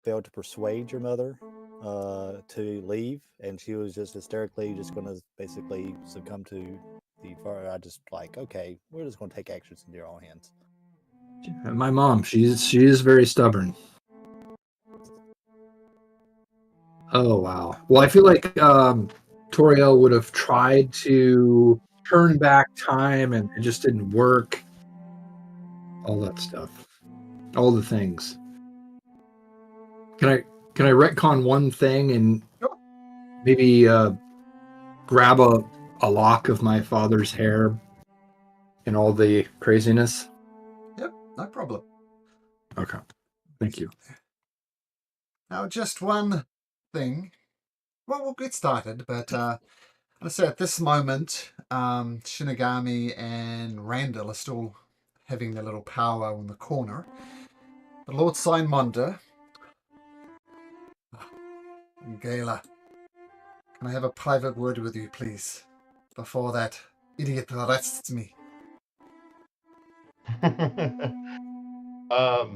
failed to persuade your mother to leave, and she was just hysterically just going to basically succumb to the fire. I just like, okay, we're just going to take actions into your own hands. My mom, she is very stubborn. Oh wow. Well, I feel like Toriel would have tried to turn back time, and it just didn't work. All that stuff, all the things. Can I retcon one thing and maybe grab a lock of my father's hair and all the craziness? Yep, no problem. Okay, thank you. Now, just one thing. Well, we'll get started, but I'll say at this moment, Shinigami and Randall are still having their little powwow in the corner. But Lord Simonda, Gala, can I have a private word with you, please, before that idiot arrests me? Of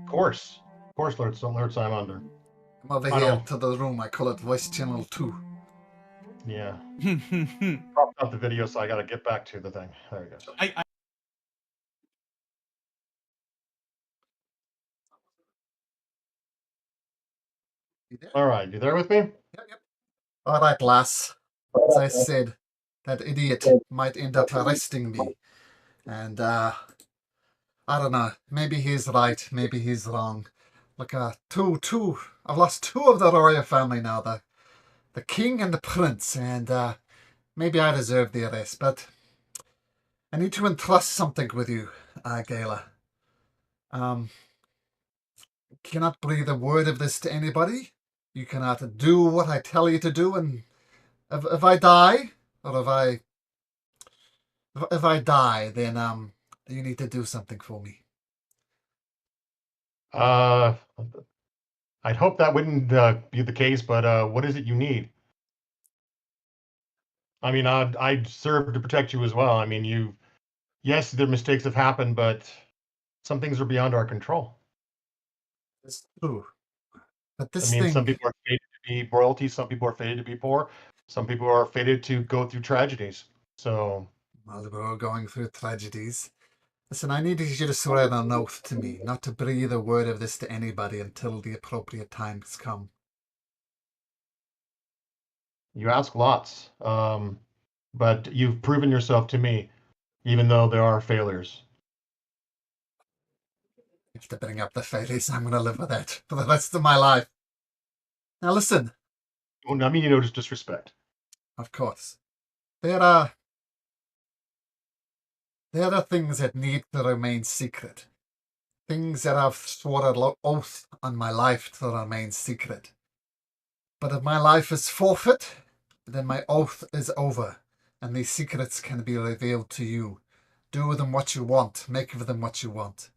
course, Lord Simander. I'm over here to the room. I call it Voice Channel 2. Yeah. Propped up the video, so I got to get back to the thing. There he goes. All right, you there with me? Yep. All right, lass. As I said, that idiot might end up arresting me. And, I don't know. Maybe he's right. Maybe he's wrong. Look, two. I've lost two of the royal family now. The king and the prince. And, maybe I deserve the arrest. But I need to entrust something with you, Gala. Cannot breathe a word of this to anybody. You cannot do what I tell you to do. And if I die, or if I die, then you need to do something for me. I'd hope that wouldn't be the case, but what is it you need? I mean, I'd serve to protect you as well. I mean, yes, the mistakes have happened, but some things are beyond our control. It's true. But this I mean, some thing, people are fated to be royalty, some people are fated to be poor, some people are fated to go through tragedies. So, well, we're all going through tragedies. Listen, I need you to swear an oath to me, not to breathe a word of this to anybody until the appropriate time has come. you ask lots, but you've proven yourself to me, even though there are failures. You have to bring up the failures. I'm going to live with that for the rest of my life. Now listen. Well, I mean, you know, just disrespect. Of course. There are things that need to remain secret. Things that I've sworn an oath on my life to remain secret. But if my life is forfeit, then my oath is over, and these secrets can be revealed to you. Do with them what you want. Make of them what you want.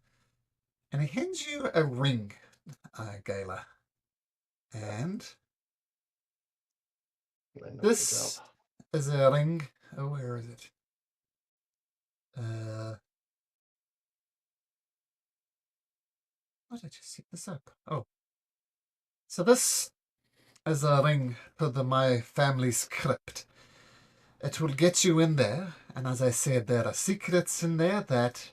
And he hands you a ring, Gala. And this is a ring. Oh, where is it? Why did you set this up? Oh. So this is a ring to my family's crypt. It will get you in there, and as I said, there are secrets in there that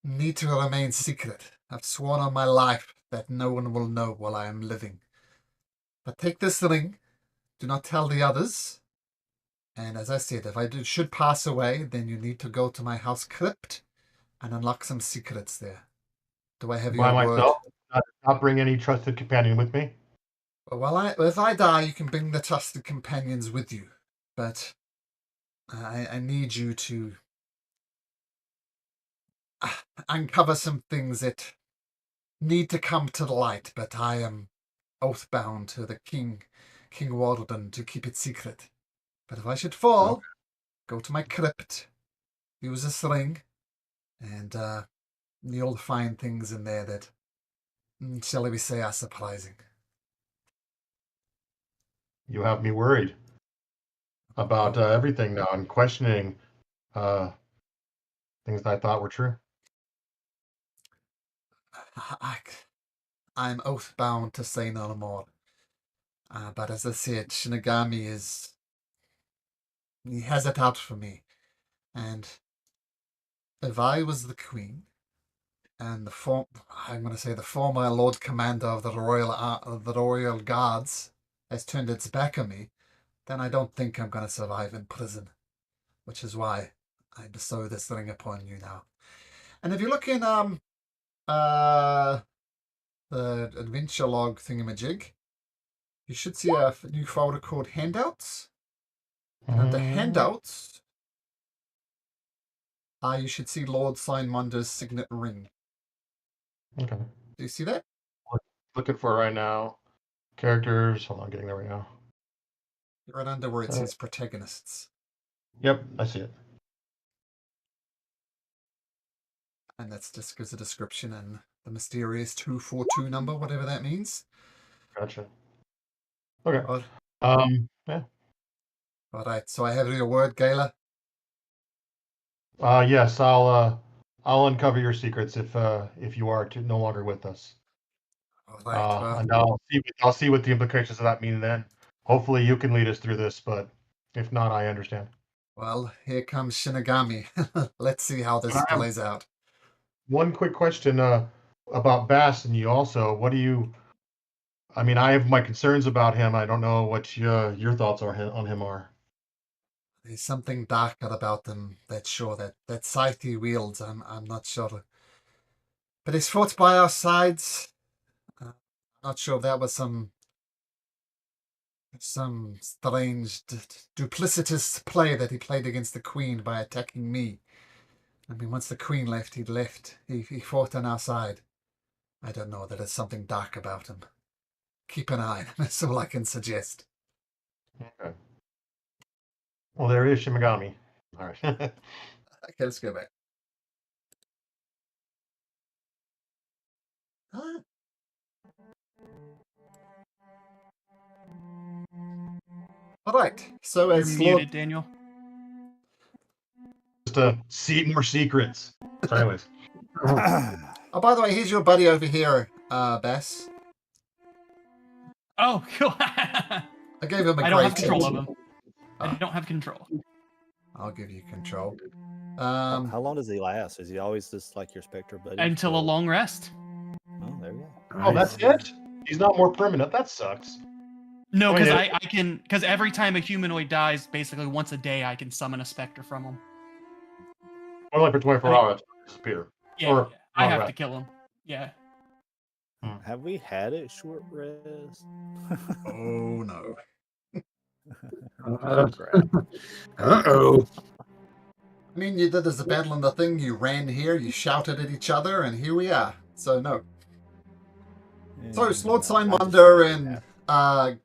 need to remain secret. I've sworn on my life that no one will know while I am living. But take this ring, do not tell the others, and as I said, if I should pass away, then you need to go to my house crypt and unlock some secrets there. Do I have your By word? myself? Not bring any trusted companion with me? Well, if I die, you can bring the trusted companions with you, but I need you to uncover some things that need to come to the light, but I am oath-bound to the King Walden, to keep it secret. But if I should fall, go to my crypt, use this ring, and you'll find things in there that, shall we say, are surprising. You have me worried about everything now. I'm questioning things that I thought were true. I'm oath-bound to say no more. But as I said, Shinigami is... He has it out for me. And if I was the queen, and I'm going to say the former Lord Commander of the Royal Guards has turned its back on me, then I don't think I'm going to survive in prison. Which is why I bestow this ring upon you now. And if you look in the adventure log thingamajig, you should see a new folder called Handouts. And under Handouts, you should see Lord Simonder's signet ring. Okay. Do you see that? Looking for it right now. Characters. Hold on, getting there right now. Right under where it says protagonists. Yep, I see it. And that's just gives a description and the mysterious 242 number, whatever that means. Gotcha. Okay. Yeah. All right. So I have your word, Gala. Yes, I'll uncover your secrets if you are no longer with us. All right. Well, And I'll see what the implications of that mean then. Hopefully you can lead us through this, but if not, I understand. well, here comes Shinigami. Let's see how this plays out. One quick question about Bass and you also. I mean, I have my concerns about him. I don't know what your thoughts on him are. There's something darker about them, that's sure. That scythe he wields, I'm not sure. But he's fought by our sides. I'm not sure if that was some strange, duplicitous play that he played against the Queen by attacking me. I mean, once the Queen left, he'd left. He fought on our side. I don't know, there's something dark about him. Keep an eye on him, that's all I can suggest. Okay. Well, there is Shimigami. All right. Okay, let's go back. All right, so You're as muted, Daniel. Just to see more secrets. So, anyways. Oh, by the way, here's your buddy over here, Bess. Oh, cool. I gave him a I don't great have control hint. of him. I don't have control. I'll give you control. How long does he last? Is he always just like your Spectre buddy? Until a long rest. Oh, there you go. Oh, that's it? He's not more permanent. That sucks. No, I mean, because I can, because every time a humanoid dies, basically once a day, I can summon a specter from him. Only for 24 hours. Disappear. Yeah, Or I long have rest. to kill him. Yeah. Have we had a short rest? Oh, no. Uh-oh. I mean, you did as a battle in the thing, you ran here, you shouted at each other, and here we are. So, no. So, Lord Simonder and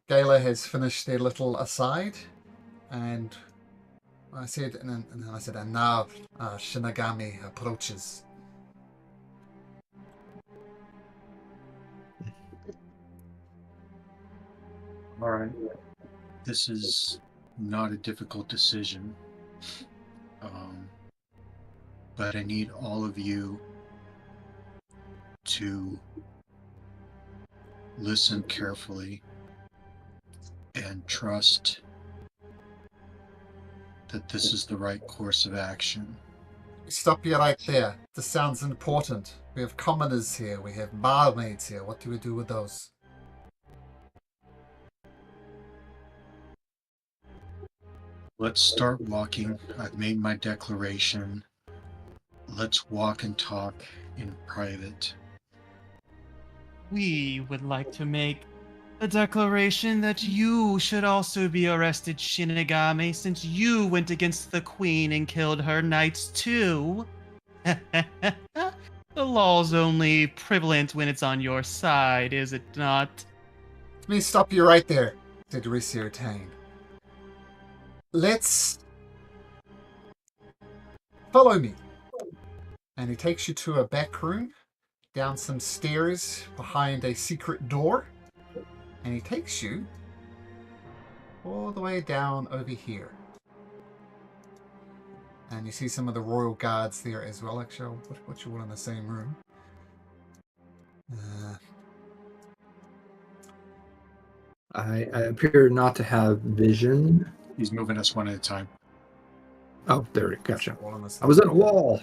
Gala has finished their little aside, and I said, and now Shinigami approaches. All right. This is not a difficult decision, but I need all of you to listen carefully and trust that this is the right course of action. Stop you right there. This sounds important. We have commoners here. We have barmaids here. What do we do with those? Let's start walking. I've made my declaration. Let's walk and talk in private. We would like to make a declaration that you should also be arrested, Shinigami, since you went against the Queen and killed her knights too. The law's only prevalent when it's on your side, is it not? Let me stop you right there, said Risir Tane. Let's follow me. And he takes you to a back room, down some stairs behind a secret door, and he takes you all the way down over here. And you see some of the royal guards there as well. Actually, I'll put you all in the same room. I appear not to have vision. He's moving us one at a time. Oh, there, gotcha. All on this I was at a wall.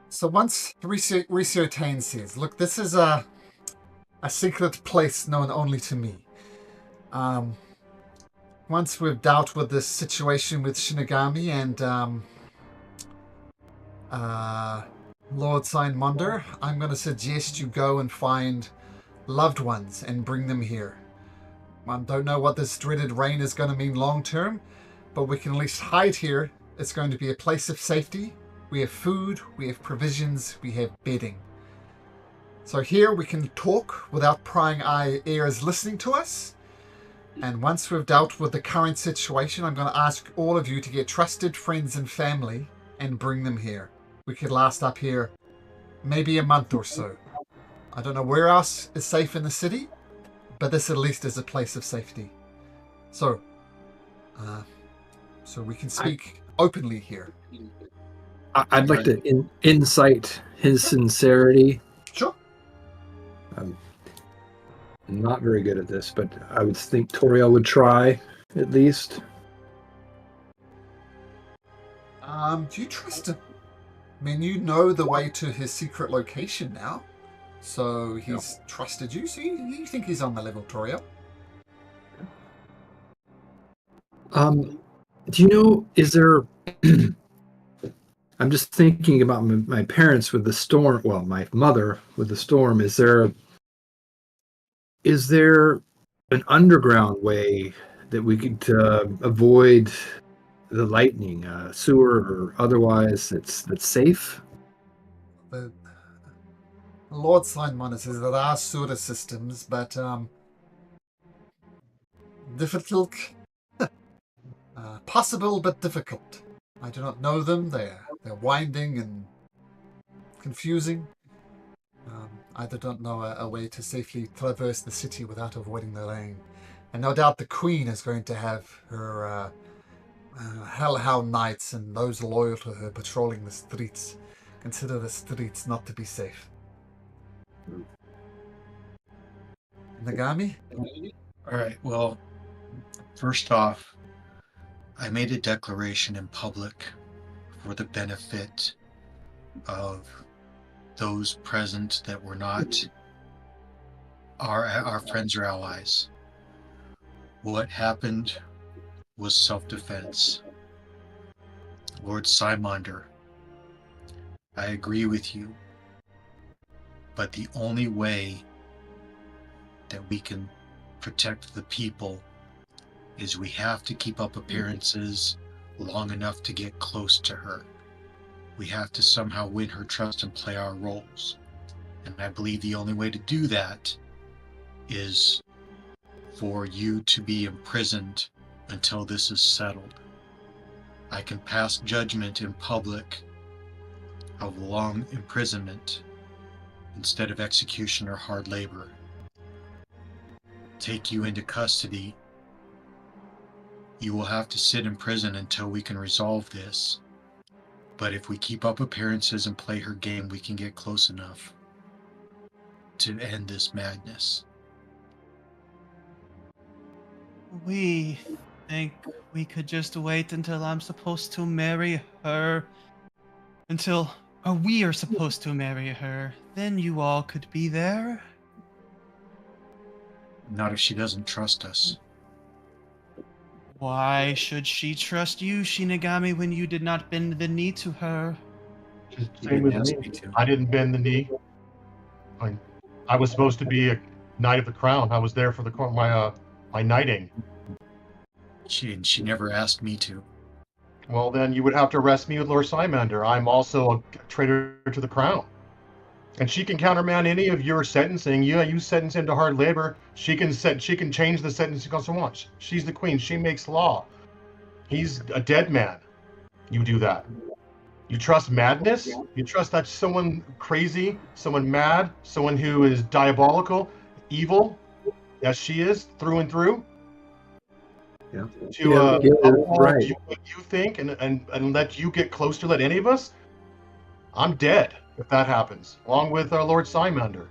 So once Ricio Tane says, look, this is a secret place known only to me. Once we've dealt with this situation with Shinigami and Lord Signmonder, I'm going to suggest you go and find loved ones and bring them here. I don't know what this dreaded rain is going to mean long term, but we can at least hide here. It's going to be a place of safety. We have food, we have provisions, we have bedding. So here we can talk without prying ears listening to us. And once we've dealt with the current situation, I'm going to ask all of you to get trusted friends and family and bring them here. We could last up here maybe a month or so. I don't know where else is safe in the city, but this at least is a place of safety. So we can speak openly here. I'd like to incite his sincerity. Sure. I'm not very good at this, but I would think Toriel would try, at least. Do you trust him? I mean, you know the way to his secret location now. So he's trusted you, so you think he's on the level, Toriel? Do you know, is there... I'm just thinking about my parents with the storm. Well, my mother with the storm. Is there an underground way that we could avoid the lightning, sewer or otherwise, that's safe? The Lord Signmonder says there are sewer systems, but difficult. Possible, but difficult. I do not know them. They're winding and confusing. I don't know a way to safely traverse the city without avoiding the rain. And no doubt the Queen is going to have her hellhound knights and those loyal to her patrolling the streets. Consider the streets not to be safe. Nagami? All right, well, first off, I made a declaration in public for the benefit of those present that were not our friends or allies. What happened was self-defense. Lord Signmonder, I agree with you, but the only way that we can protect the people is we have to keep up appearances long enough to get close to her. We have to somehow win her trust and play our roles. And I believe the only way to do that is for you to be imprisoned until this is settled. I can pass judgment in public of long imprisonment instead of execution or hard labor. Take you into custody. You will have to sit in prison until we can resolve this. But if we keep up appearances and play her game, we can get close enough to end this madness. We think we could just wait until I'm supposed to marry her. Or we are supposed to marry her. Then you all could be there. Not if she doesn't trust us. Why should she trust you, Shinigami, when you did not bend the knee to her? Just You same with didn't ask me. me to. I didn't bend the knee. I was supposed to be a Knight of the Crown. I was there for my knighting. She never asked me to. Well, then you would have to arrest me with Lord Signmonder. I'm also a traitor to the crown. And she can countermand any of your sentencing. You sentence him to hard labor. She can change the sentence she wants. She's the queen. She makes law. He's a dead man. You do that. You trust madness? You trust that someone crazy, someone mad, someone who is diabolical, evil, as she is through and through? Yeah. To uphold right. what you think and let you get close to let any of us? I'm dead if that happens, along with our Lord Signmonder.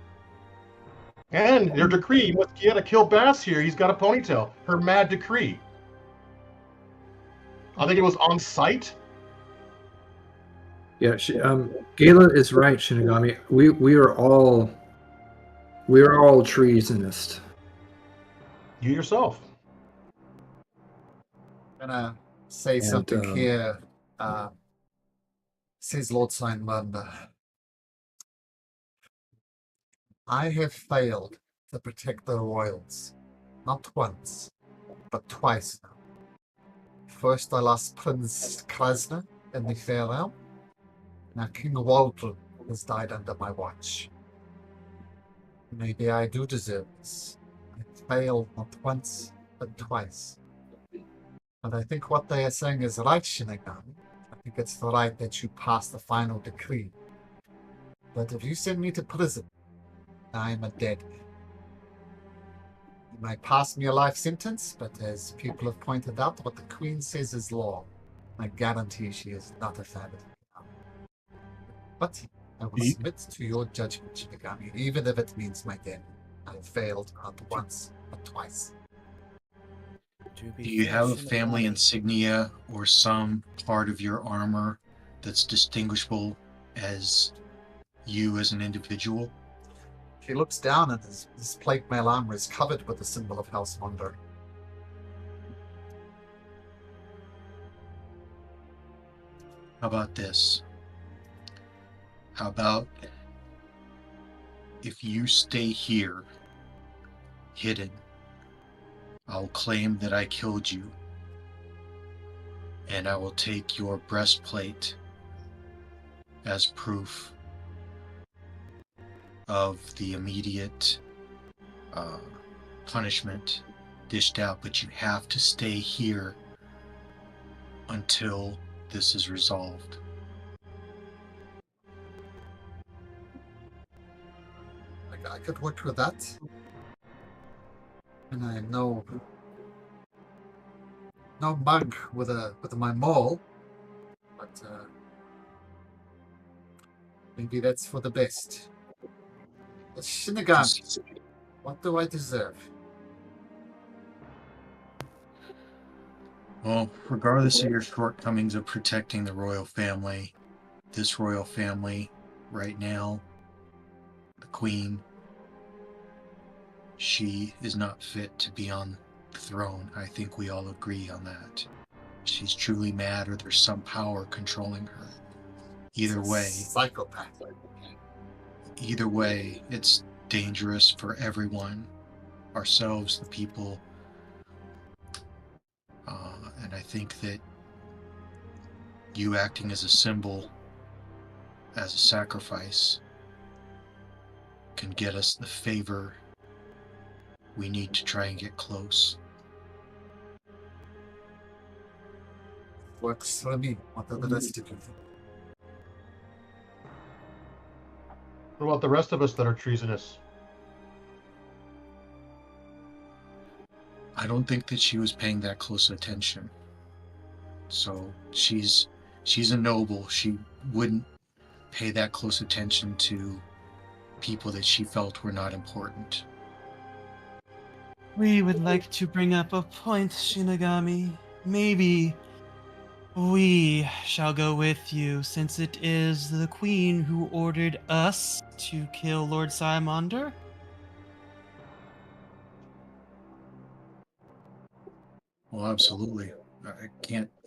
And your decree, you gotta kill Bass here. He's got a ponytail. Her mad decree. I think it was on site. Yeah, Gala is right, Shinigami. We are all treasonist. You yourself. I'm gonna say something here. Says Lord Signmund. I have failed to protect the royals. Not once, but twice now. First, I lost Prince Krasner in the Fair Realm. Now King Waldron has died under my watch. Maybe I do deserve this. I failed not once, but twice. And I think what they are saying is right, Shinigami. I think it's right that you pass the final decree. But if you send me to prison, I am a dead man. You might pass me a life sentence, but as people have pointed out, what the Queen says is law. I guarantee she is not a fan of it. But I will submit to your judgment, Shinigami, even if it means my death. I have failed not once, but twice. Do you have a family insignia or some part of your armor that's distinguishable as you as an individual? He looks down and his plate mail armor is covered with the symbol of House Wonder. How about this? How about if you stay here, hidden, I'll claim that I killed you, and I will take your breastplate as proof of the immediate punishment dished out, but you have to stay here until this is resolved. I could work with that. And I know no bug with my maul, but maybe that's for the best. But Shinigami, what do I deserve? Well, regardless of your shortcomings of protecting the royal family, this royal family right now, the Queen, she is not fit to be on the throne. I think we all agree on that. She's truly mad, or there's some power controlling her. Either way, Psychopath. Either way, it's dangerous for everyone, ourselves, the people. And I think that you acting as a symbol, as a sacrifice, can get us the favor we need to try and get close. Works for me. What are the rest of you? What about the rest of us that are treasonous? I don't think that she was paying that close attention. So she's a noble. She wouldn't pay that close attention to people that she felt were not important. We would like to bring up a point, Shinigami. Maybe we shall go with you, since it is the Queen who ordered us to kill Lord Simonder. Well, absolutely.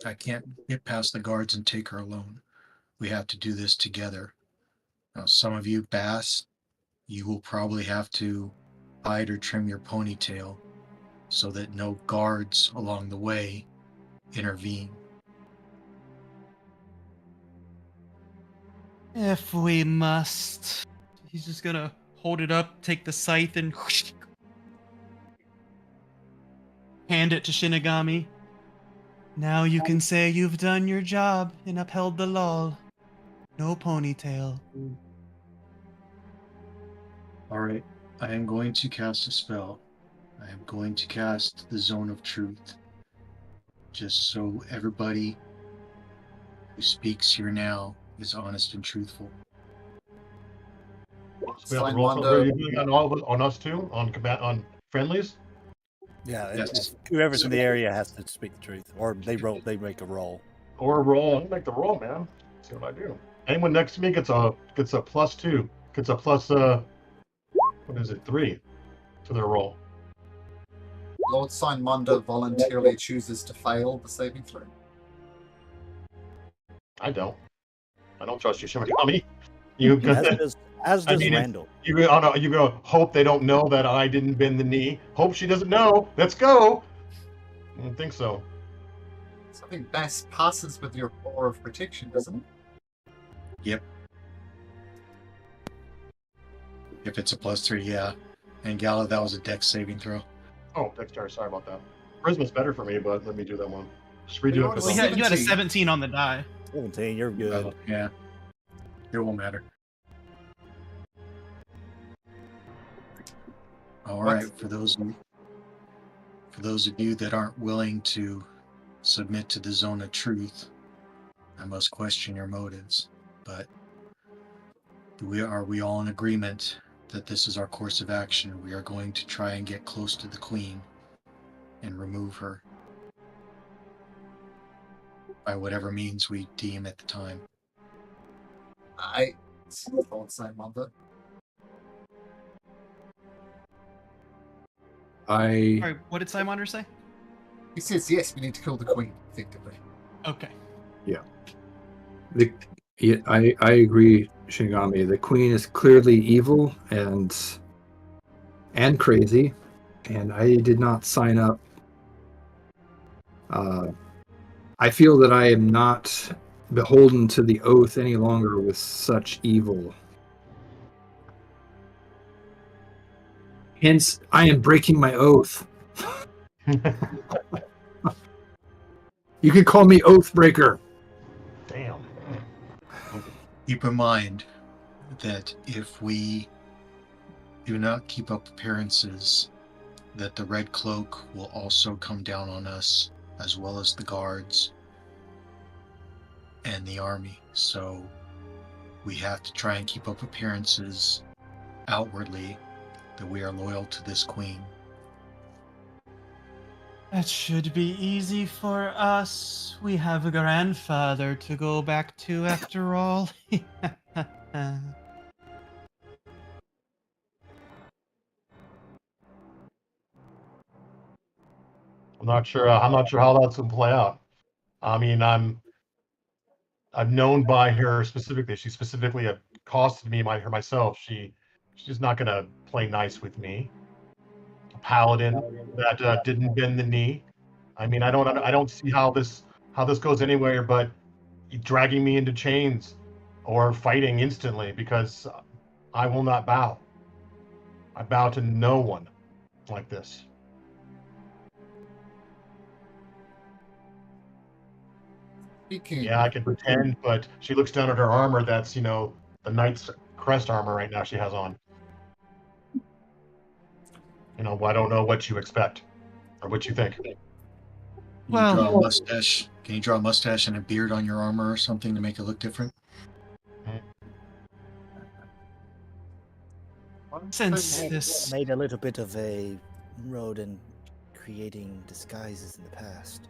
I can't get past the guards and take her alone. We have to do this together. Now, some of you, Bass, you will probably have to hide or trim your ponytail so that no guards along the way intervene. If we must. He's just gonna hold it up, take the scythe, and hand it to Shinigami. Now you can say you've done your job and upheld the law. No ponytail. All right, I am going to cast a spell. I am going to cast the Zone of Truth. Just so everybody who speaks here now is honest and truthful. We have to roll for, are Simon, you doing on all of us, on us too, on friendlies? Yeah, Yes. whoever's in the area has to speak the truth, or they make a roll. Or roll. I'll make the roll, man. See what I do. Anyone next to me gets a +2. Gets a plus what is it, 3 to their roll. Lord Simonda voluntarily chooses to fail the saving throw. I don't trust you, Shimigami. You As does mean, Randall. you go hope they don't know that I didn't bend the knee. Hope she doesn't know. Let's go. I don't think so. So I think Bass passes with your aura of protection, doesn't it? If it's a +3, yeah. And Gala, that was a dex saving throw. Oh, Dexter, sorry about that. Charisma's better for me, but let me do that one. Just redo You it. 'cause rolled I'm- You had a 17. 17 on the die. 17, you're good. Yeah. It won't matter. All right, for those of you that aren't willing to submit to the zone of truth, I must question your motives. But are we all in agreement that this is our course of action? We are going to try and get close to the Queen and remove her by whatever means we deem at the time. I Lord Simonda. Sorry, what did Simonder say? He says yes, we need to kill the queen, effectively. Okay. I agree, Shinigami. The queen is clearly evil and crazy, and I did not sign up. I feel that I am not beholden to the oath any longer with such evil. Hence, I am breaking my oath. You can call me Oathbreaker. Damn. Keep in mind that if we do not keep up appearances, that the Red Cloak will also come down on us, as well as the guards and the army. So we have to try and keep up appearances outwardly that we are loyal to this queen. That should be easy for us. We have a grandfather to go back to after all. I'm not sure. I'm not sure how that's gonna play out. I mean, I've known by her specifically. She specifically accosted me her myself. She's not gonna play nice with me. A paladin that didn't bend the knee. I mean, I don't see how this goes anywhere but dragging me into chains or fighting instantly because I will not bow. I bow to no one like this. Speaking. Yeah, I can pretend, but she looks down at her armor. That's the knight's crest armor right now she has on. I don't know what you expect or what you think. Well- Draw a mustache. Can you draw a mustache and a beard on your armor or something to make it look different? Since I this made a little bit of a road in creating disguises in the past.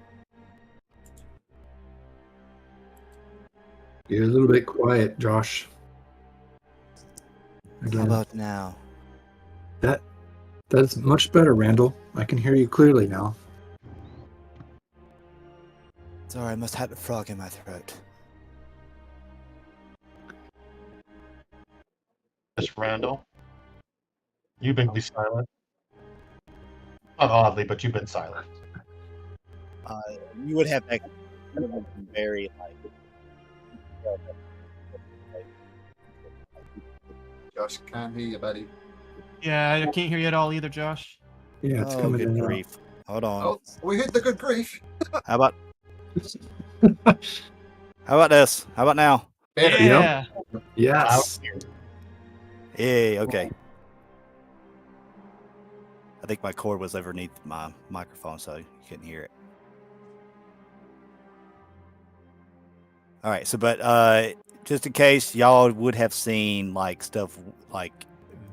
You're a little bit quiet, Josh. How Again, about now? that's much better, Randall. I can hear you clearly now. Sorry, I must have a frog in my throat. Miss Randall, you've been silent. Not oddly, but you've been silent. You would have that very like. Josh, can't hear you, buddy. Yeah, I can't hear you at all either, Josh. Yeah, it's Oh, coming good in. grief! Hold on. Oh, we heard the good grief. How about this? How about now? Better. Yeah. Yes. Yeah. Okay. I think my cord was underneath my microphone, so you couldn't hear it. All right. So, but just in case, y'all would have seen like stuff like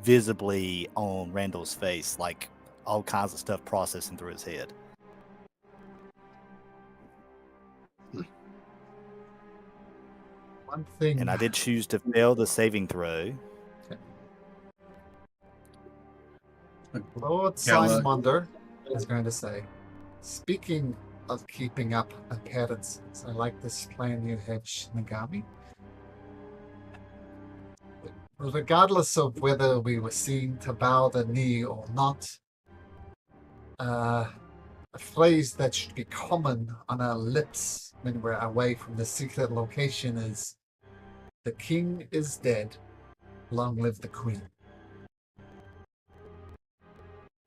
visibly on Randall's face, like all kinds of stuff processing through his head. One thing. And I did choose to fail the saving throw. Lord Gala- Simonder is going to say, speaking of keeping up appearances, I like this plan you have, Shinigami. Regardless of whether we were seen to bow the knee or not, a phrase that should be common on our lips when we're away from the secret location is, "The king is dead, long live the queen."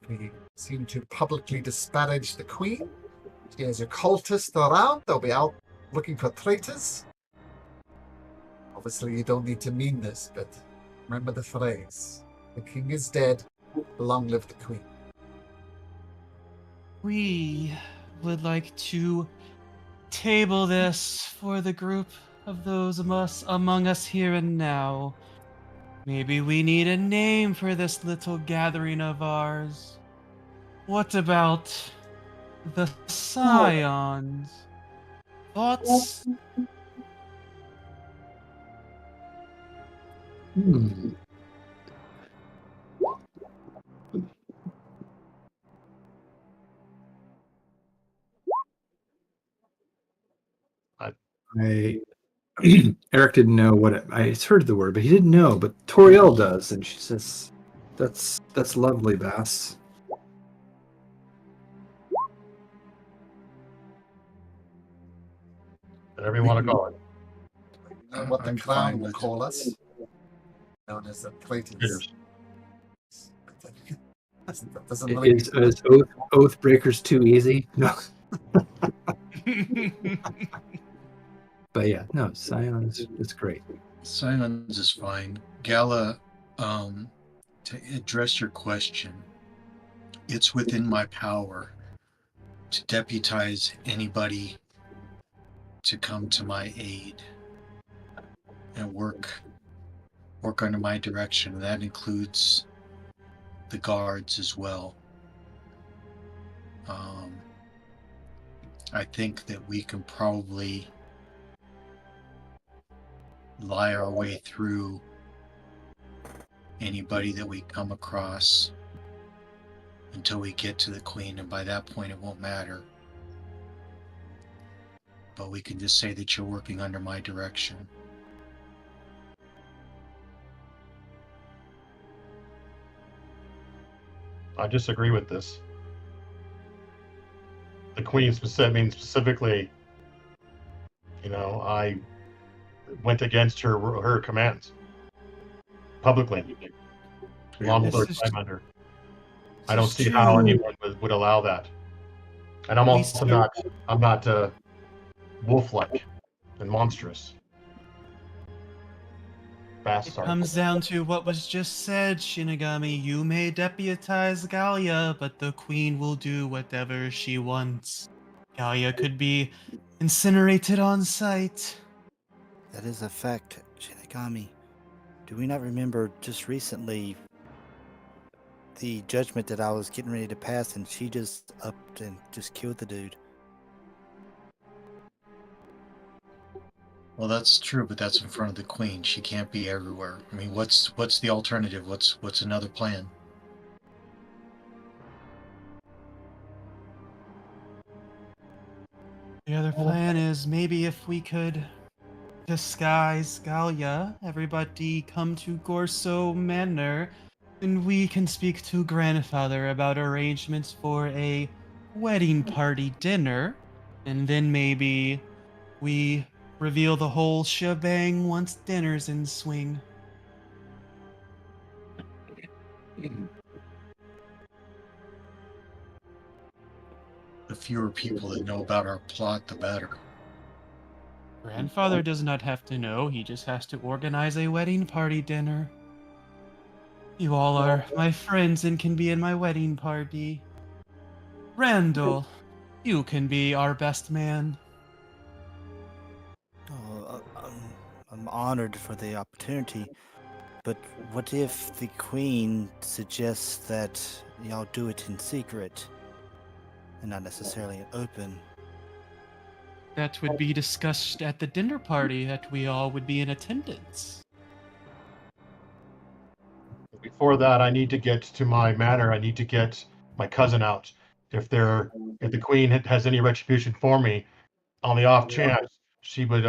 We seem to publicly disparage the queen. She has a cultist around. They'll be out looking for traitors. Obviously, you don't need to mean this, but remember the phrase. The king is dead. Long live the queen. We would like to table this for the group of those among us here and now. Maybe we need a name for this little gathering of ours. What about the Scions? Thoughts? Eric didn't know what I heard the word, but he didn't know. But Toriel does, and she says, "That's lovely, Bass." Whatever you want to call it. You know what the I'm crown fine will with- call us? Known as the traitors. Traitors. That doesn't really Is Oathbreakers too easy? No, but yeah, no, Scions is great. Silence is fine. Gala, to address your question, it's within my power to deputize anybody to come to my aid and work under my direction. That includes the guards as well. I think that we can probably lie our way through anybody that we come across until we get to the queen, and by that point it won't matter. But we can just say that you're working under my direction. I disagree with this. The queen specifically, I went against her commands publicly, along with This Lord is- Simonder. I this don't is see how true. anyone would allow that. And I'm We also start- not wolf-like and monstrous. It Sorry. comes down to what was just said, Shinigami. You may deputize Galia, but the queen will do whatever she wants. Galia could be incinerated on sight. That is a fact, Shinigami. Do we not remember just recently the judgment that I was getting ready to pass and she just upped and just killed the dude? Well, that's true, but that's in front of the queen. She can't be everywhere. I mean, what's the alternative? What's another plan? The other plan is maybe if we could disguise Galia, everybody come to Gorso Manor, and we can speak to grandfather about arrangements for a wedding party dinner, and then maybe we reveal the whole shebang once dinner's in swing. The fewer people that know about our plot, the better. Grandfather does not have to know, he just has to organize a wedding party dinner. You all are my friends and can be in my wedding party. Randall, you can be our best man. Oh, I'm honored for the opportunity. But what if the Queen suggests that y'all do it in secret and not necessarily in open? That would be discussed at the dinner party that we all would be in attendance. Before that, I need to get to my manor. I need to get my cousin out. If the Queen has any retribution for me, on the off chance she would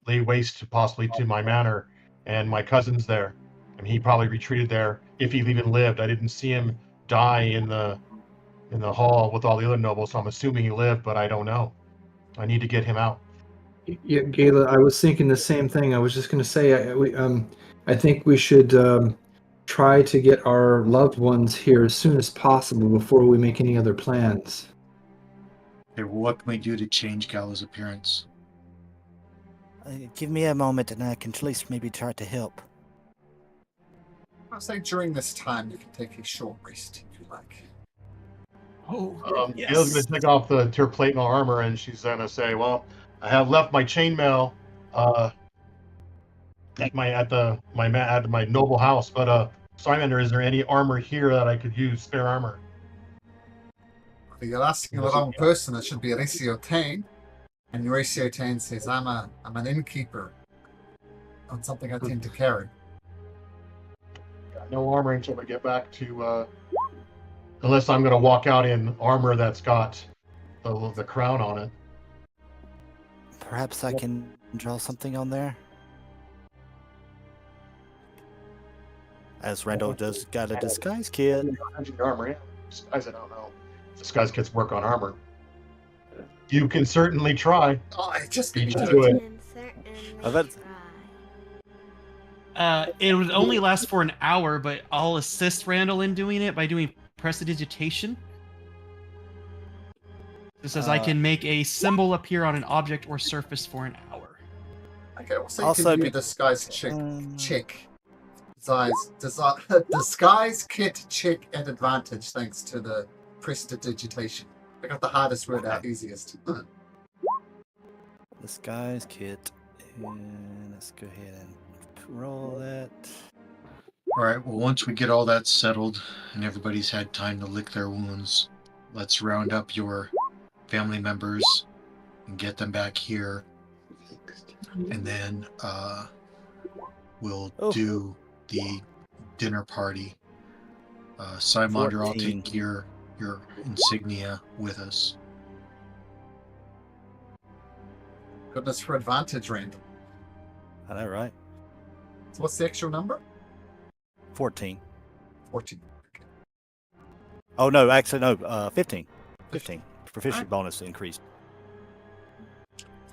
lay waste possibly to my manor, and my cousin's there, and he probably retreated there if he even lived. I didn't see him die in the hall with all the other nobles, so I'm assuming he lived, but I don't know. I need to get him out. Yeah, Gayla, I was thinking the same thing. I was just going to say, I think we should try to get our loved ones here as soon as possible before we make any other plans. Okay, well, what can we do to change Gala's appearance? Give me a moment and I can at least maybe try to help. I'll say during this time you can take a short rest if you like. Oh, Gayla's going to take off her plate and armor, and she's going to say, "Well, I have left my chainmail at my noble house, but Simon, is there any armor here that I could use, spare armor?" You're asking the wrong person. It should be Ratio 10. And Ratio 10 says, I'm an innkeeper. Not something I tend to carry. Got no armor until I get back to, unless I'm going to walk out in armor that's got the crown on it. Perhaps I can draw something on there? As Randall just got a disguise kit. Armor, yeah. Disguise, I don't know. Disguise kits work on armor. You can certainly try. Oh, I just You need should to do it. Can certainly I bet- try. It would only last for an hour, but I'll assist Randall in doing it by doing prestidigitation. It says I can make a symbol appear on an object or surface for an hour. Okay, also, Also you can do be- disguise check. Disguise kit check at advantage thanks to the prestidigitation. I got the hardest word out easiest. Disguise kit. And let's go ahead and roll that. All right, well, once we get all that settled and everybody's had time to lick their wounds, let's round up your family members and get them back here. And then we'll do the dinner party. Simonder, I'll 14. take your insignia with us. Goodness for advantage, Randall. I know, right? So what's the actual number? 14. 14. Okay. Oh, no, actually, no, 15. 15. Proficient bonus increased.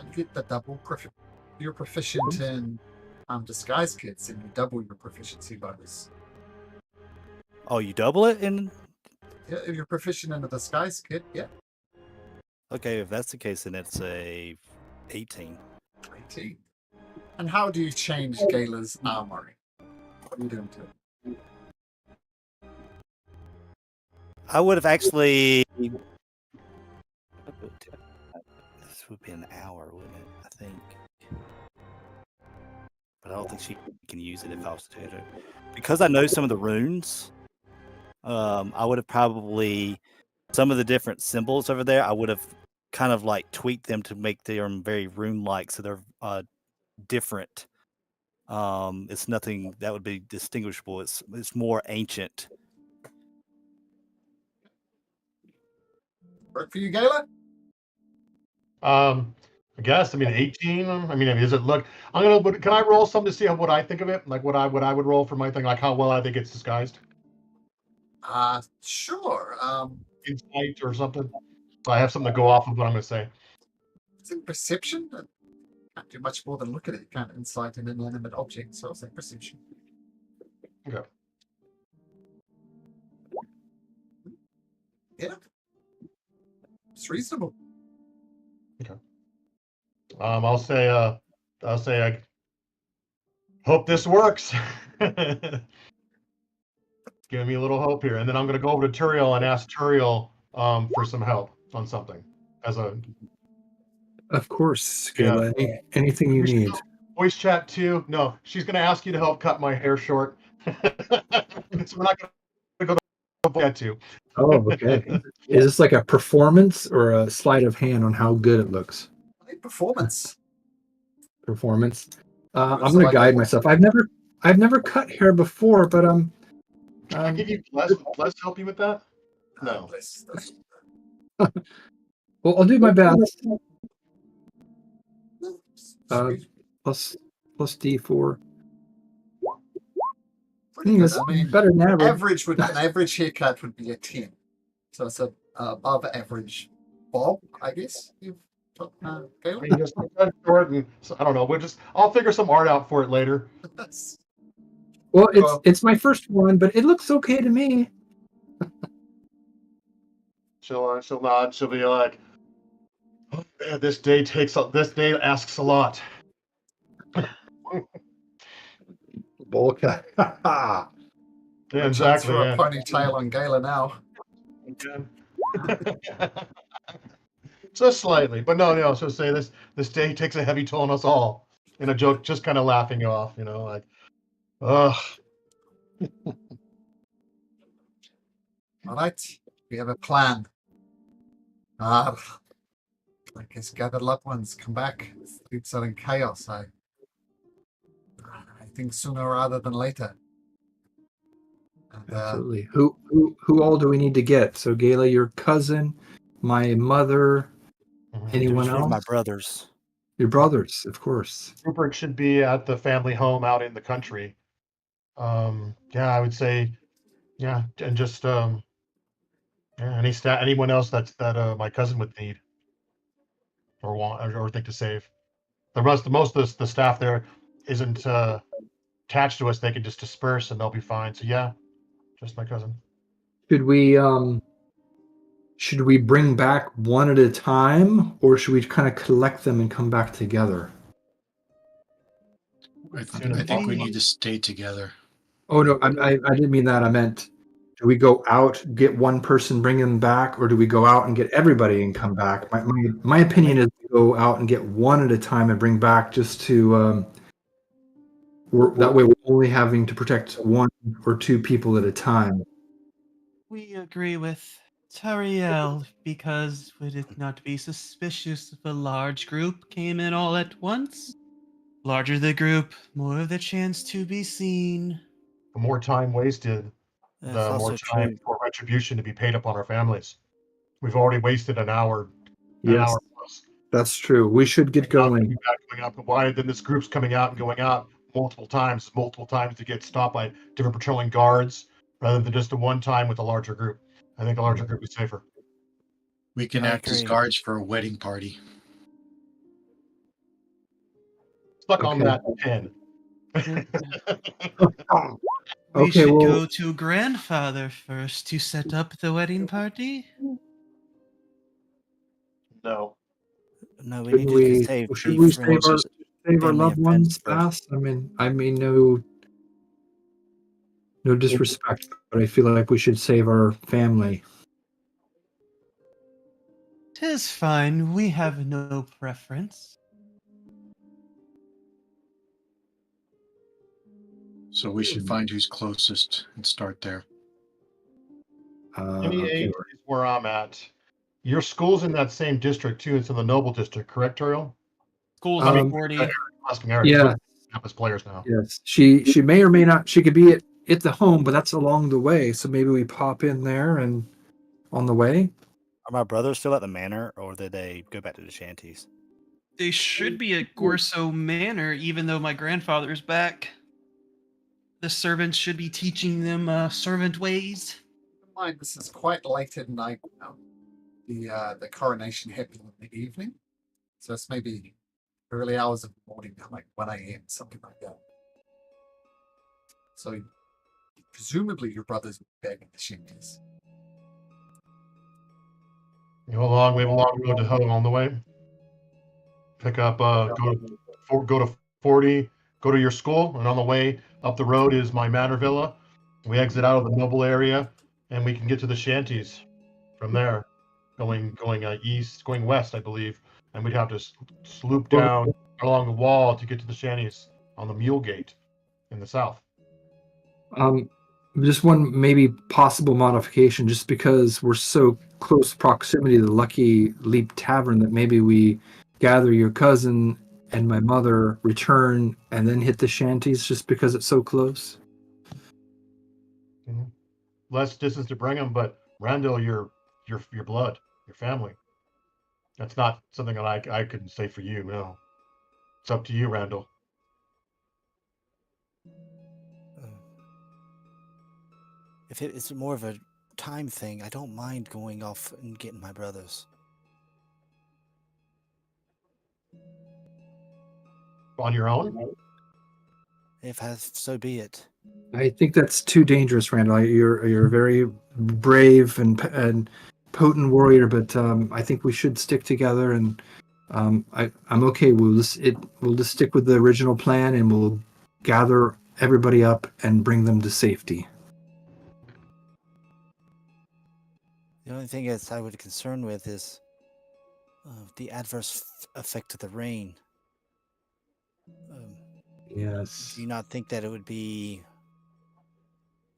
And you get the double you're proficient in disguise kits, and you double your proficiency bonus. Oh, you double it in? Yeah, if you're proficient in a disguise kit, yeah. Okay, if that's the case, then it's a 18. 18. And how do you change Gala's armor? What are you doing to it? I would have actually. This would be an hour, wouldn't it? I think. But I don't think she can use it if I was to do it. Because I know some of the runes, I would have probably. Some of the different symbols over there, I would have kind of like tweaked them to make them very rune-like, so they're different. It's nothing that would be distinguishable. It's more ancient. Work for you, Gala? I guess. I mean, 18. I mean, does it look? Can I roll some to see what I think of it? Like what I would roll for my thing, like how well I think it's disguised. Sure. Insight or something. I have something to go off of what I'm going to say. It's in perception. Can't do much more than look at it. You can't insight an inanimate object, so I'll say perception. Okay. Yeah. It's reasonable. I'll say I hope this works. Giving me a little hope here, and then I'm going to go over to Turiel and ask Turiel for some help on something. Of course, Gayla. Anything you need. voice chat too. No, she's going to ask you to help cut my hair short. So we're not going to go to voice chat too. Oh, okay. Is this like a performance or a sleight of hand on how good it looks? I think performance. Performance. Looks I'm gonna like guide a- myself. I've never cut hair before, but Can I give you Bless help you with that? No. Bless. well, I'll do my best. Uh, Sweet. plus D4. Pretty good. It's I mean, better than average. an average haircut would be a 10. So it's a above average bob, I guess. You've I Caleb? mean, just cut short and so, I don't know. I'll figure some art out for it later. Well, Well- it's my first one, but it looks okay to me. She'll nod. She'll be like, oh, man, this day asks a lot. Bullcat. Yeah, Chance exactly. for Yeah. a ponytail on Gala now. Just slightly, but no. So say this day takes a heavy toll on us all. In a joke, just kind of laughing you off, like, ugh. All right, we have a plan. I guess gather loved ones, come back. The streets are in chaos. I think sooner rather than later. And, Absolutely. Who all do we need to get? So Gala, your cousin, my mother, anyone There's else? my brothers. Your brothers, of course. Rupert should be at the family home out in the country. Yeah, I would say, yeah, and just anyone else that my cousin would need or want or think to save. Most of the staff there isn't attached to us. They can just disperse and they'll be fine. So yeah, just my cousin. Should we bring back one at a time, or should we kind of collect them and come back together? I think we need to stay together. Oh no, I didn't mean that. I meant, do we go out, get one person, bring them back, or do we go out and get everybody and come back? My opinion is to go out and get one at a time and bring back, just to that way we're only having to protect one or two people at a time. We agree with Tariel because would it not be suspicious if a large group came in all at once? Larger the group, more of the chance to be seen. The more time wasted, That's the more also time true. for retribution to be paid upon our families. We've already wasted an hour Yes, plus. that's true. We should get going. Going up. Why then this group's coming out and going out multiple times to get stopped by different patrolling guards rather than just a one time with a larger group. I think a larger group is safer. We can I act as agree. guards for a wedding party. Stuck on Okay. that pen. We Okay, should well, go to grandfather first to set up the wedding party. No. No, we should need to we save should the we friends, save our family, loved and friends ones first. fast? I mean, no disrespect, but I feel like we should save our family. 'Tis fine, we have no preference. So we should find who's closest and start there. 28 Okay. is where I'm at. Your school's in that same district too. It's in the Noble district, correct, Turiel? School's Um, at 40. Asking Eric. Yeah. Campus players now. Yes, she may or may not. She could be at the home, but that's along the way. So maybe we pop in there and on the way. Are my brothers still at the manor, or did they go back to the shanties? They should be at Gorso Manor, even though my grandfather's back. The servants should be teaching them servant ways. Mind, this is quite late at night now. The coronation happened in the evening, so it's maybe early hours of the morning, like 1 a.m., something like that. So presumably your brothers will be back in the shanties. We have a long road to hoe on the way. Pick up, go to 40, go to your school, and on the way up the road is my manor villa. We exit out of the noble area, and we can get to the shanties from there, going west, I believe. And we'd have to sloop down along the wall to get to the shanties on the Mule Gate in the south. Just one maybe possible modification, just because we're so close proximity to the Lucky Leap Tavern, that maybe we gather your cousin and my mother, return, and then hit the shanties, just because it's so close. Mm-hmm. Less distance to bring them, but Randall, your blood, your family. That's not something that I could say for you. No, it's up to you, Randall. If it's more of a time thing, I don't mind going off and getting my brothers. On your own? If so be it. I think that's too dangerous, Randall. You're a very brave and potent warrior, but I think we should stick together. And I'm okay. We'll just stick with the original plan, and we'll gather everybody up and bring them to safety. The only thing is I would be concerned with is the adverse effect of the rain. Yes. Do you not think that it would be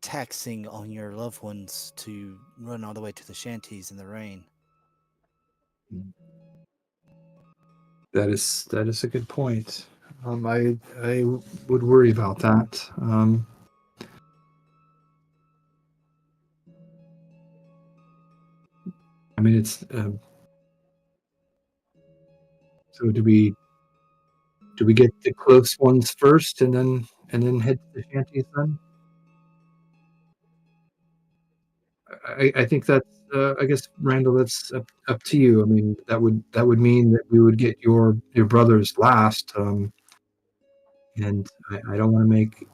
taxing on your loved ones to run all the way to the shanties in the rain? That is a good point. I would worry about that. I mean, it's so do we get the close ones first, and then head to the shanties then? I think that's I guess, Randall, that's up to you. I mean, that would mean that we would get your brothers last, and I don't want to make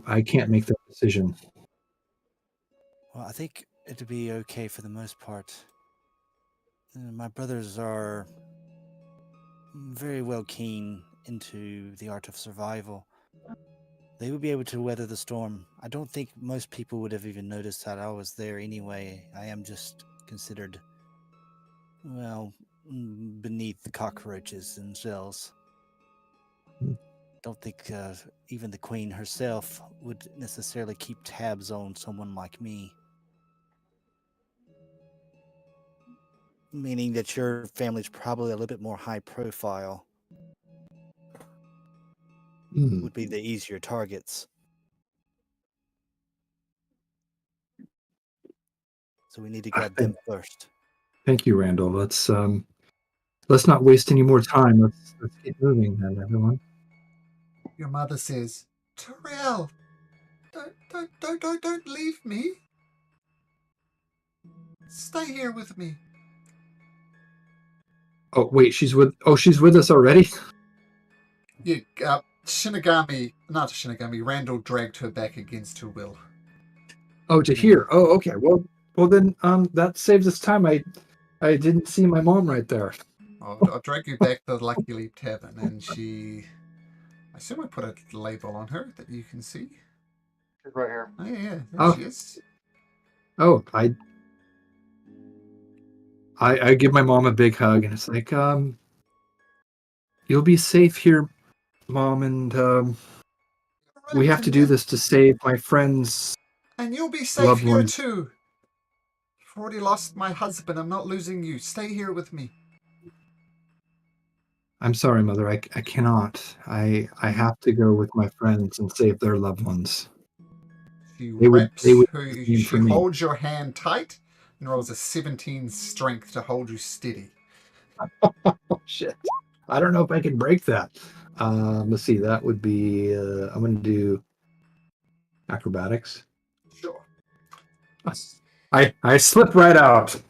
I can't make that decision. Well, I think it'd be okay for the most part. My brothers are very well keen into the art of survival. They would be able to weather the storm. I don't think most people would have even noticed that I was there anyway. I am just considered, well, beneath the cockroaches themselves. Don't think even the queen herself would necessarily keep tabs on someone like me. Meaning that your family's probably a little bit more high profile. Would be the easier targets. So we need to grab them first. Thank you, Randall. Let's not waste any more time. Let's get moving then, everyone. Your mother says, Toriel, don't leave me. Stay here with me. Oh wait, she's with us already? Yeah, Randall dragged her back against her will. Oh, to here. Oh, okay. Well then that saves us time. I didn't see my mom right there. I'll drag you back to the Lucky Leap Tavern, and I assume I put a label on her that you can see. She's right here. Oh yeah, there she is. Oh, I give my mom a big hug, and it's like, you'll be safe here, Mom, and we have to do this to save my friends. And you'll be safe loved here ones. too. I've already lost my husband. I'm not losing you. Stay here with me. I'm sorry, Mother. I cannot. I have to go with my friends and save their loved ones. She She holds your hand tight and rolls a 17 strength to hold you steady. Oh, shit. I don't know if I can break that. Let's see. That would be. I'm going to do acrobatics. Sure. I slip right out.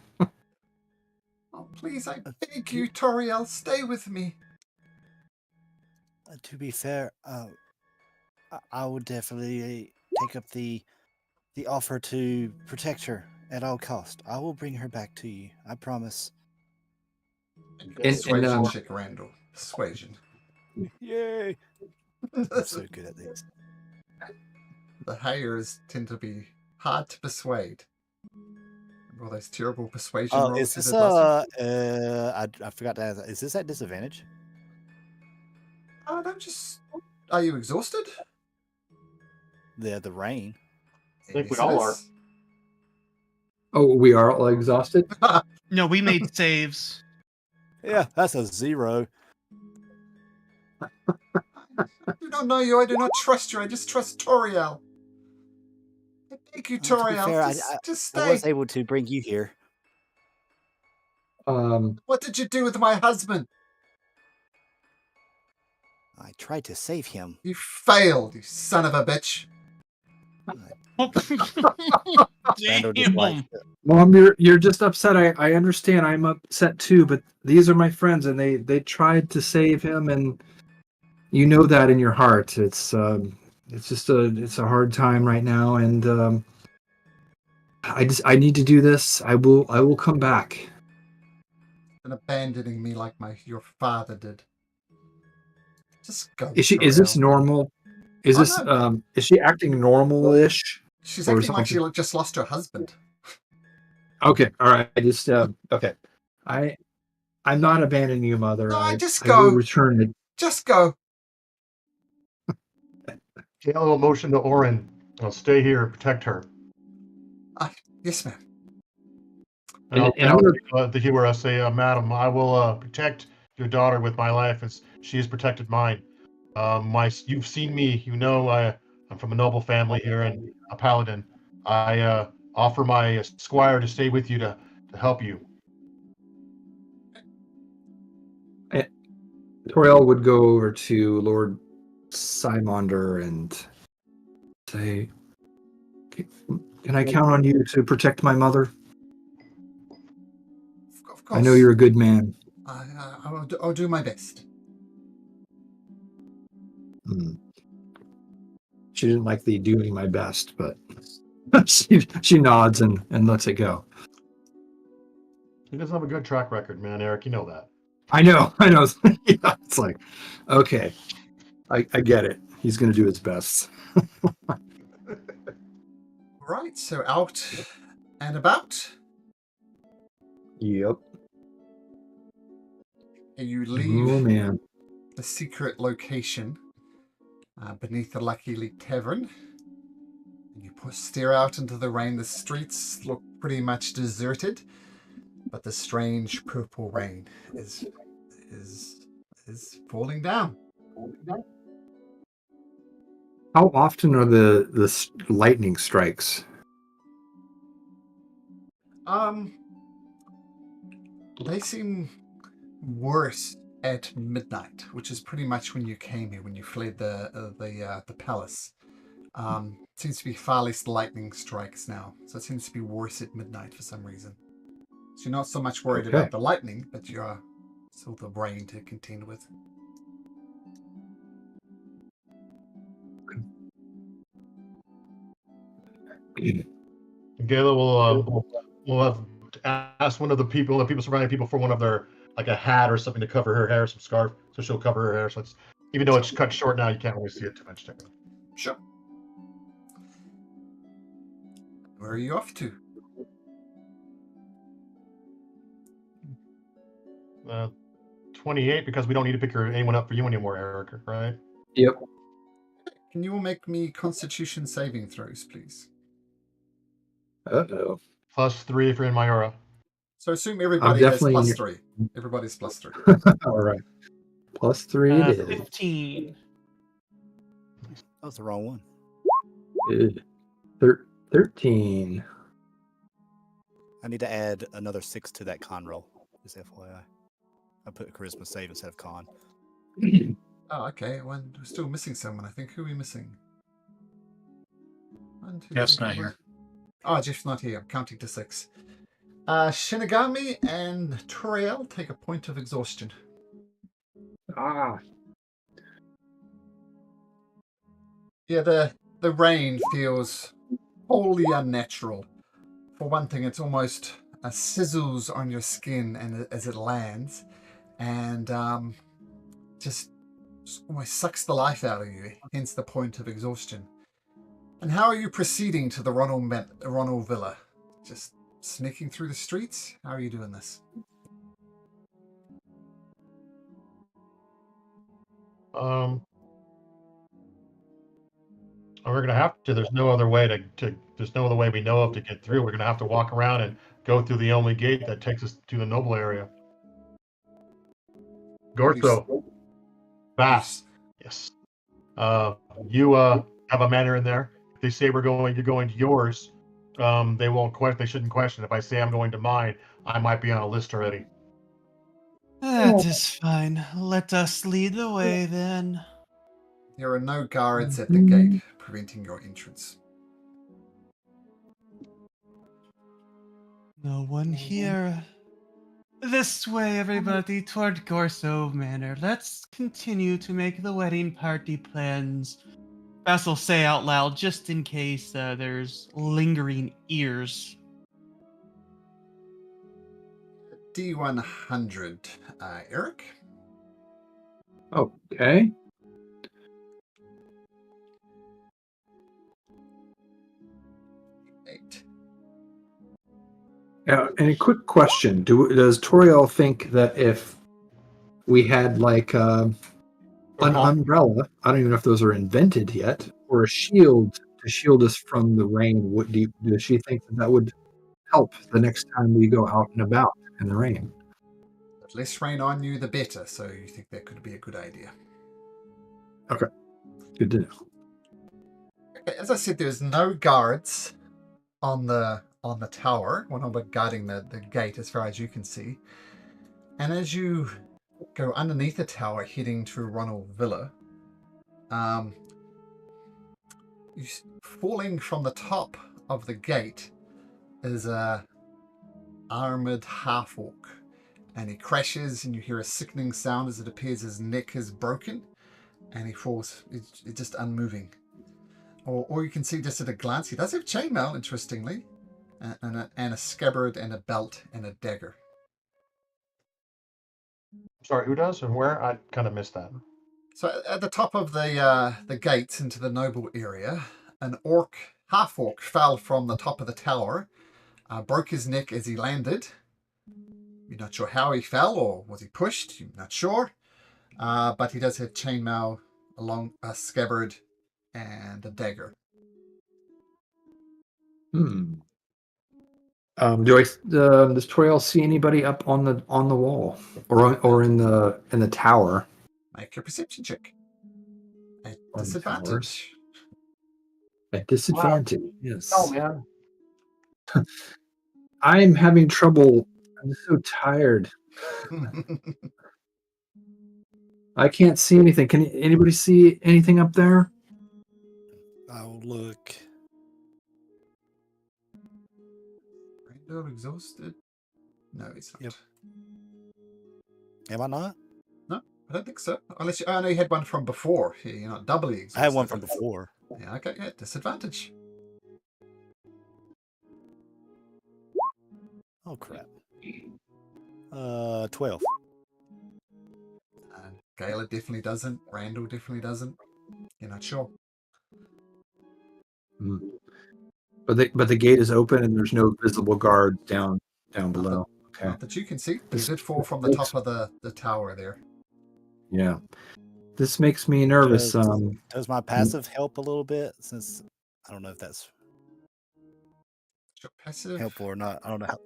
Oh, please, I beg you, Toriel, stay with me. To be fair, I would definitely take up the offer to protect her at all cost. I will bring her back to you. I promise. Persuasion check, Randall. Persuasion. Yay! I'm so good at these. The Hayers tend to be hard to persuade. All those terrible persuasion rolls. Is this I forgot to ask. Is this at disadvantage? Don't just... Are you exhausted? The rain. I think we Yes, it all are. is. Oh, we are all exhausted? No, we made saves. Yeah, that's a 0. I do not know you. I do not trust you. I just trust Toriel. I beg you, To be Toriel. fair, Just I stay. was able to bring you here. What did you do with my husband? I tried to save him. You failed, you son of a bitch. Randall just likes Damn. it. Mom, you're just upset. I understand. I'm upset too, but these are my friends, and they tried to save him, and you know that in your heart. It's just a hard time right now, and I need to do this. I will come back. And abandoning me like your father did. Just go, Is this Toriel. normal? Is Oh, this no. is she acting normal-ish? She's or acting like she something? just lost her husband. Okay, all right. I just okay. I'm not abandoning you, mother. No, just I will go. return it. Just go. Gale will motion to Orin. I'll stay here and protect her. Yes, ma'am. And I'll And I'm gonna the healer. I'll say, Madam, I will protect your daughter with my life as she has protected mine. You've seen me. You know I'm from a noble family here and a paladin. I offer my squire to stay with you to help you. Toriel would go over to Lord Simonder and say, "Can I count on you to protect my mother? Of course. I know you're a good man." I'll do my best. Hmm. She didn't like the doing my best, but she nods and lets it go. He doesn't have a good track record, man, Eric. You know that. I know. Yeah, it's like, okay, I get it. He's going to do his best. Right, so out and about. Yep. You Oh leave man. the secret location beneath the Lucky Leak Tavern. You stare out into the rain. The streets look pretty much deserted, but the strange purple rain is falling down. How often are the lightning strikes? They seem worse at midnight, which is pretty much when you came here, when you fled the palace. Seems to be far less lightning strikes now, so it seems to be worse at midnight for some reason. So you're not so much worried Okay. about the lightning, but you're still the rain to contend with. Gala will have asked one of the people surrounding people for one of their like a hat or something to cover her hair, some scarf, so she'll cover her hair. So it's even though it's cut short now, you can't really see it too much. Sure. Where are you off to? 28 because we don't need to pick anyone up for you anymore, Eric. Right? Yep. Can you all make me Constitution saving throws, please? Uh-oh. +3 if you're in my aura. So assume everybody has definitely in +3. Everybody's +3. All right. +3 it is. 15. That was the wrong one. Good. 13. I need to add another 6 to that con roll. Just FYI. I put charisma save instead of con. Oh, okay. We're still missing someone, I think. Who are we missing? 1, 2, Jeff's 3, not 4. here. Oh, Jeff's not here. I'm counting to 6. Shinigami and Toriel take a point of exhaustion. Ah. Yeah, the rain feels wholly unnatural. For one thing, it's almost sizzles on your skin and as it lands, and just almost sucks the life out of you. Hence the point of exhaustion. And how are you proceeding to the Ronald Villa? Just sneaking through the streets? How are you doing this? We're gonna have to. There's no other way to. There's no other way we know of to get through. We're gonna have to walk around and go through the only gate that takes us to the noble area. Gortho, fast. Yes. You have a manner in there. If they say you're going to yours, they won't question. They shouldn't question. If I say I'm going to mine, I might be on a list already. That is fine. Let us lead the way then. There are no guards at the gate preventing your entrance. No one here. This way, everybody, toward Gorso Manor. Let's continue to make the wedding party plans. Bess will say out loud, just in case there's lingering ears. D100, Eric. Okay. Eight. And a quick question: does Toriel think that if we had like an umbrella, I don't even know if those are invented yet, or a shield to shield us from the rain, does she think that would help the next time we go out and about in the rain? The less rain on you, the better. So you think that could be a good idea. Okay, good to know. Okay, as I said, there's no guards on the tower. Well, not guarding the gate as far as you can see. And as you go underneath the tower, heading to Ronald Villa, falling from the top of the gate is a armored half-orc, and he crashes, and you hear a sickening sound as it appears his neck is broken, and he falls. It's just unmoving. Or you can see just at a glance, he does have chainmail, interestingly, and a scabbard and a belt and a dagger. Sorry, who does and where? I kind of missed that. So at the top of the gates into the noble area, an half-orc fell from the top of the tower, broke his neck as he landed. You're not sure how he fell, or was he pushed? You're not sure. But he does have chainmail, along a scabbard, and a dagger. Does Toriel see anybody up on the wall or in the tower? Make your perception check. At On disadvantage. At disadvantage, yes. Oh man. I'm having trouble. I'm so tired. I can't see anything. Can anybody see anything up there? I'll look. Randall exhausted? No, he's not. Yep. Am I not? No, I don't think so. Unless I know you had one from before. You're not doubly exhausted. I had one from before. Yeah, okay, yeah, disadvantage. Oh crap. 12. Gala definitely doesn't. Randall definitely doesn't. You're not sure. But the gate is open and there's no visible guards down below. Okay. Not that you can see. They did fall from the top of the tower there. Yeah. This makes me nervous. Does my passive help a little bit? Since I don't know if that's Your passive? helpful or not. I don't know how.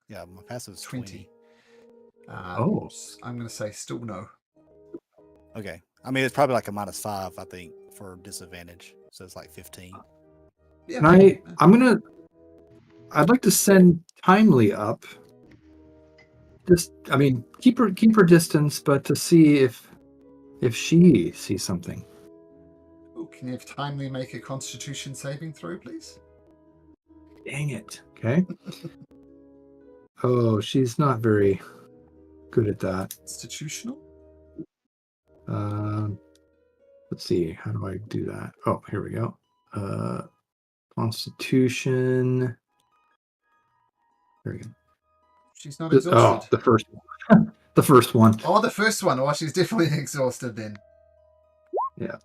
Yeah, my passive is 20. I'm going to say still no. Okay. I mean, it's probably like a -5, I think, for disadvantage. So it's like 15. Yeah, and I'd like to send Timely up. Just, I mean, keep her distance, but to see if she sees something. Ooh, can you have Timely make a Constitution saving throw, please? Dang it. Okay. Oh, she's not very good at that. Institutional? Let's see. How do I do that? Oh, here we go. Constitution. There we go. She's not exhausted. Oh, the first one. The first one. Oh, the first one. Oh, she's definitely exhausted then. Yeah.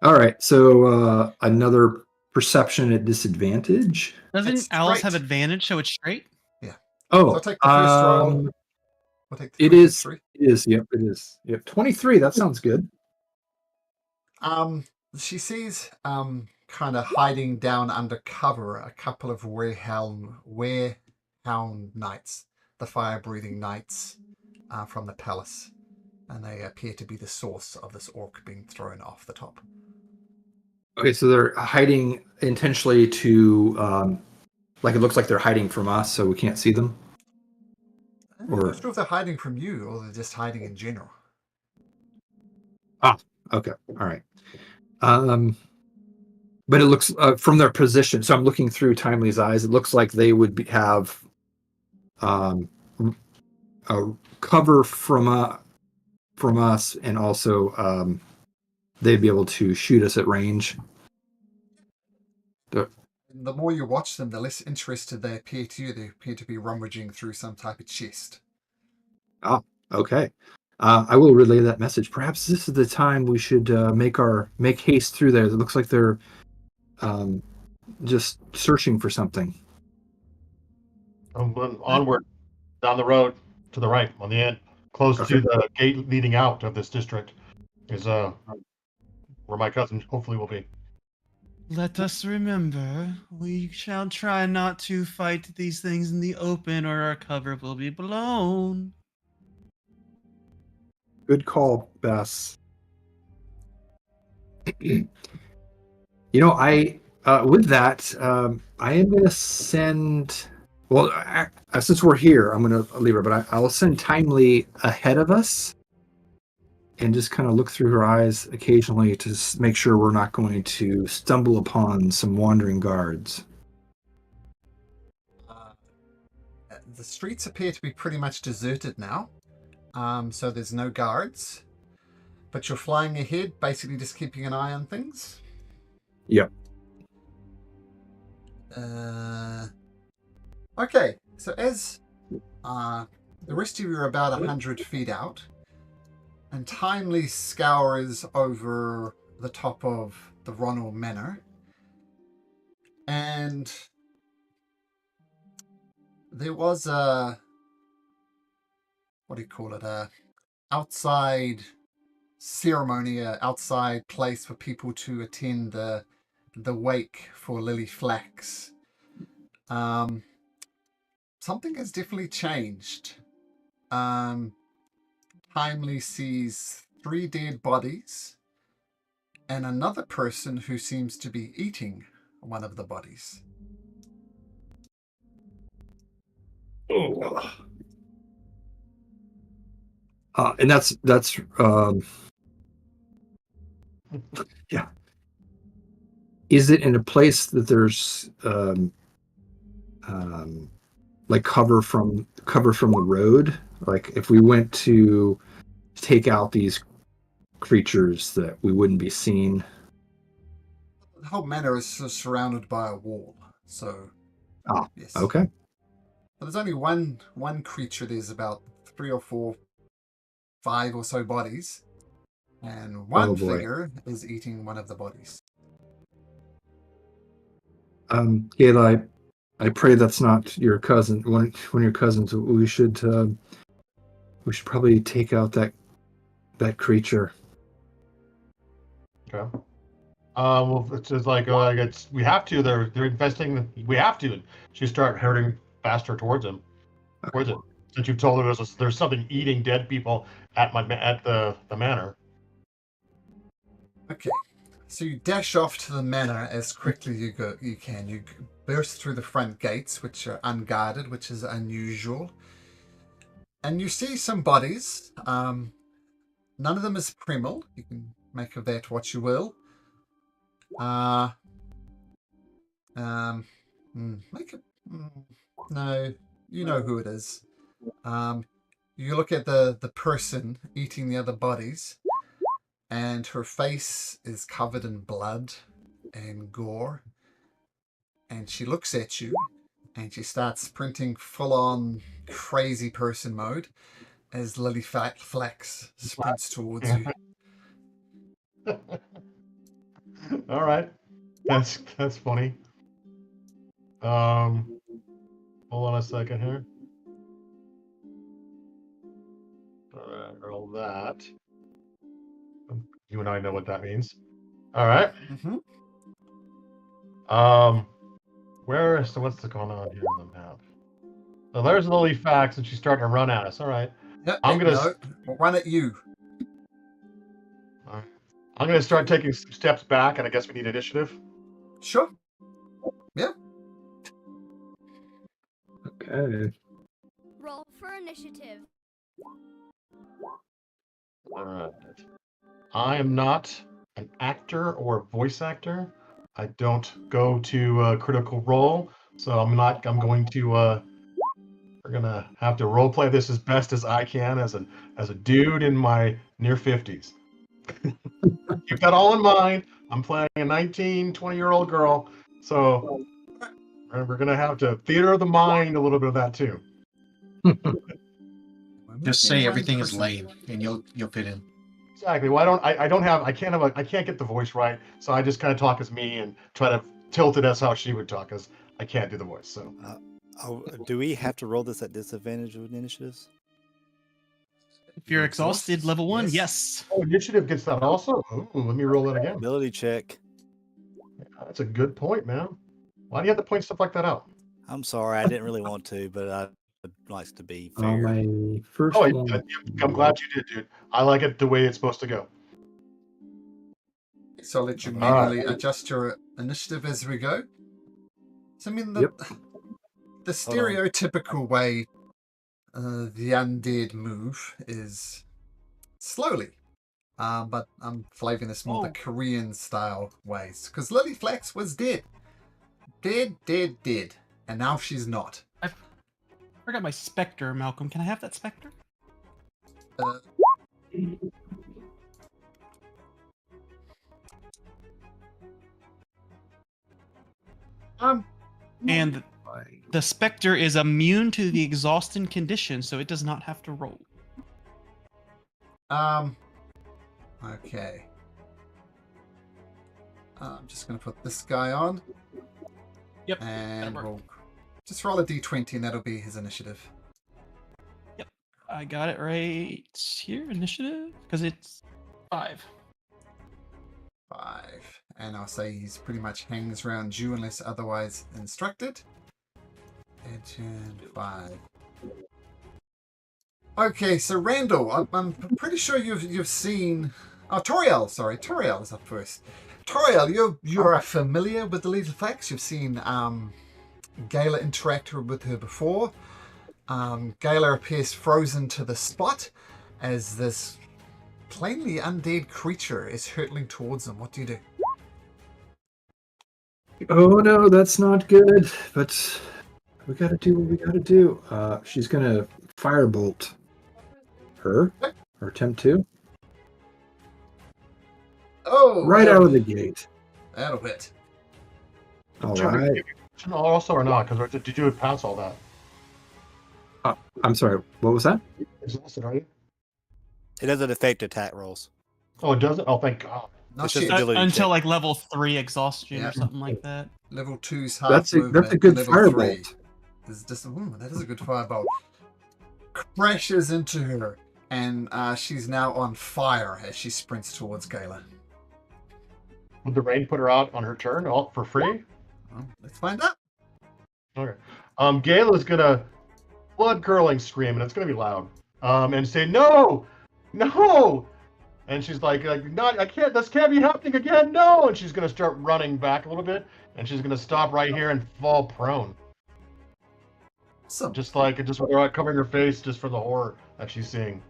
All right. So another perception at disadvantage. Doesn't That's Alice straight. have advantage, so it's straight? Yeah. Oh, So I'll take the first roll. We'll take It the is. 23. It is. Yep, it is. Yep, 23. That sounds good. She sees kind of hiding down under cover a couple of Werehound knights, the fire-breathing knights from the palace, and they appear to be the source of this orc being thrown off the top. Okay, so they're hiding intentionally to, like it looks like they're hiding from us, so we can't see them. I'm Or not sure if they're hiding from you or they're just hiding in general. okay, all right. But it looks from their position. So I'm looking through Timely's eyes. It looks like they would have a cover from us, and also they'd be able to shoot us at range. The more you watch them, the less interested they appear to you. They appear to be rummaging through some type of chest. Okay. I will relay that message. Perhaps this is the time we should make haste through there. It looks like they're just searching for something. Onward, down the road, to the right, on the end, close Okay. to the gate leading out of this district, is where my cousin hopefully will be. Let us remember, we shall try not to fight these things in the open or our cover will be blown. Good call, Bess. I with that, I am going to send. Well, since we're here, I'm going to leave her, but I'll send Timely ahead of us, and just kind of look through her eyes occasionally to make sure we're not going to stumble upon some wandering guards. The streets appear to be pretty much deserted now, so there's no guards. But you're flying ahead, basically just keeping an eye on things. Yep. Okay, so as the rest of you are about 100 feet out, and Timely scours over the top of the Ronald Manor, and there was a, what do you call it, a outside ceremony, a outside place for people to attend the wake for Lily Flax. Something has definitely changed. Timely sees 3 dead bodies and another person who seems to be eating one of the bodies. Oh. And that's yeah. Is it in a place that there's like cover from the road? Like if we went to take out these creatures, that we wouldn't be seen? The whole manor is surrounded by a wall, so yes. Okay. But there's only one creature. There's about 3 or 4, 5 or so bodies, and one figure is eating one of the bodies. Gayla, I pray that's not your cousin. One of your cousins. We should probably take out that creature. Okay. Well, it's just like it's we have to. They're investing. We have to. She start herding faster towards him. Towards it. Since you've told her there's something eating dead people at the manor. Okay, so you dash off to the manor as quickly you can. You burst through the front gates, which are unguarded, which is unusual, and you see some bodies. None of them is primal. You can make of that what you will. Make it. No, you know who it is. You look at the person eating the other bodies, and her face is covered in blood and gore. And she looks at you, and she starts sprinting full-on crazy person mode as Lily Flax sprints towards you. All right, that's funny. Hold on a second here. Roll that. You and I know what that means. All right. Mm-hmm. So what's going on here on the map? So there's Lily Fax, and she's starting to run at us. All right. Yep. I'm gonna. No, we'll run at you. All right. I'm gonna start taking some steps back, and I guess we need initiative. Sure. Yeah. Okay. Roll for initiative. All right. I am not an actor or a voice actor. I don't go to Critical Role, so I'm going to. We're gonna have to role play this as best as I can as a dude in my near 50s. Keep that all in mind. I'm playing a 19, 20-year-old girl, so we're gonna have to theater of the mind a little bit of that too. Just say everything is lame, and you'll fit in. Exactly. Well, I can't get the voice right, so I just kind of talk as me and try to tilt it as how she would talk, as I can't do the voice. So, Do we have to roll this at disadvantage with initiatives? If you're exhausted, level 1, yes. oh, initiative gets that also. Ooh, let me roll that again. Ability check. That's a good point, man. Why do you have to point stuff like that out? I'm sorry, I didn't really want to, but I would like to be fair. My first Oh, one. I'm glad you did, dude. I like it the way it's supposed to go. So I'll let you manually adjust your initiative as we go. So I mean, the stereotypical way the undead move is slowly, but I'm flavouring this more the Korean style ways, because Lily Flax was dead, and now she's not. I forgot my specter, Malcolm. Can I have that specter? And the specter is immune to the exhaustion condition, so it does not have to roll. Okay. I'm just going to put this guy on. Yep. And we'll just roll a d20, and that'll be his initiative. Yep. I got it right here, initiative, because it's 5. 5. And I'll say he's pretty much hangs around you unless otherwise instructed. And 5. Okay, so Randall, I'm pretty sure you've seen. Oh, Toriel, sorry, Toriel is up first. Toriel, you're familiar with the Little Facts. You've seen Gala interact with her before. Gala appears frozen to the spot as this plainly undead creature is hurtling towards them. What do you do? Oh no, that's not good. But we gotta do what we gotta do. She's gonna firebolt her, or attempt to. Oh, right out of the gate. That'll hit. All right. Also or not? Because did you pass all that? I'm sorry. What was that? Exhausted, are you? It doesn't affect attack rolls. Oh, it doesn't. Oh, thank God. Not just yet. ability Until check. like level 3 exhaustion Yeah. or something like that. Level 2's half That's a movement. good level firebolt. 3 is just that is a good firebolt. Crashes into her, and she's now on fire as she sprints towards Gala. Would the rain put her out on her turn all for free? Well, let's find out. Okay. Gala's gonna blood curdling scream, and it's gonna be loud. And say no, no. And she's like, not, I can't. This can't be happening again. No. And she's gonna start running back a little bit, and she's gonna stop right here and fall prone. Awesome. Just without covering her face, just for the horror that she's seeing.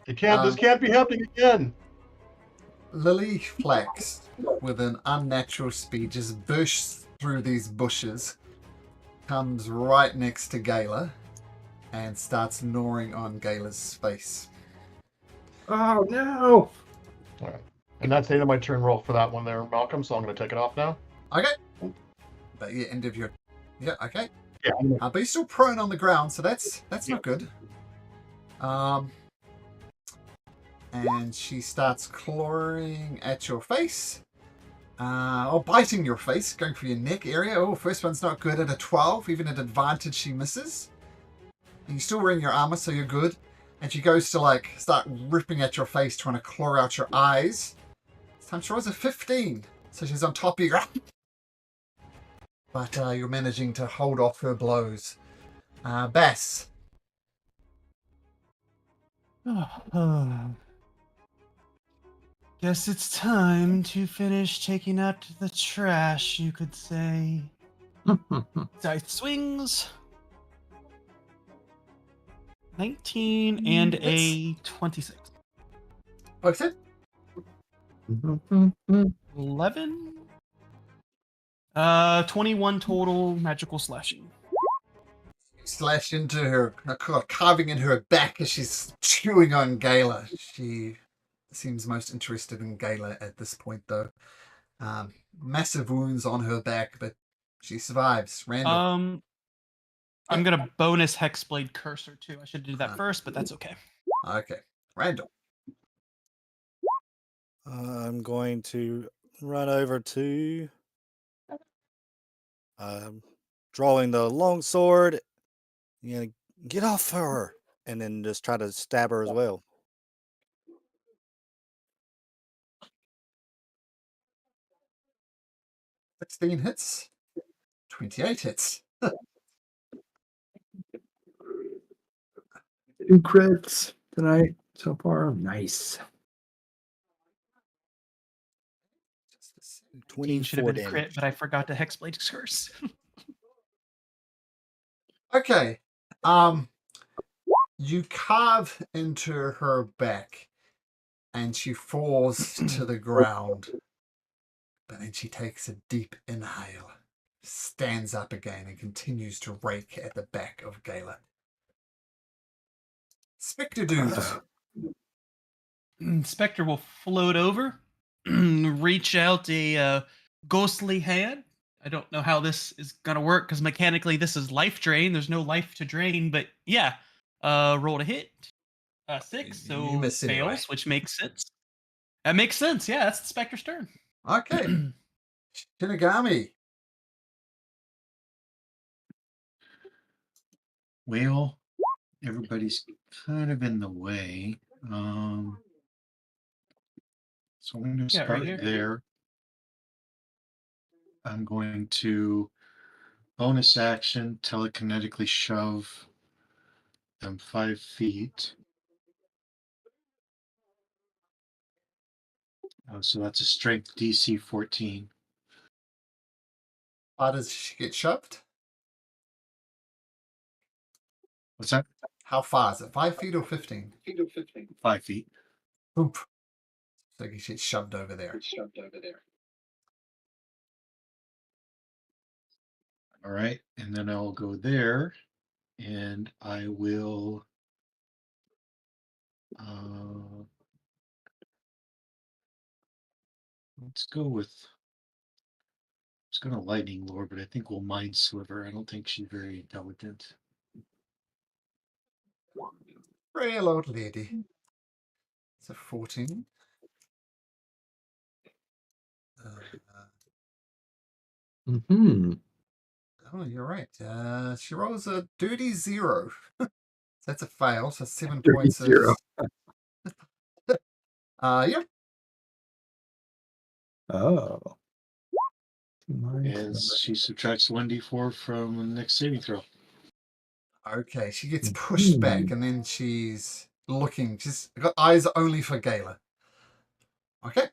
This can't be happening again. Lily Flax, with an unnatural speed, just bursts through these bushes, comes right next to Gala, and starts gnawing on Gala's face. Oh no! All right. And that's the end of my turn roll for that one there, Malcolm. So I'm gonna take it off now. Okay. But yeah, end of your. Yeah. Okay. Yeah. But you're still prone on the ground, so that's not good. And she starts clawing at your face. Or biting your face, going for your neck area. Oh, first one's not good at a 12. Even at advantage, she misses. And you're still wearing your armor, so you're good. And she goes to like start ripping at your face, trying to claw out your eyes. This time she rolls a 15, so she's on top of you. But you're managing to hold off her blows. Bass. Guess it's time to finish taking out the trash, you could say. Dice swings. 19 and a 26. Both hit. 11? 21 total magical slashing. Slash into her, carving in her back as she's chewing on Gala. She seems most interested in Gala at this point, though. Massive wounds on her back, but she survives. Randall. I'm gonna bonus Hexblade Cursor too. I should do that first, but that's okay. Okay. Randall. I'm going to run over to drawing the long sword. Get off her, and then just try to stab her as well. $16 hits. 28 hits. 2 crits tonight so far. Nice. 15 should have 24 been a crit, damage. but I forgot to Hexblade Curse. Okay. You carve into her back, and she falls to the ground. But then she takes a deep inhale, stands up again, and continues to rake at the back of Gala. Spectre Dude. Spectre will float over, reach out a ghostly hand. I don't know how this is gonna work because mechanically this is life drain. There's no life to drain, but yeah. Roll to hit. 6, so You miss fails, anyway. which makes sense. That makes sense. Yeah, that's the Spectre's turn. Okay. Shinigami. Well, everybody's kind of in the way. So I'm going to Yeah, start right here. there. I'm going to bonus action, telekinetically shove them 5 feet. So that's a strength DC 14. How does she get shoved? What's that? How far is it? 5 feet or 15? 5 feet. Oop. So you get shoved over there. All right. And then I'll go there and I will let's go with I was going to lightning lore, but I think we'll mind sliver. I don't think she's very intelligent. Frail old lady. It's a 14. Oh, you're right. She rolls a dirty 0. So that's a fail. So 7 Dirty points. 0. Yeah. Oh. And she subtracts 1d4 from the next saving throw. Okay, she gets pushed back, and then she's looking. She's got eyes only for Gala. Okay.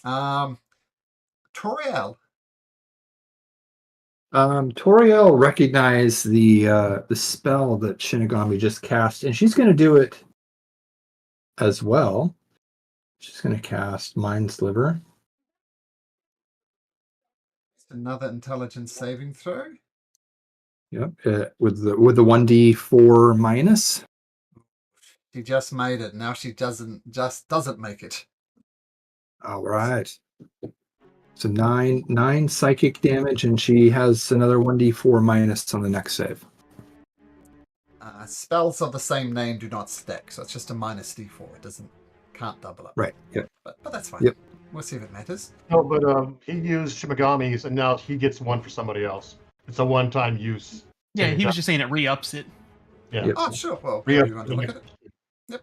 Toriel. Toriel recognized the spell that Shinigami just cast, and she's going to do it as well. She's going to cast Mind Sliver. Another intelligence saving throw. Yep, with the 1d4 minus. She just made it. Now she doesn't make it. All right. So 9 psychic damage, and she has another 1d4 minus on the next save. Spells of the same name do not stack, so it's just a minus d4. It can't double up. Right. Yep. But that's fine. Yep. We'll see if it matters. No, but he used Shimigami's, and now he gets one for somebody else. It's a one-time use. Yeah, he was just saying it re-ups it. Yeah. Yep. Oh, sure. Well, Re-up. you want to look at it?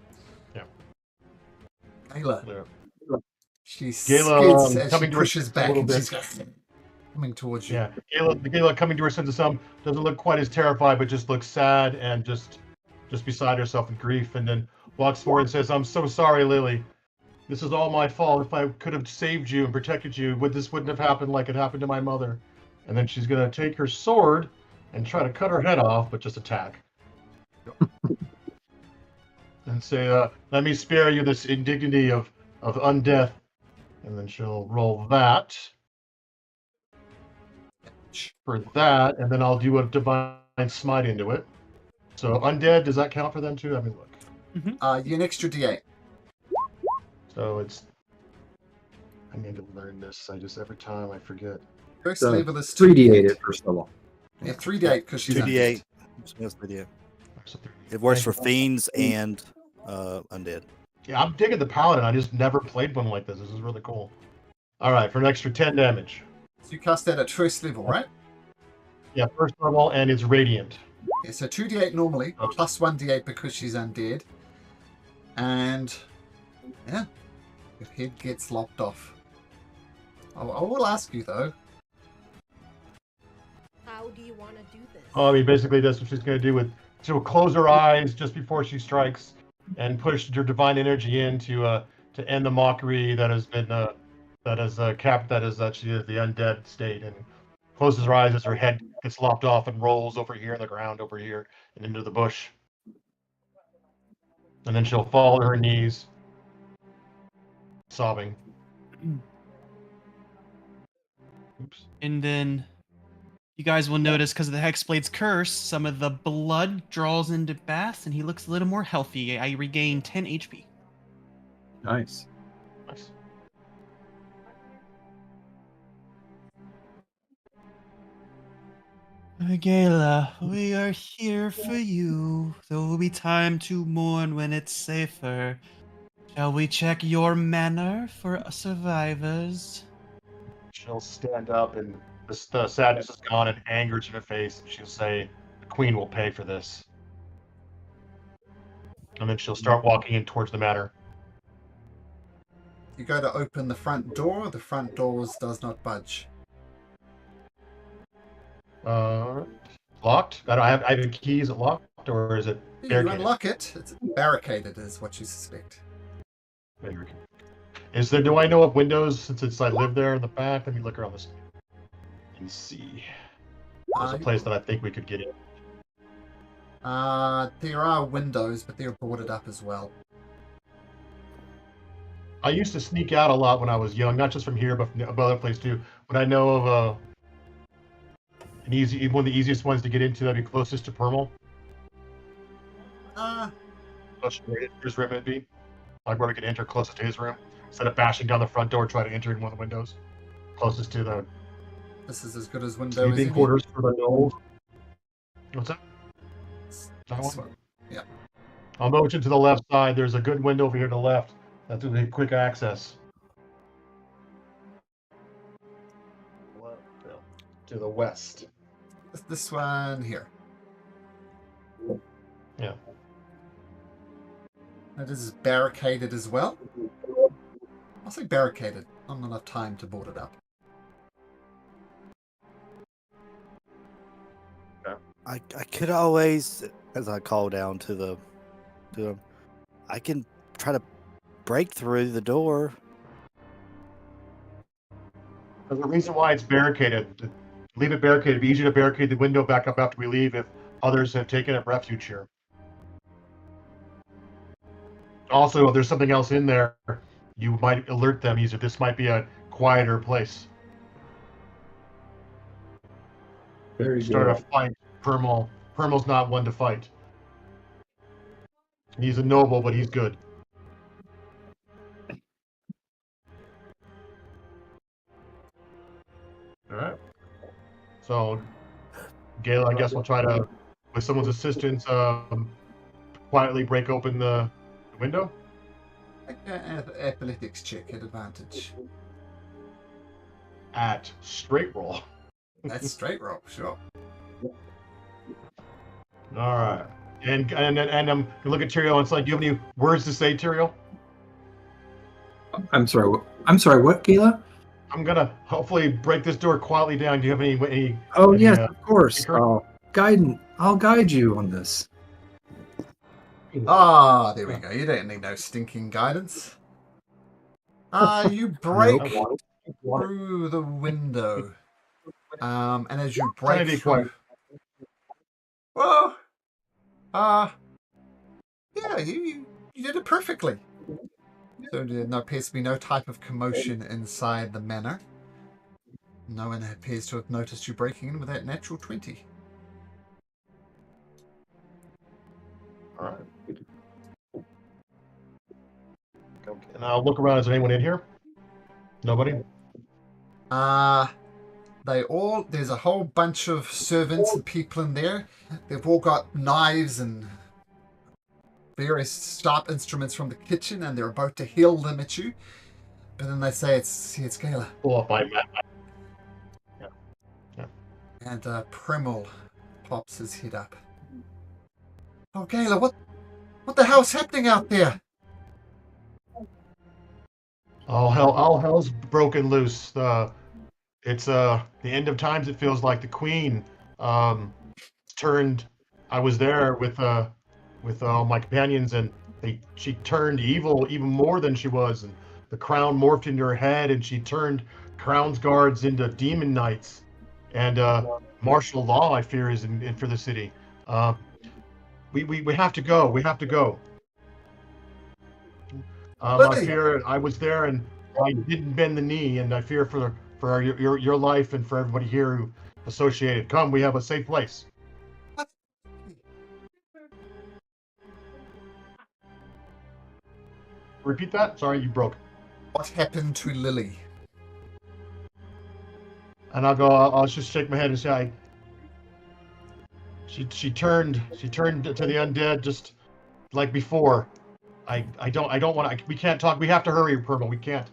Ayla. Yeah. She Gayla, skids as she coming to her pushes senses a back little and bit. she's coming towards you. Yeah, Gayla coming to her sense of some doesn't look quite as terrified, but just looks sad and just beside herself in grief, and then walks forward and says, "I'm so sorry, Lily. This is all my fault. If I could have saved you and protected you, this wouldn't have happened like it happened to my mother." And then she's gonna take her sword and try to cut her head off, but just attack. And say, "Let me spare you this indignity of undeath." And then she'll roll that for that, and then I'll do a divine smite into it. So undead, does that count for them too? I mean, look. You an extra D8. So it's. I need to learn this. Every time I forget. First So level is 3d8 2d8. it first level. Yeah, 3d8 because she's 2d8. undead. Yes, 3d8. So It works for fiends and undead. yeah, I'm digging the paladin. I just never played one like this. This is really cool. All right, for an extra 10 damage. So you cast that at first level, right? Yeah, first level, and it's radiant. Yeah, so 2d8 normally, Okay. plus 1d8 because she's undead. And, yeah, your head gets lopped off. I will ask you, though. How do you want to do this? I mean, basically, that's what she's going to do. She'll close her eyes just before she strikes, and push her divine energy in to end the mockery that has been that she is the undead state, and closes her eyes as her head gets lopped off and rolls over here in the ground over here and into the bush. And then she'll fall to her knees, sobbing. Oops. And then you guys will notice, because of the Hexblade's curse, some of the blood draws into Bass, and he looks a little more healthy. I regain 10 HP. Nice. Nice. Gayla, we are here for you. There will be time to mourn when it's safer. Shall we check your manor for survivors? She'll stand up, and the sadness is gone, and anger's in her face, and she'll say, "The queen will pay for this." And then she'll start walking in towards the manor. You go to open the front door does not budge. Locked? I have the key. Is it locked, or is it You barricaded? unlock it, it's barricaded, is what you suspect. Barricaded. Is there? Do I know of windows since I live there in the back? Let me look around this and see. There's a place that I think we could get in. There are windows, but they're boarded up as well. I used to sneak out a lot when I was young, not just from here, but from other places too. But I know of one of the easiest ones to get into that'd be closest to Permal. His room would be like where we could enter closest to his room instead of bashing down the front door, trying to enter in one of the windows closest to the This is as good as window as sleeping any. quarters for the gnolls. What's that? That This one? one. Yeah. I'll motion to the left side. There's a good window over here to the left. That's will be quick access. What to the west? This one here. Yeah. It is barricaded as well. I'll say barricaded. Not enough time to board it up. I could always, as I call down to him, I can try to break through the door. There's a reason why it's barricaded. Leave it barricaded. It'd be easier to barricade the window back up after we leave if others have taken up refuge here. Also, if there's something else in there, you might alert them easier. This might be a quieter place. Very Start a good. fight. Permal's not one to fight. He's a noble, but he's good. All right. So, Gayla, I guess we'll try to, with someone's assistance, quietly break open the window. Athletics check at advantage. At straight roll. That's straight roll, sure. All right. And look at Tyrael. It's like, do you have any words to say, Tyrael? I'm sorry. I'm sorry. What, Gila? I'm gonna hopefully break this door quietly down. Do you have any Oh any, yes, of course. secret- I'll guide you on this. Ah, there we go. You don't need no stinking guidance. You break Nope. through the window. And as you Trying to break be through... quiet. Well, yeah, you did it perfectly. So there appears to be no type of commotion inside the manor. No one appears to have noticed you breaking in with that natural 20. All right. Okay. And I'll look around. Is there anyone in here? Nobody. There's a whole bunch of servants and people in there. They've all got knives and various sharp instruments from the kitchen, and they're about to hurl them at you. But then they say it's Gala. Pull off my map. Yeah. And Primal pops his head up. Oh, Gala, what the hell's happening out there? All hell's broken loose. It's the end of times. It feels like the queen turned. I was there with all my companions, and she turned evil even more than she was, and the crown morphed into her head, and she turned crown's guards into demon knights, and martial law, I fear, is in for the city. We have to go. We have to go. I Lily! fear I was there and I didn't bend the knee, and I fear for your life and for everybody here who associated. Come, we have a safe place. What? Repeat that. Sorry, you broke. What happened to Lily? And I'll just shake my head and say, she turned to the undead just like before. I don't want to. We can't talk. We have to hurry, Purple. We can't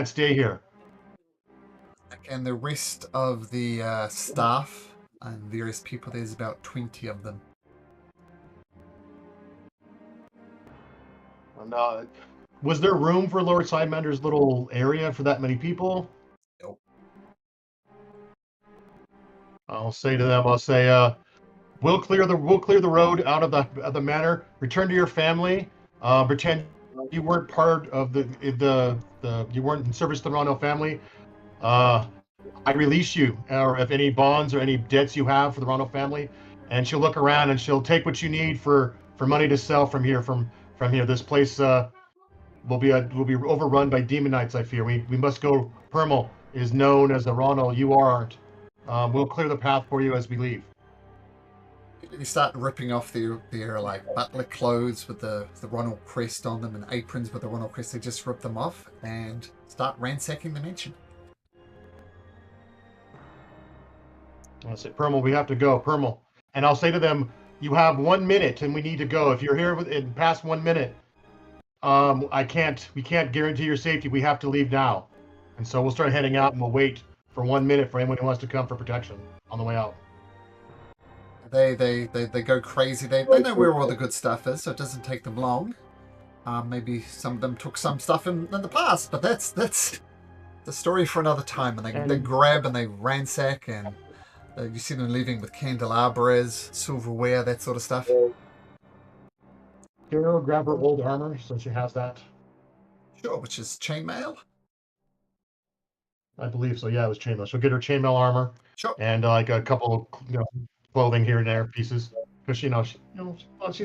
stay here. And the rest of the staff and various people, there's about 20 of them. And was there room for Lord Sidemander's little area for that many people? Nope. I'll say to them, we'll clear the road out of the manor. Return to your family. Pretend you weren't part of the you weren't in service to the Rondo family. I release you, or if any bonds or any debts you have for the Rondo family, and she'll look around and she'll take what you need for money to sell from here. From here, this place will be overrun by demon knights. I fear we must go. Permal is known as the Rondo. You aren't. We'll clear the path for you as we leave. They start ripping off their like butler clothes with the Ronald crest on them and aprons with the Ronald crest. They just rip them off and start ransacking the mansion. I'll say, Permal, we have to go, Permal. And I'll say to them, you have 1 minute and we need to go. If you're here in past 1 minute, we can't guarantee your safety. We have to leave now. And so we'll start heading out and we'll wait for 1 minute for anyone who wants to come for protection on the way out. They go crazy. They know where all the good stuff is, so it doesn't take them long. Maybe some of them took some stuff in the past, but that's the story for another time. And they grab and they ransack, and you see them leaving with candelabras, silverware, that sort of stuff. Hero, grab her old armor so she has that. Sure, which is chainmail. I believe so. Yeah, it was chainmail. She'll get her chainmail armor. Sure. And like a couple of clothing here and there pieces, because she's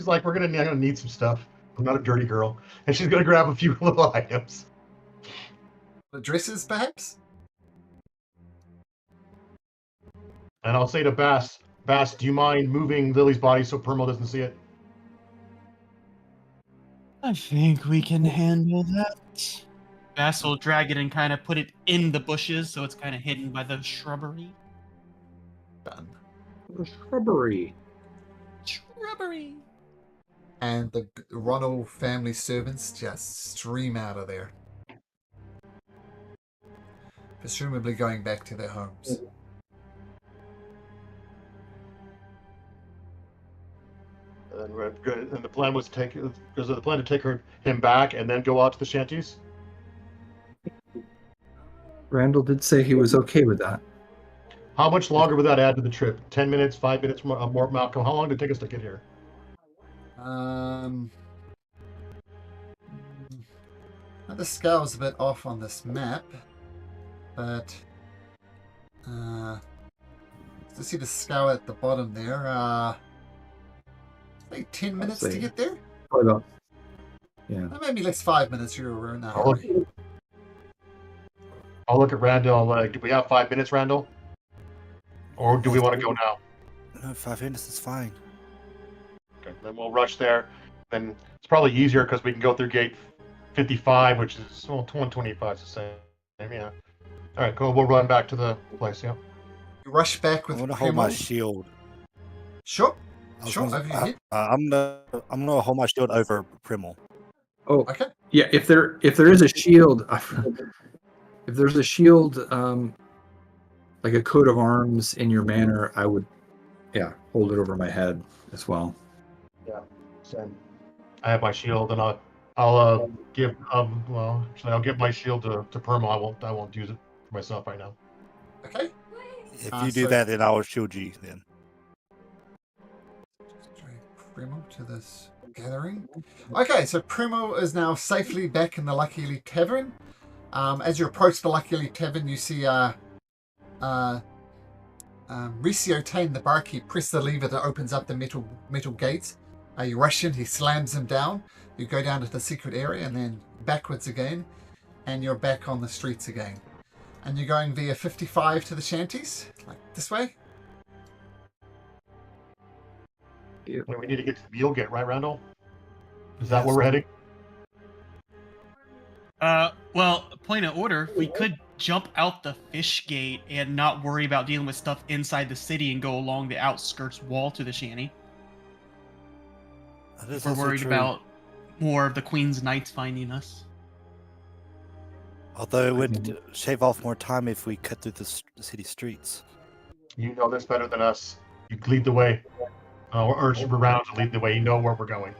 like, we're gonna need some stuff. I'm not a dirty girl, and she's gonna grab a few little items. The dresses, perhaps. And I'll say to Bass, do you mind moving Lily's body so Permal doesn't see it? I think we can handle that. Bass will drag it and kind of put it in the bushes so it's kind of hidden by the shrubbery. Done. The shrubbery. Shrubbery. And the Ronald family servants just stream out of there, presumably going back to their homes. And we're good. And the plan was to take him back and then go out to the shanties. Randall did say he was okay with that. How much longer would that add to the trip? 10 minutes, 5 minutes more, Malcolm? How long did it take us to get here? The scale's a bit off on this map, but to see the scale at the bottom there, like 10 minutes to get there? Probably about, yeah. Maybe less 5 minutes. You're in a I'll hurry. look at Randall. Do we have 5 minutes, Randall? Or do we want to go now? No, 5 minutes is fine. Okay, then we'll rush there. Then it's probably easier because we can go through gate 55, which is, well, 125 is the same. Yeah. All right, cool. We'll run back to the place, yeah. You rush back I with want to hold my Primo. shield. Sure. I was Sure, gonna- over your head. I'm gonna hold my shield over Primal. Oh, Okay. yeah. If there is a shield, if there's a shield, like a coat of arms in your manor, I would, hold it over my head as well. Yeah, same. I have my shield, and I'll give well, actually, I'll give my shield to Perma. I won't use it for myself right now. Okay. If you do So- that, then I will shield you. Then Drag Primo to this gathering. Okay, so Primo is now safely back in the Lucky Elite Tavern. As you approach the Lucky Elite Tavern, you see Ricio Tane, the barkeep, press the lever that opens up the metal gates. You rush in, he slams them down. You go down to the secret area and then backwards again, and you're back on the streets again. And you're going via 55 to the shanties, like this way. We need to get to the Mule Gate, right, Randall? Is that Yes. where we're heading? Well, point of order, we could jump out the fish gate and not worry about dealing with stuff inside the city and go along the outskirts wall to the shanty. that is If we're also worried true. about more of the Queen's Knights finding us. Although it would shave off more time if we cut through the city streets. You know this better than us. You lead the way. Or urge around to lead the way. You know where we're going.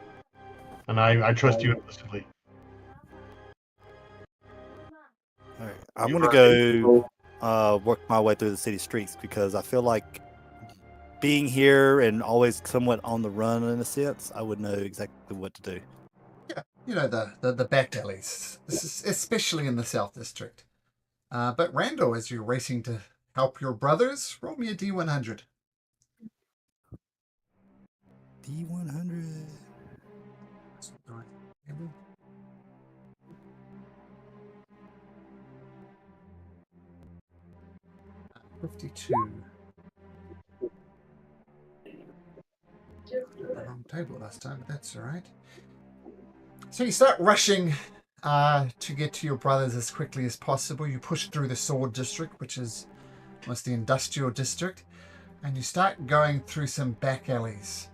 And I trust you implicitly. All right, I'm gonna go work my way through the city streets because I feel like being here and always somewhat on the run in a sense, I would know exactly what to do. Yeah, you know, the back alleys. This is especially in the South District. But Randall, as you're racing to help your brothers, roll me a D100. D100. 52. The wrong table last time, but that's all right. So you start rushing to get to your brothers as quickly as possible. You push through the Sword District, which is almost the industrial district, and you start going through some back alleys.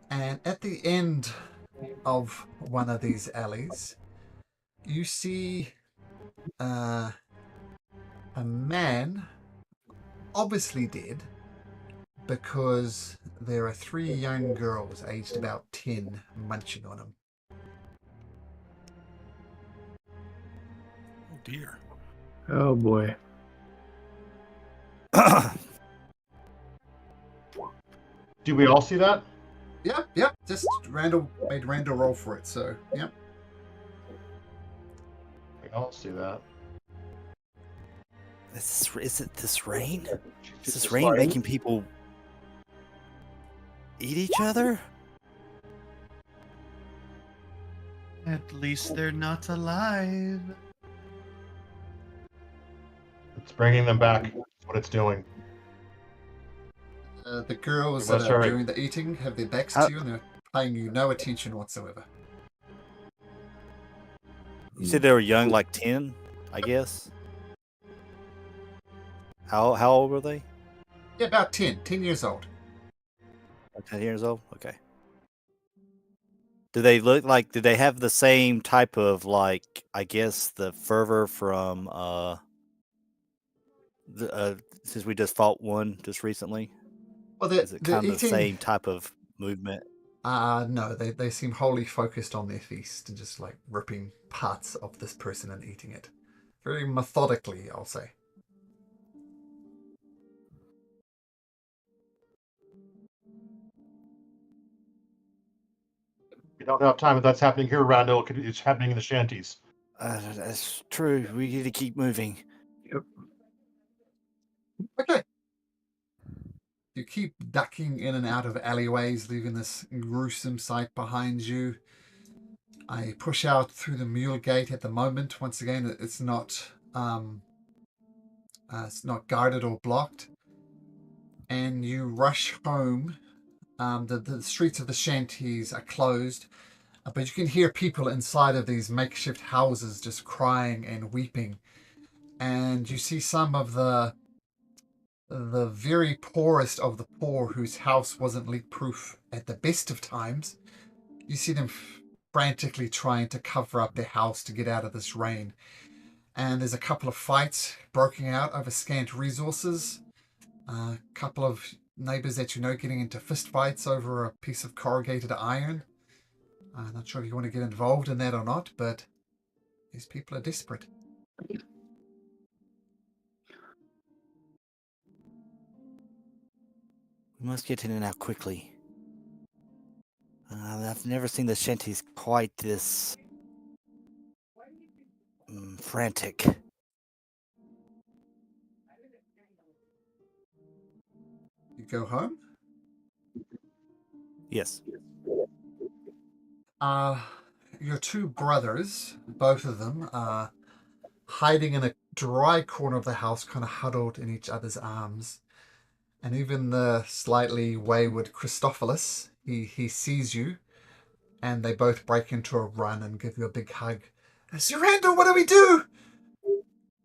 And at the end of one of these alleys, you see a man, obviously dead, because there are 3 young girls aged about 10 munching on him. Oh dear. Oh boy. Do we all see that? Yep. Just Randall roll for it. So yep. We all see that. Is it this rain? Is this rain making people eat each other? At least they're not alive. It's bringing them back. That's what it's doing. The girls Well, that are sorry. doing the eating have their backs to you and they're paying you no attention whatsoever. You said they were young, like 10, I guess. How old were they? Yeah, about 10 years old. 10 years old? Okay. Do they look like, do they have the same type of, like, I guess, the fervor from, since we just fought one just recently? Well, Is it they're kind of the eating. same type of movement? No, they seem wholly focused on their feast and just like ripping parts of this person and eating it. Very methodically, I'll say. You don't have time if that's happening here, Randall. It's happening in the shanties. That's true. We need to keep moving. Okay. You keep ducking in and out of alleyways, leaving this gruesome sight behind you. I push out through the mule gate at the moment. Once again, it's not guarded or blocked. And you rush home. The streets of the shanties are closed, but you can hear people inside of these makeshift houses just crying and weeping. And you see some of the very poorest of the poor whose house wasn't leak-proof at the best of times. You see them frantically trying to cover up their house to get out of this rain. And there's a couple of fights breaking out over scant resources. A couple of neighbors that you know getting into fist fights over a piece of corrugated iron. I'm not sure if you want to get involved in that or not, but these people are desperate. We must get in and out quickly. I've never seen the shanties quite this frantic. You go home? Yes. Your two brothers, both of them, are hiding in a dry corner of the house, kind of huddled in each other's arms. And even the slightly wayward Christophilus, he sees you, and they both break into a run and give you a big hug. Sir Randall, what do we do?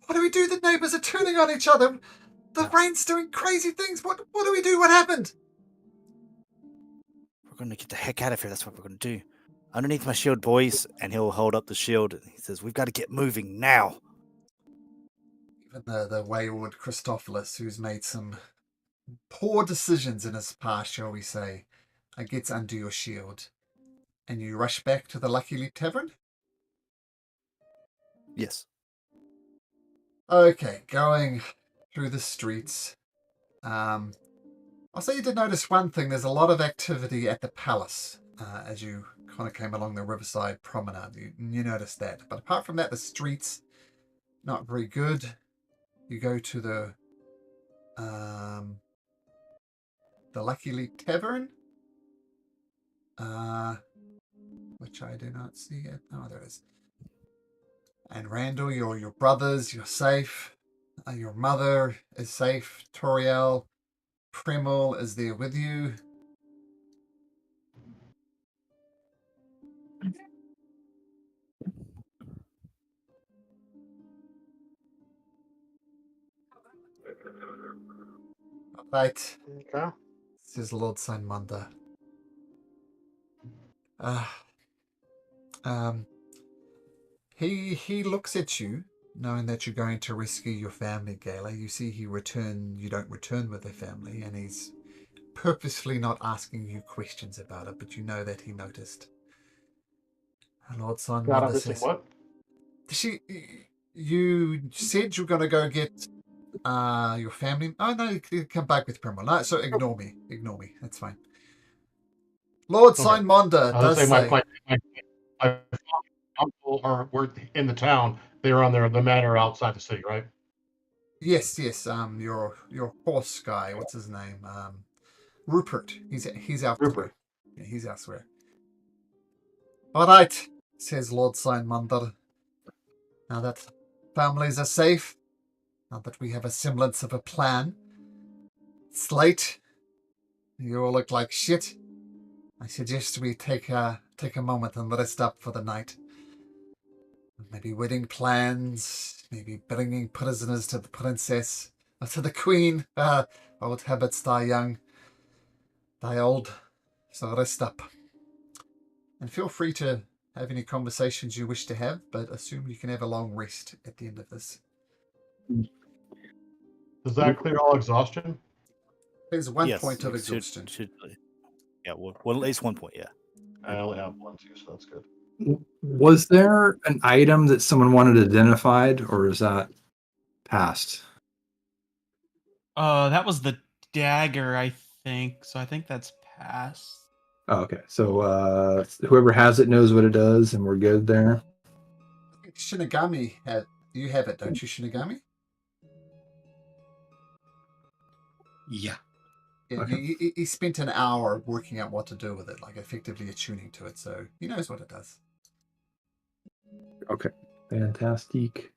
What do we do? The neighbors are turning on each other. The rain's doing crazy things. What do we do? What happened? We're going to get the heck out of here. That's what we're going to do. Underneath my shield, boys. And he'll hold up the shield. And he says, we've got to get moving now. Even the wayward Christophilus, who's made some poor decisions in his past, shall we say, gets under your shield. And you rush back to the Lucky Leap Tavern? Yes. Okay, going through the streets. I'll say you did notice one thing. There's a lot of activity at the palace as you kind of came along the riverside promenade. You noticed that. But apart from that, the streets, not very good. You go to the Lucky Leap Tavern, which I do not see yet. Oh, there it is. And Randall, your brothers, you're safe. Your mother is safe. Toriel, Premel is there with you. Right, Okay. says Lord Saimanda. He looks at you, knowing that you're going to rescue your family, Gala. You see you don't return with their family, and he's purposefully not asking you questions about it, but you know that he noticed. And Lord Saimanda says, What? You said you're going to go get your family. Oh, no, you come back with Primrose. No, so ignore me. That's fine. Lord Okay. Saimanda does say say... my uncle were in the town. They were on the manor outside the city, right? Yes. Your horse guy. What's his name? Rupert. He's out Rupert. Yeah, he's elsewhere. All right, says Lord Saimanda. Now that families are safe, now that we have a semblance of a plan, it's late. You all look like shit. I suggest we take a moment and rest up for the night. Maybe wedding plans, maybe bringing prisoners to the princess, or to the queen. Old habits die young, die old, so rest up. And feel free to have any conversations you wish to have, but assume you can have a long rest at the end of this. Does that clear all exhaustion? There's one Yes, point of it exhaustion. yeah, well, at least 1 point, yeah. I only have one too, so that's good. Was there an item that someone wanted identified, or is that past? That was the dagger, I think. So I think that's past. Oh, okay. So whoever has it knows what it does, and we're good there. I think Shinigami had. You have it, don't you, Shinigami? Yeah. Yeah, Okay. he spent an hour working out what to do with it, like effectively attuning to it, so he knows what it does. Okay. Fantastic.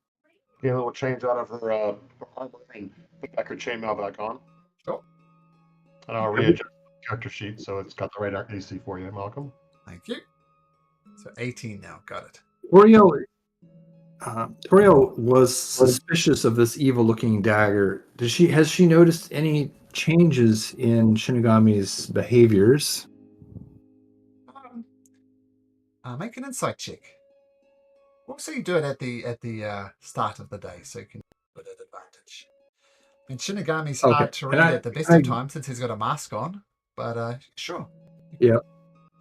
Get a little change out of her armor and put back her chainmail back on. Sure. And I'll readjust the character sheet so it's got the right AC for you, Malcolm. Thank you. So 18 now, got it. Toriel was suspicious of this evil-looking dagger. Has she noticed any changes in Shinigami's behaviors? Make an insight check. Also, you do it at the start of the day, so you can put it at advantage. And Shinigami's Okay. hard to And read I- at the best I- of times since he's got a mask on, but sure. Yeah.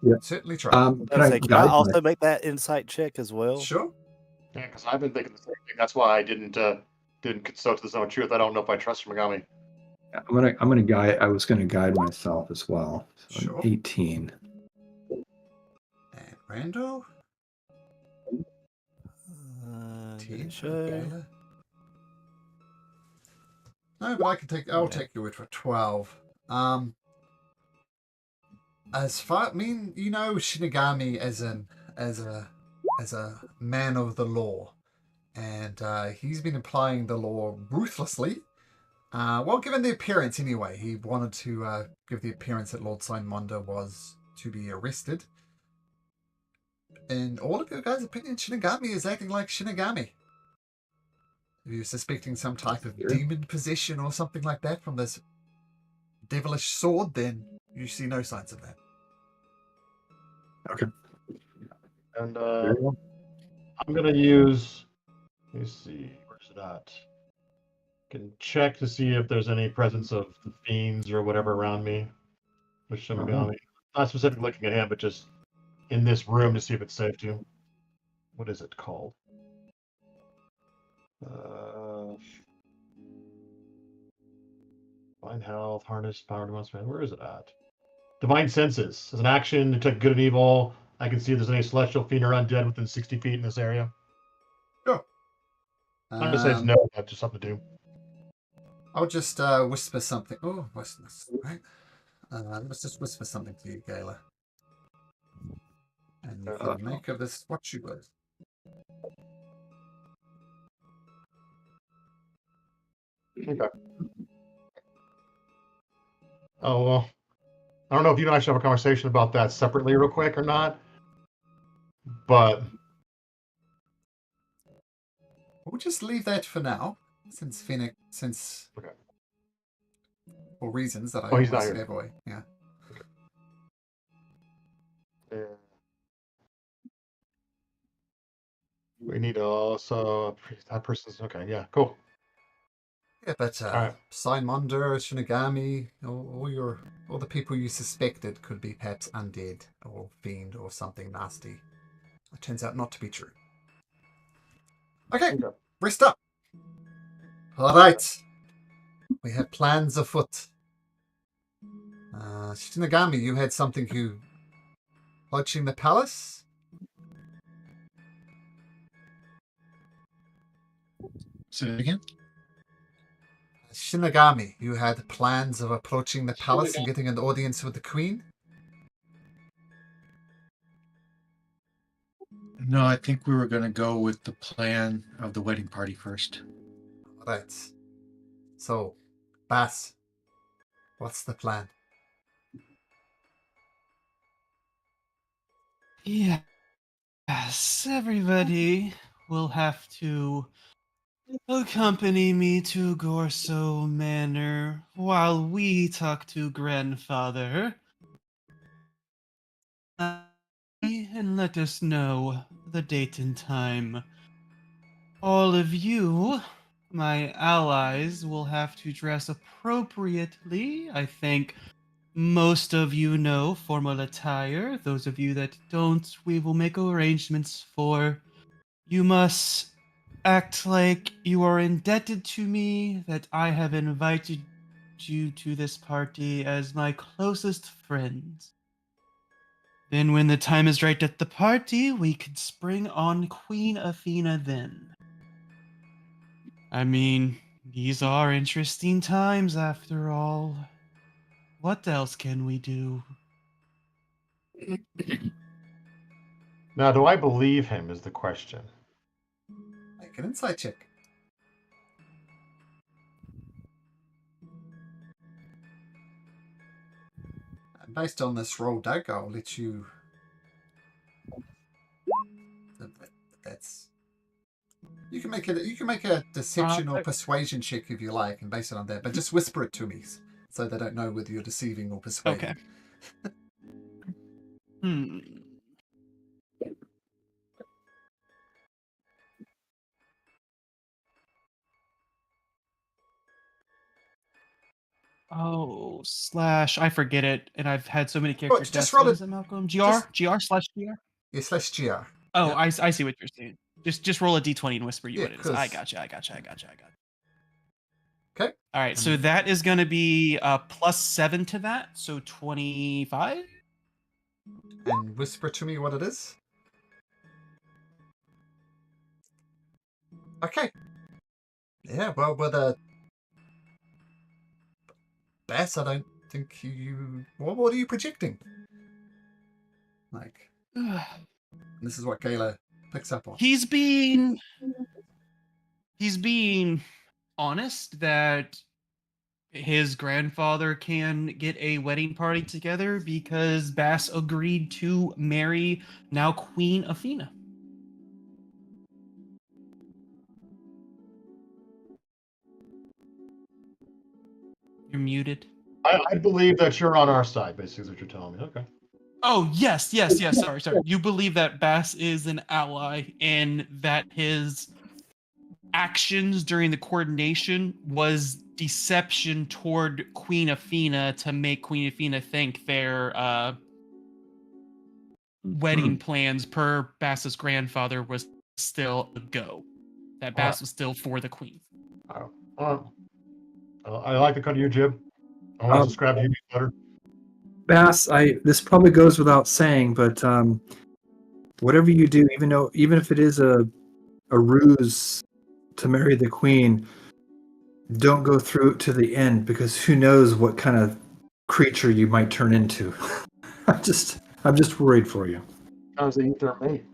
Yeah. Certainly try. Can Can I I guide also make that insight check as well? Sure. Yeah, because I've been thinking the same thing. That's why I didn't consult to the zone of truth. I don't know if I trust Megami. I'm gonna guide. I was gonna guide myself as well. So Sure. 18. And Randall? 10 for Show. Gala. No, but I'll take your word for 12. As far you know Shinigami as a man of the law, and he's been applying the law ruthlessly. Well, given the appearance anyway, he wanted to give the appearance that Lord Simonda was to be arrested. In all of your guys' opinion, Shinigami is acting like Shinigami. If you're suspecting some type of demon possession or something like that from this devilish sword, then you see no signs of that. Okay. And Very well. I'm going to use, let me see, where's it at? Can check to see if there's any presence of the fiends or whatever around me with Shinigami. Not specifically looking at him, but just in this room to see if it's safe to. What is it called? Divine health, harness, power to monster. Where is it at? Divine senses. As an action, detect good and evil. I can see if there's any celestial fiend or undead within 60 feet in this area. Sure. I'm gonna say it's no. That's just something to do. I'll just whisper something. Oh, whisper, right? Let's just whisper something to you, Gala. And you can make of this what you will. Okay. Oh well. I don't know if you and I should have a conversation about that separately, real quick, or not. But we'll just leave that for now, since okay. For reasons that I Oh, he's not almost here. gave away. Yeah. Yeah. We need to also that person's okay. Yeah, cool. Yeah, but Alright. Simonda, Shinigami, all the people you suspected could be perhaps undead or fiend or something nasty. It turns out not to be true. Okay. Rest up. All right. We have plans afoot. Shinigami, you had something you approaching the palace? Say it again. Shinigami, you had plans of approaching the palace and getting an audience with the queen? No, I think we were going to go with the plan of the wedding party first. Right. So, Bass, what's the plan? Yes, everybody will have to accompany me to Gorso Manor while we talk to grandfather. And let us know the date and time. All of you, my allies, will have to dress appropriately. I think Most of you know formal attire. Those of you that don't, we will make arrangements for. You must act like you are indebted to me, that I have invited you to this party as my closest friend. Then, when the time is right at the party, we could spring on Queen Athena then. I mean, these are interesting times after all. What else can we do? Now, do I believe him is the question. Make an insight check. And based on this roll, Doug, I'll let you. That's. You can make it. You can make a deception or persuasion check if you like, and base it on that. But just whisper it to me, so they don't know whether you're deceiving or persuading. Okay. Hmm. Oh, slash, I forget it, and I've had so many character just deaths. roll What it- is it, Malcolm? GR? just- GR slash GR? Yeah, /GR. Oh, Yep. I see what you're saying. Just roll a d20 and whisper you Yeah, what it is. I 'cause- gotcha. Okay. All right, so that is going to be +7 to that, so 25. And whisper to me what it is. Okay. Yeah, well, with a bass, I don't think you. What are you projecting? Like, this is what Gayla picks up on. He's being honest that his grandfather can get a wedding party together because Bass agreed to marry now Queen Athena. You're muted. I believe that you're on our side, basically, is what you're telling me. Okay. Oh, yes. Sorry. You believe that Bass is an ally and that his actions during the coordination was deception toward Queen Athena to make Queen Athena think their wedding plans per Bass's grandfather was still a go. That Bass was still for the queen. I like the cut of your jib. I want to subscribe to you better. Bass, this probably goes without saying, but whatever you do, even if it is a ruse to marry the queen, don't go through it to the end, because who knows what kind of creature you might turn into. I'm just worried for you. How's they eat their mate?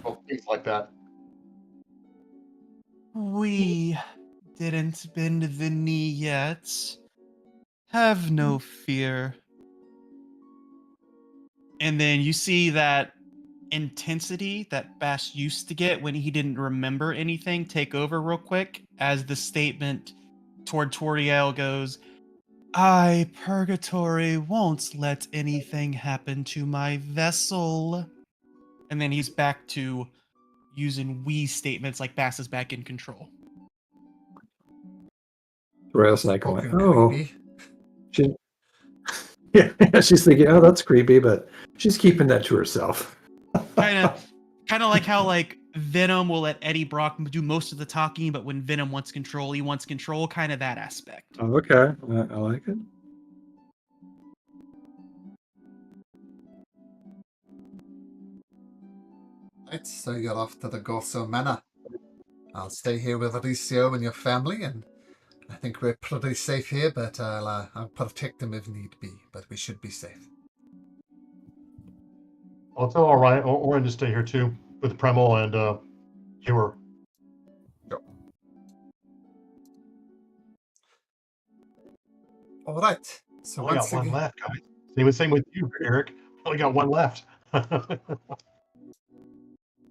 Well, things like that. We didn't bend the knee yet. Have no fear. And then you see that intensity that Bass used to get when he didn't remember anything take over real quick as the statement toward Toriel goes, I, Purgatory, won't let anything happen to my vessel. And then he's back to using we statements like Bass is back in control. Royal's like going, Fucking oh. creepy. Yeah, she's thinking, oh, that's creepy, but she's keeping that to herself. kind of like how like Venom will let Eddie Brock do most of the talking, but when Venom wants control, he wants control. Kind of that aspect. Oh, okay, I like it. Right, so you're off to the Gorso Manor. I'll stay here with Alicio and your family, and I think we're pretty safe here, but I'll protect them if need be, but we should be safe. I'll tell Orin to stay here too with Premel and Hewer. All right. So I only once got one again, left, guys. Same with you, Eric. I only got one left. Or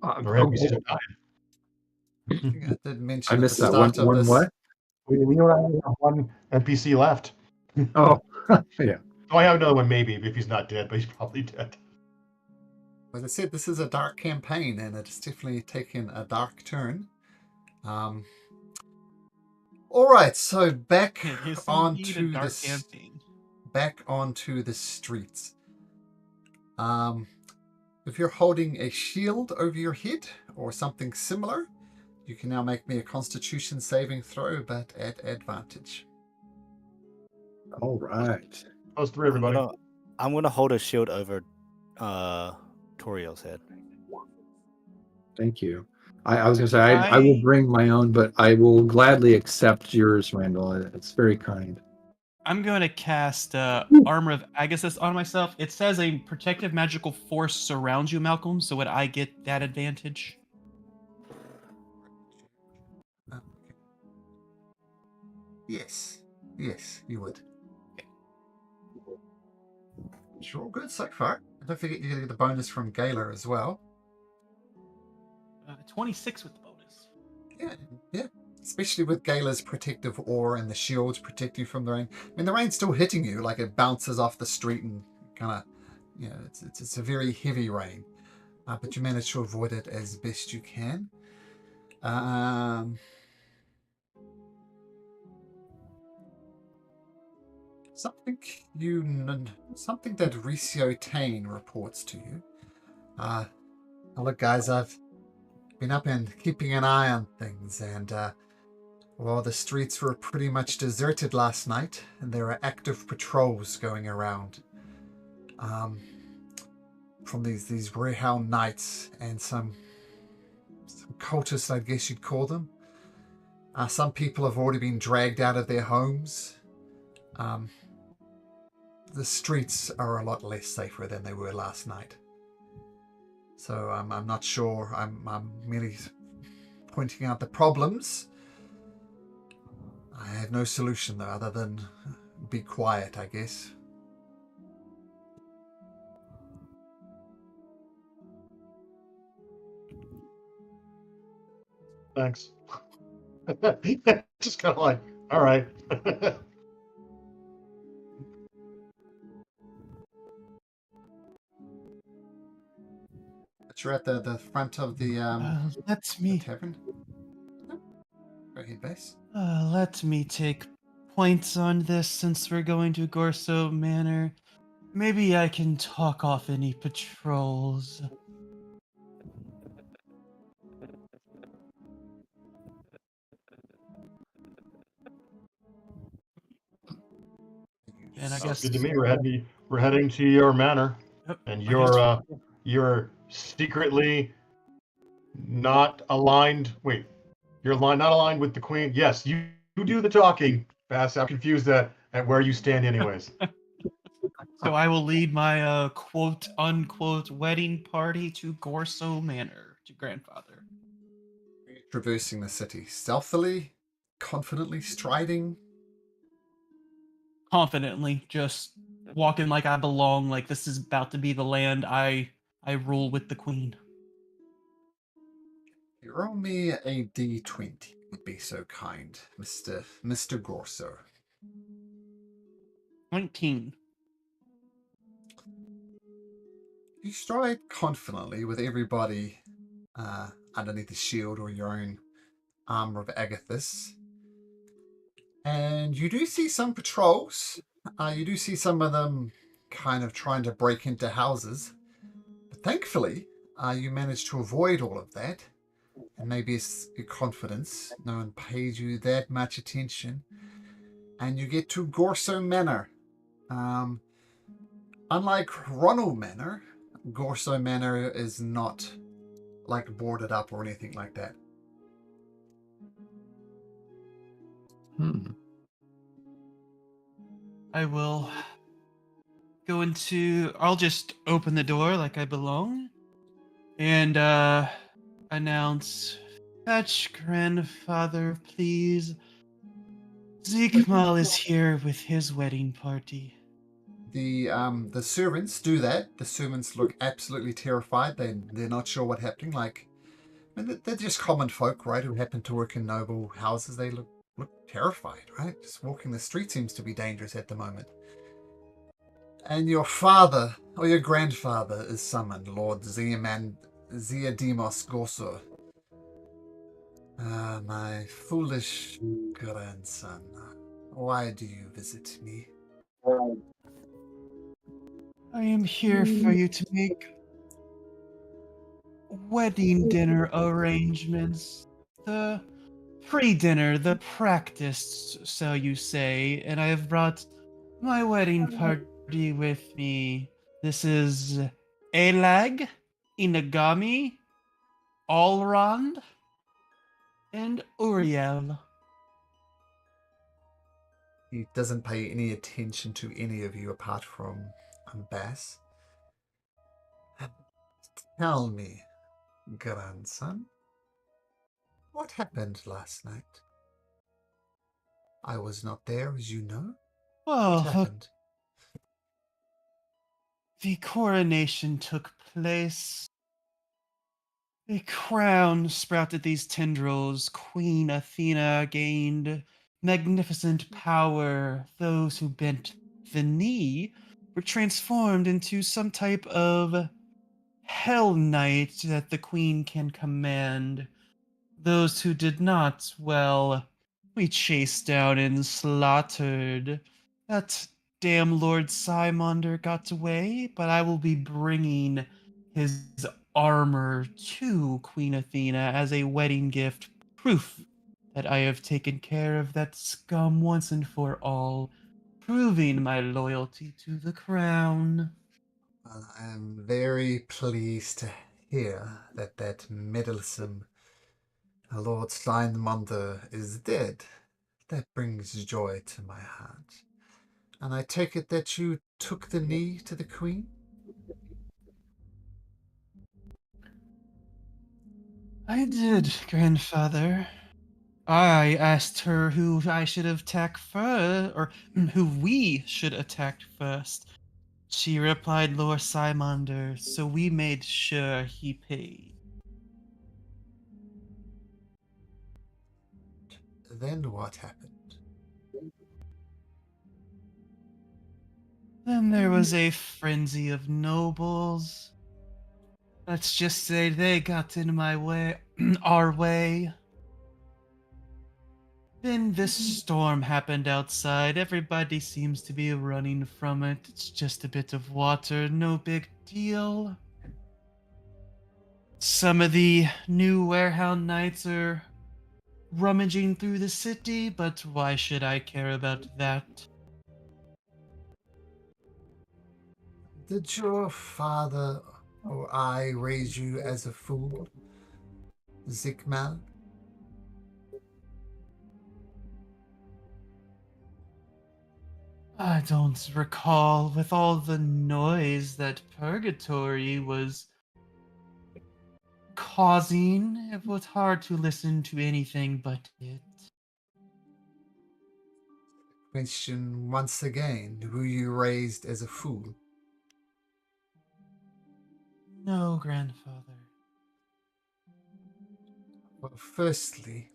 NPCs have died. I think I did mention I at missed the that one. start of One this. what? We only have one NPC left. Oh, yeah. Oh, I have another one maybe if he's not dead, but he's probably dead. As I said, this is a dark campaign, and it's definitely taken a dark turn. All right, so back It is indeed a onto dark this campaign. back onto the streets. If you're holding a shield over your head or something similar, you can now make me a Constitution saving throw, but at advantage. All right. Those three, everybody. I'm gonna hold a shield over Toriel's head. Thank you. I was going to say, I will I- bring my own, but I will gladly accept yours, Randall. It's very kind. I'm going to cast Armor of Agathis on myself. It says a protective magical force surrounds you, Malcolm. So would I get that advantage? Yes. Yes, you would. You're all good so far. Don't forget you're going to get the bonus from Gala as well. 26 with the bonus. Yeah. Especially with Gala's protective aura and the shields protect you from the rain. I mean, the rain's still hitting you, like it bounces off the street and kind of, it's a very heavy rain. But you manage to avoid it as best you can. Something that Ricio Tane reports to you. Look, guys, I've been up and keeping an eye on things, and the streets were pretty much deserted last night, and there are active patrols going around. From these Greyhound Knights and some cultists, I guess you'd call them. Some people have already been dragged out of their homes. The streets are a lot less safer than they were last night. So I'm not sure. I'm merely pointing out the problems. I have no solution, though, other than be quiet, I guess. Thanks. Just kind of like, all right. But you're at the front of the Let me tavern. Go ahead, Base. let me take points on this since we're going to Gorso Manor. Maybe I can talk off any patrols. And I Sounds guess good to me. We're heading to your manor, Yep, and I guess- you're secretly not aligned. Wait, you're not aligned with the queen. Yes, you do the talking. Bass, I'm confused at where you stand, anyways. So I will lead my quote unquote wedding party to Gorso Manor to grandfather. Traversing the city stealthily, confidently striding. Confidently, just walking like I belong, like this is about to be the land I rule with the queen. You roll me a d20. Would be so kind, Mr. Gorso. 19. You stride confidently with everybody underneath the shield or your own armor of Agathis. And you do see some patrols. You do see some of them kind of trying to break into houses. But thankfully, you managed to avoid all of that. And maybe it's your confidence. No one paid you that much attention. And you get to Gorso Manor. Unlike Ronald Manor, Gorso Manor is not like boarded up or anything like that. I will go into. I'll just open the door like I belong and announce, "Fetch grandfather, please. Zeekmal is here with his wedding party." The servants do that. The servants look absolutely terrified. They're not sure what's happening. They're just common folk, right? Who happen to work in noble houses. They look terrified, right? Just walking the street seems to be dangerous at the moment. And your father or your grandfather is summoned, Lord Ziadimos Gorso. My foolish grandson, why do you visit me? I am here for you to make wedding dinner arrangements. The pre-dinner, the practice, so you say, and I have brought my wedding party with me. This is Elag, Inagami, Allrond, and Uriel. He doesn't pay any attention to any of you apart from Bass. Tell me, grandson, what happened last night? I was not there, as you know. What Well, happened? the coronation took place. A crown sprouted these tendrils. Queen Athena gained magnificent power. Those who bent the knee were transformed into some type of hell knight that the queen can command. Those who did not, well, we chased down and slaughtered. That damn Lord Simonder got away, but I will be bringing his armor to Queen Athena as a wedding gift, proof that I have taken care of that scum once and for all, proving my loyalty to the crown. Well, I am very pleased to hear that that meddlesome Lord Steinmunder is dead. That brings joy to my heart. And I take it that you took the knee to the Queen? I did, grandfather. I asked her who I should attack first, or who we should attack first. She replied, Lord Simonder, so we made sure he paid. Then what happened? Then there was a frenzy of nobles. Let's just say they got in my way, our way. Then this storm happened outside. Everybody seems to be running from it. It's just a bit of water, no big deal. Some of the new Warehound Knights are rummaging through the city, but why should I care about that? Did your father or I raise you as a fool, Zikmal? I don't recall. With all the noise that Purgatory was causing, it was hard to listen to anything but it. Question once again, were you raised as a fool? No, grandfather. Well, firstly,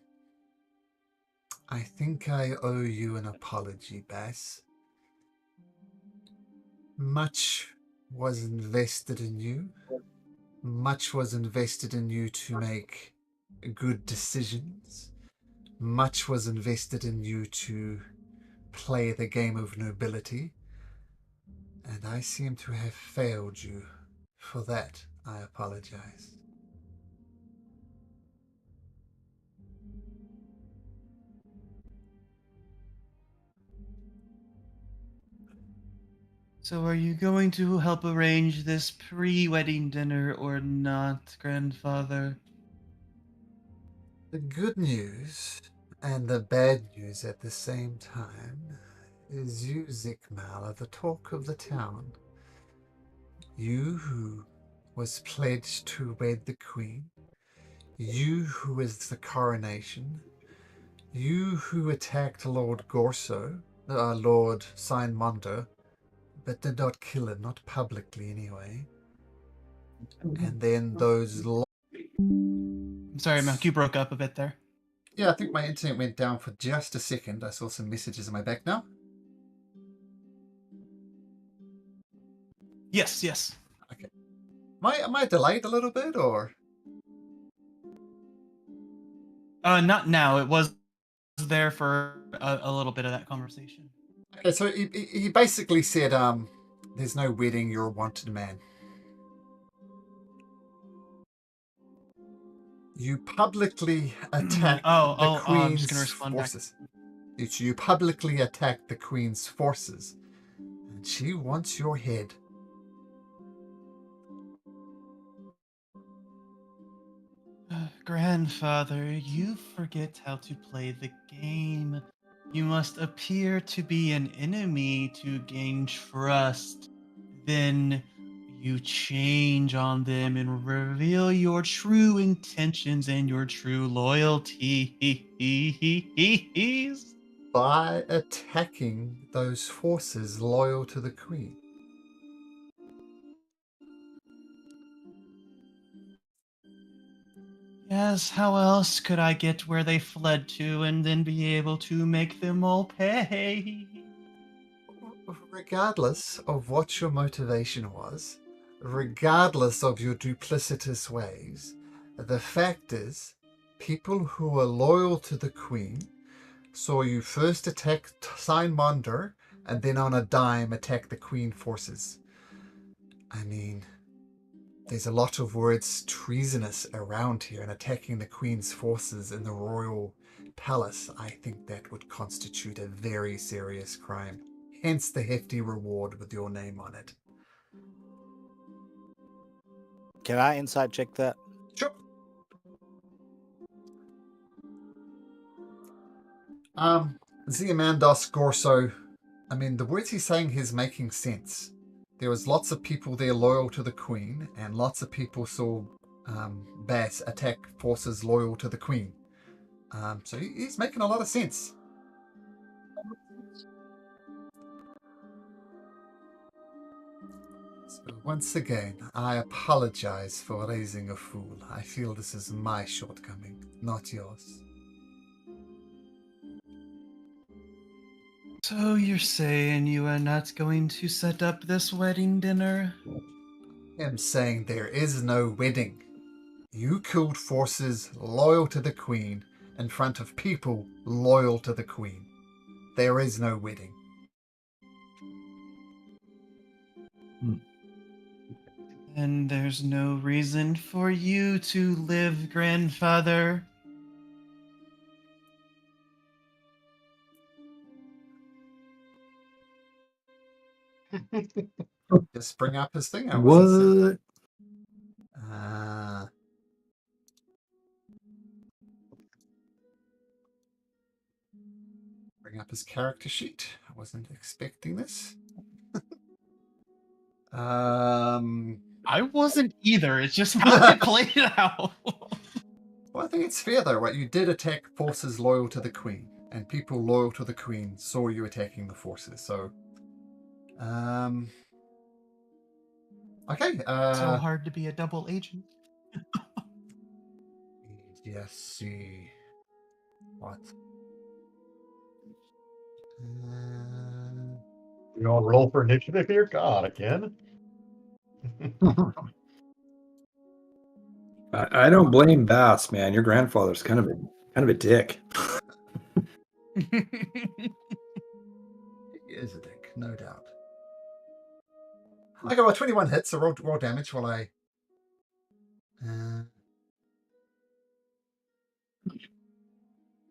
I think I owe you an apology, Bass. Much was invested in you. Much was invested in you to make good decisions. Much was invested in you to play the game of nobility. And I seem to have failed you. For that, I apologize. So are you going to help arrange this pre-wedding dinner or not, grandfather? The good news and the bad news at the same time is you, Zikmal, are the talk of the town. You who was pledged to wed the queen. You who is the coronation. You who attacked Lord Gorso, Lord Signmunder, but did not kill him, not publicly anyway. And then those... I'm sorry, Mac, you broke up a bit there. Yeah, I think my internet went down for just a second. I saw some messages. Am I back now? Yes, yes. Okay. Am I delayed a little bit, or? Not now. It was there for a little bit of that conversation. Okay, so he basically said There's no wedding. You're a wanted man. You publicly attack the I'm just gonna Queen's respond back. forces. You publicly attack the Queen's forces, and she wants your head. Grandfather, you forget how to play the game. You must appear to be an enemy to gain trust. Then you change on them and reveal your true intentions and your true loyalties. By attacking those forces loyal to the Queen. Yes, how else could I get where they fled to and then be able to make them all pay? Regardless of what your motivation was, regardless of your duplicitous ways, the fact is, people who are loyal to the Queen saw you first attack Simondir and then on a dime attack the Queen forces. I mean, there's a lot of words treasonous around here, and attacking the Queen's forces in the royal palace, I think that would constitute a very serious crime. Hence the hefty reward with your name on it. Can I insight check that? Sure. Ziamandos Gorso, I mean, the words he's saying is making sense. There was lots of people there loyal to the Queen, and lots of people saw Bass attack forces loyal to the Queen. So he's making a lot of sense. So once again, I apologize for raising a fool. I feel this is my shortcoming, not yours. So you're saying you are not going to set up this wedding dinner? I am saying there is no wedding. You killed forces loyal to the Queen in front of people loyal to the Queen. There is no wedding. And there's no reason for you to live, grandfather. Just bring up his thing. What? Bring up his character sheet. I wasn't expecting this. I wasn't either. It's just how it played out. Well, I think it's fair though, right? You did attack forces loyal to the Queen, and people loyal to the Queen saw you attacking the forces. So, okay. So hard to be a double agent. Yes. See what? We all roll for initiative here? God, again? I don't blame Bass, man. Your grandfather's kind of a dick. He is a dick, no doubt. Okay, well, 21 hits, so roll damage while I.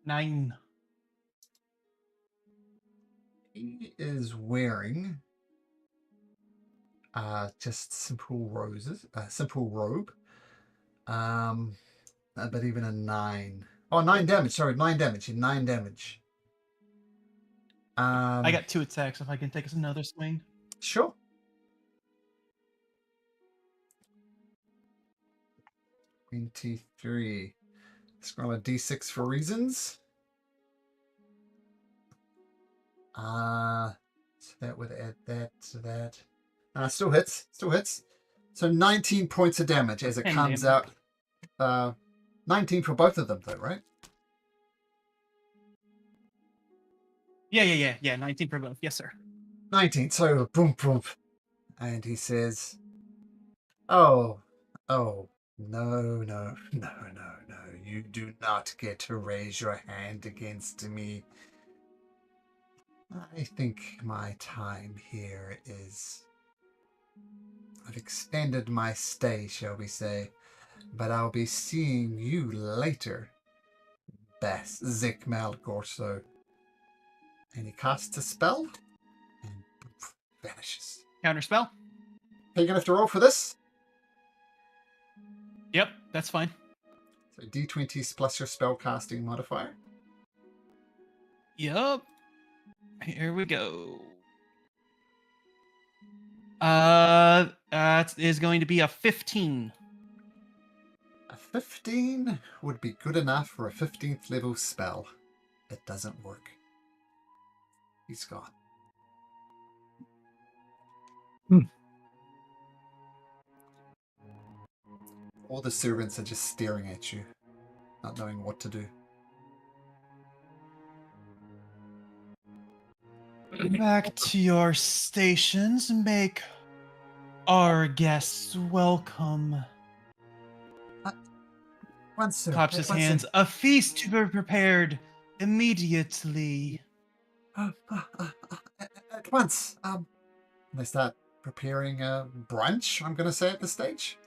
9. He is wearing just simple robe. But even a 9. Oh, 9 damage. Sorry, 9 damage. 9 damage. I got 2 attacks if I can take us another swing. Sure. $23. Scroll a d6 for reasons. So that would add that to that. Still hits. So 19 points of damage as it comes out. 19 for both of them, though, right? Yeah. 19 for both. Yes, sir. 19. So boom, boom. And he says, Oh, no. You do not get to raise your hand against me. I think my time here is I've extended my stay, shall we say. But I'll be seeing you later, Bess Zick Malgorso. And he casts a spell and poof, vanishes. Counterspell? Are you gonna have to roll for this? Yep, that's fine. So d20s plus your spell casting modifier. Yep. Here we go. That is going to be a 15. A 15 would be good enough for a 15th level spell. It doesn't work. He's gone. All the servants are just staring at you, not knowing what to do. Back to your stations. Make our guests welcome. Once, sir. Claps his hands. A feast to be prepared immediately. At once. They start preparing a brunch, I'm going to say, at this stage.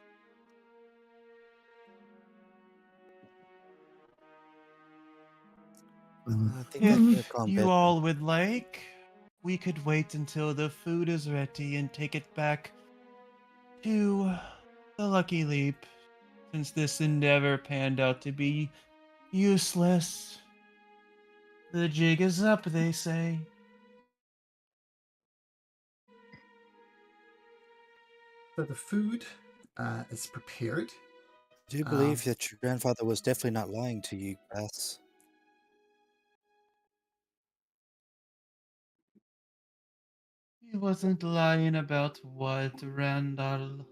I think that could have If gone you better. all would like, we could wait until the food is ready and take it back to the Lucky Leap, since this endeavor panned out to be useless. The jig is up, they say. So the food is prepared. I do believe that your grandfather was definitely not lying to you, Bess. He wasn't lying about what, Randall?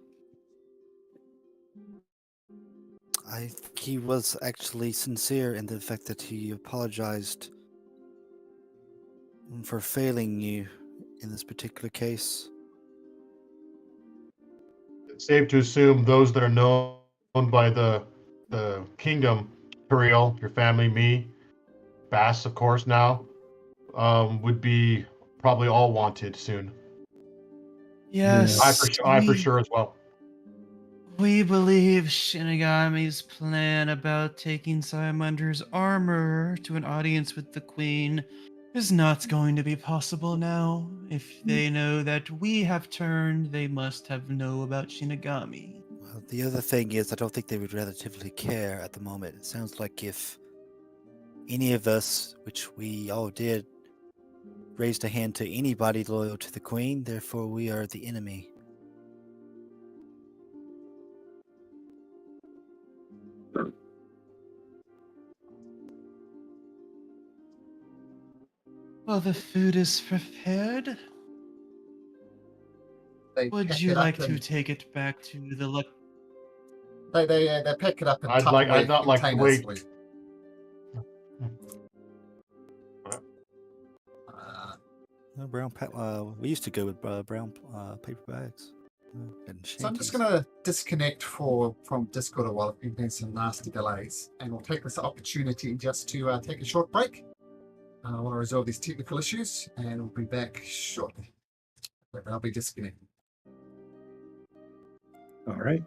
I think he was actually sincere in the fact that he apologized for failing you in this particular case. It's safe to assume those that are known by the kingdom, Turiel, your family, me, Bass, of course, now, would be probably all wanted soon. Yes, I for sure as well. we believe Shinigami's plan about taking Simonder's armor to an audience with the Queen is not going to be possible now. If they know that we have turned, they must have know about Shinigami. Well, the other thing is, I don't think they would relatively care at the moment. It sounds like if any of us, which we all did, raised a hand to anybody loyal to the Queen, therefore we are the enemy. Well, the food is prepared. They Would pack you it up like to and take it back to the luck? they pack it up in I'd Tupperware not like to containers. wait. We used to go with brown paper bags. And So I'm just shanties. going to disconnect from Discord a while. There's been some nasty delays, and we'll take this opportunity just to take a short break. I want to resolve these technical issues, and we'll be back shortly. But I'll be disconnecting. All right.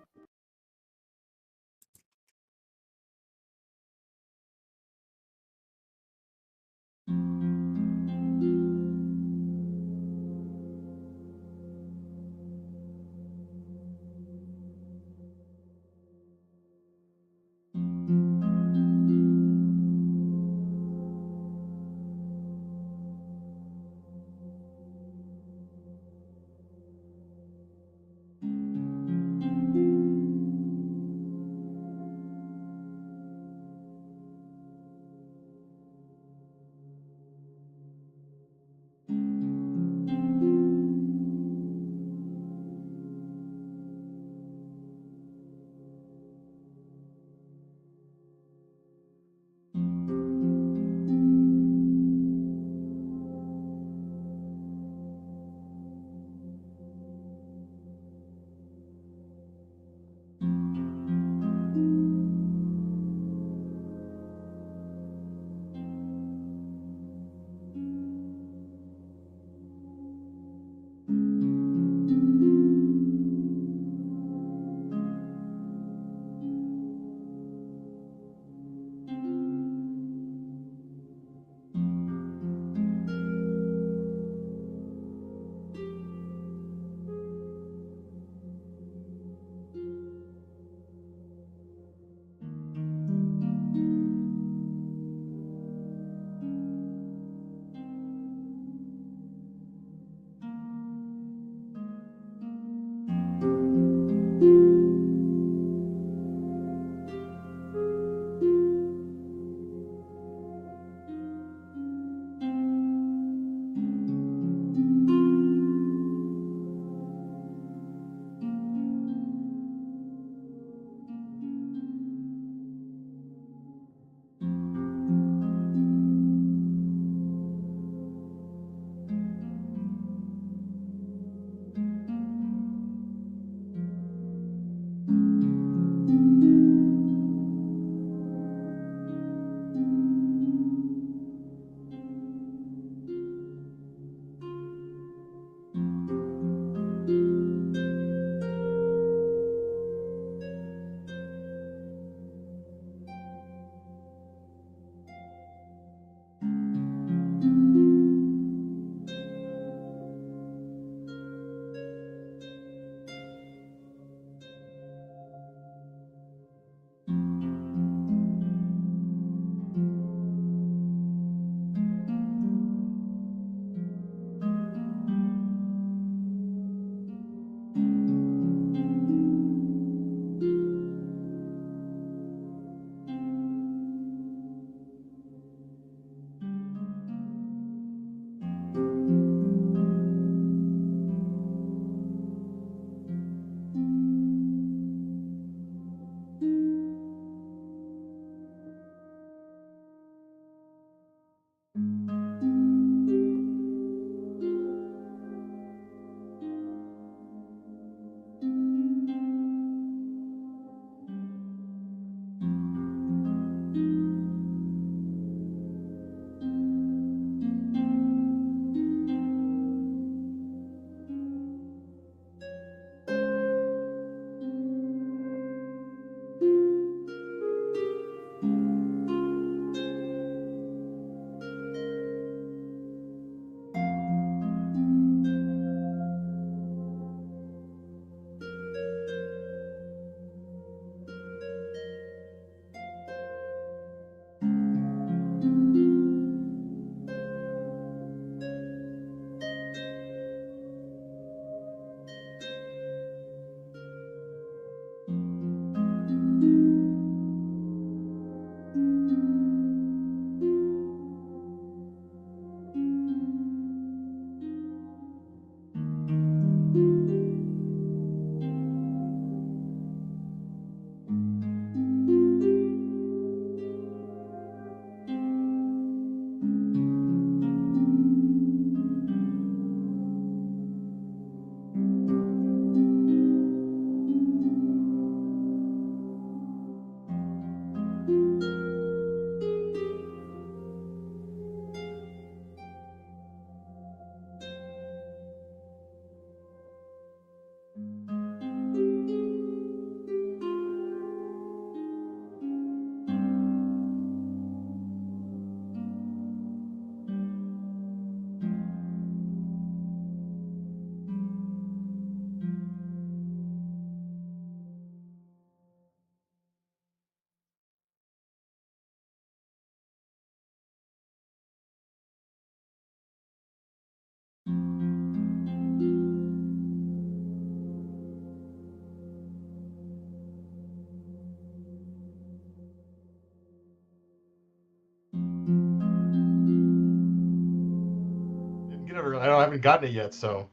haven't gotten it yet, so.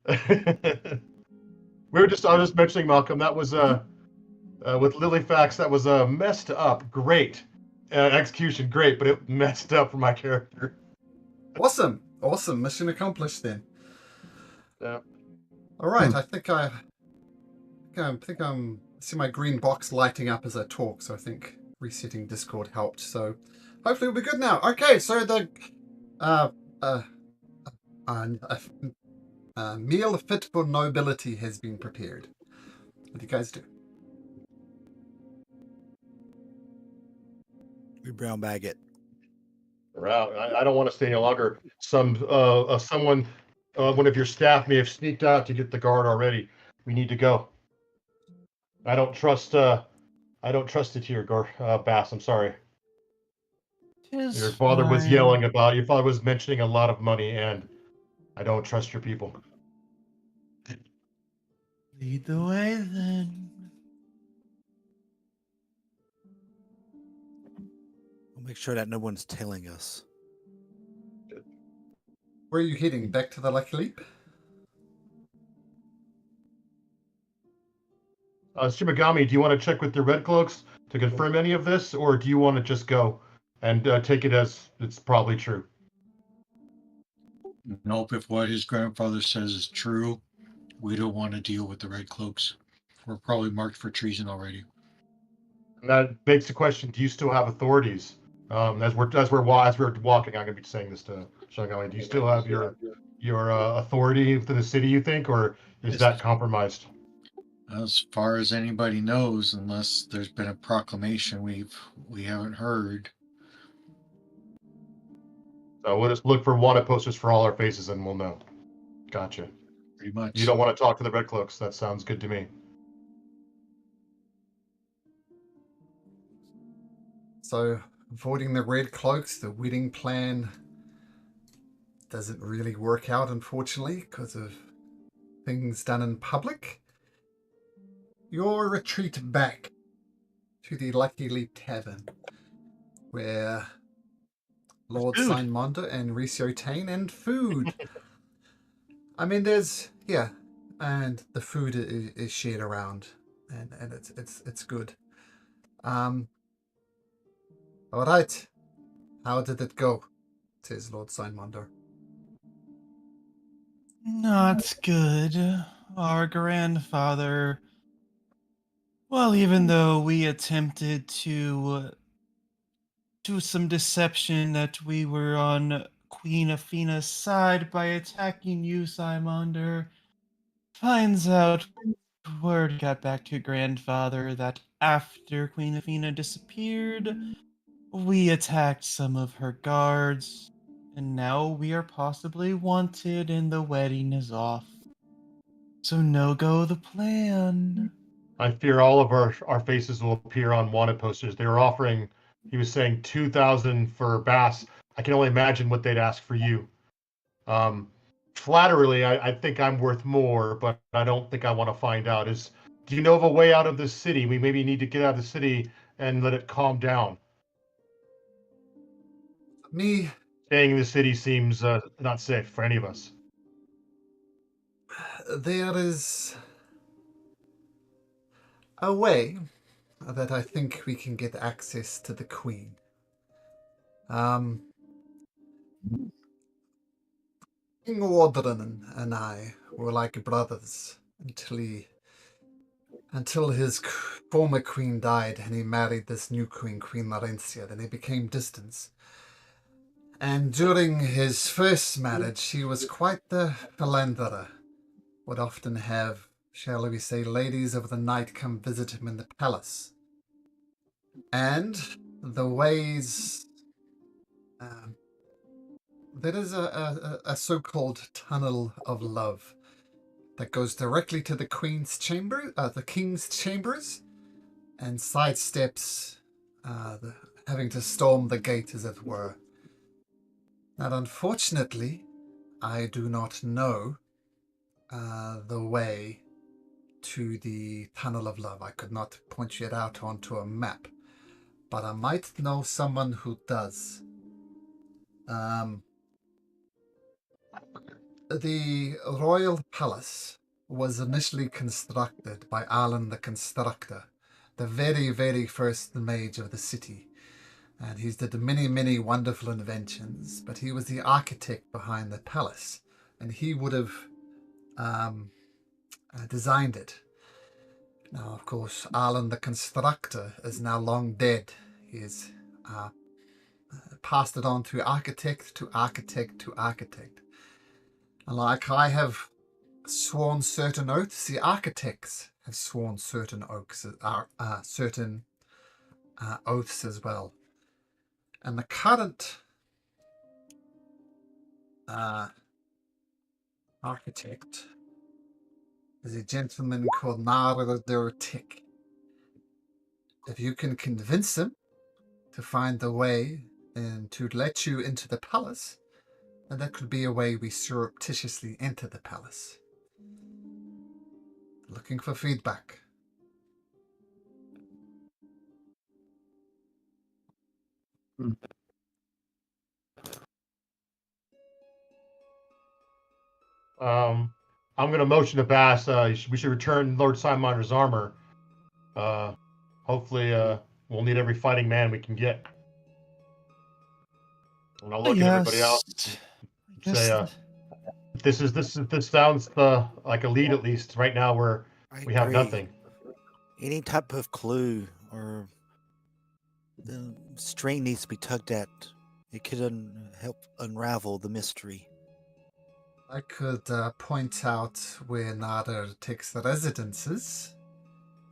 I was just mentioning, Malcolm, that was with Lilyfax, that was messed up. Great. Execution, great, but it messed up for my character. Awesome. Awesome. Mission accomplished then. Yeah. All right. I think I see my green box lighting up as I talk, so I think resetting Discord helped. So hopefully we'll be good now. Okay, so the meal fit for nobility has been prepared. What do you guys do? We brown bag it. We're out. I don't want to stay any longer. Someone, one of your staff may have sneaked out to get the guard already. We need to go. I don't trust it here, Bass. I'm sorry. Tis Your father was fine. yelling about. Your father was mentioning a lot of money, and I don't trust your people. Lead the way then. We'll make sure that no one's tailing us. Where are you heading? Back to the Lucky Leap? Shimigami, do you want to check with the Red Cloaks to confirm any of this, or do you want to just go and take it as it's probably true? Nope, if what his grandfather says is true, we don't want to deal with the Red Cloaks. We're probably marked for treason already. And that begs the question: do you still have authorities? As we're walking, I'm going to be saying this to Shimigami. Do you still have your authority within the city? You think, or is that compromised? As far as anybody knows, unless there's been a proclamation we haven't heard. So we'll just look for wanted posters for all our faces, and we'll know. Gotcha. Pretty much. You don't want to talk to the Red Cloaks. That sounds good to me. So, avoiding the Red Cloaks, the wedding plan doesn't really work out, unfortunately, because of things done in public. Your retreat back to the Lucky Leap Tavern, where Lord Food. Simonda and Ricio Tane and food. I mean, and the food is shared around, and it's good. All right, how did it go? Says Lord Simonda. Not good. Our grandfather. Well, even though we attempted to do some deception that we were on Queen Athena's side by attacking you, Simonder, finds out word got back to grandfather that after Queen Athena disappeared, we attacked some of her guards, and now we are possibly wanted and the wedding is off. So no go the plan. I fear all of our faces will appear on wanted posters. They were offering, he was saying 2,000 for Bass. I can only imagine what they'd ask for you. Flatterily, I think I'm worth more, but I don't think I want to find out. Do you know of a way out of this city? We maybe need to get out of the city and let it calm down. Me, Staying in the city seems not safe for any of us. there is a way that I think we can get access to the Queen. King Wardren and I were like brothers until his former queen died and he married this new queen, Queen Larencia. Then they became distant. And during his first marriage, he was quite the philanderer. Would often have, shall we say, ladies of the night come visit him in the palace. And the ways... there is a so-called tunnel of love that goes directly to the Queen's chamber, the King's chambers, and sidesteps having to storm the gate, as it were. Now, unfortunately, I do not know the way to the tunnel of love. I could not point you out onto a map, but I might know someone who does. The royal palace was initially constructed by Alan the Constructor, the very, very first mage of the city. And he's did many, many wonderful inventions, but he was the architect behind the palace, and he would have designed it. Now, of course, Alan the Constructor is now long dead. He has passed it on to architect to architect to architect. And like I have sworn certain oaths, the architects have sworn certain oaths, oaths as well. And the current architect is a gentleman called Nardotik. If you can convince him to find the way and to let you into the palace, then that could be a way we surreptitiously enter the palace. Looking for feedback. I'm going to motion to pass. We should return Lord Simonder's armor. Hopefully, we'll need every fighting man we can get. And I'll look at everybody else and say, this sounds like a lead at least. Right now, we have agree. nothing. Any type of clue or the string needs to be tugged at. It could help unravel the mystery. I could point out where Nader takes the residences,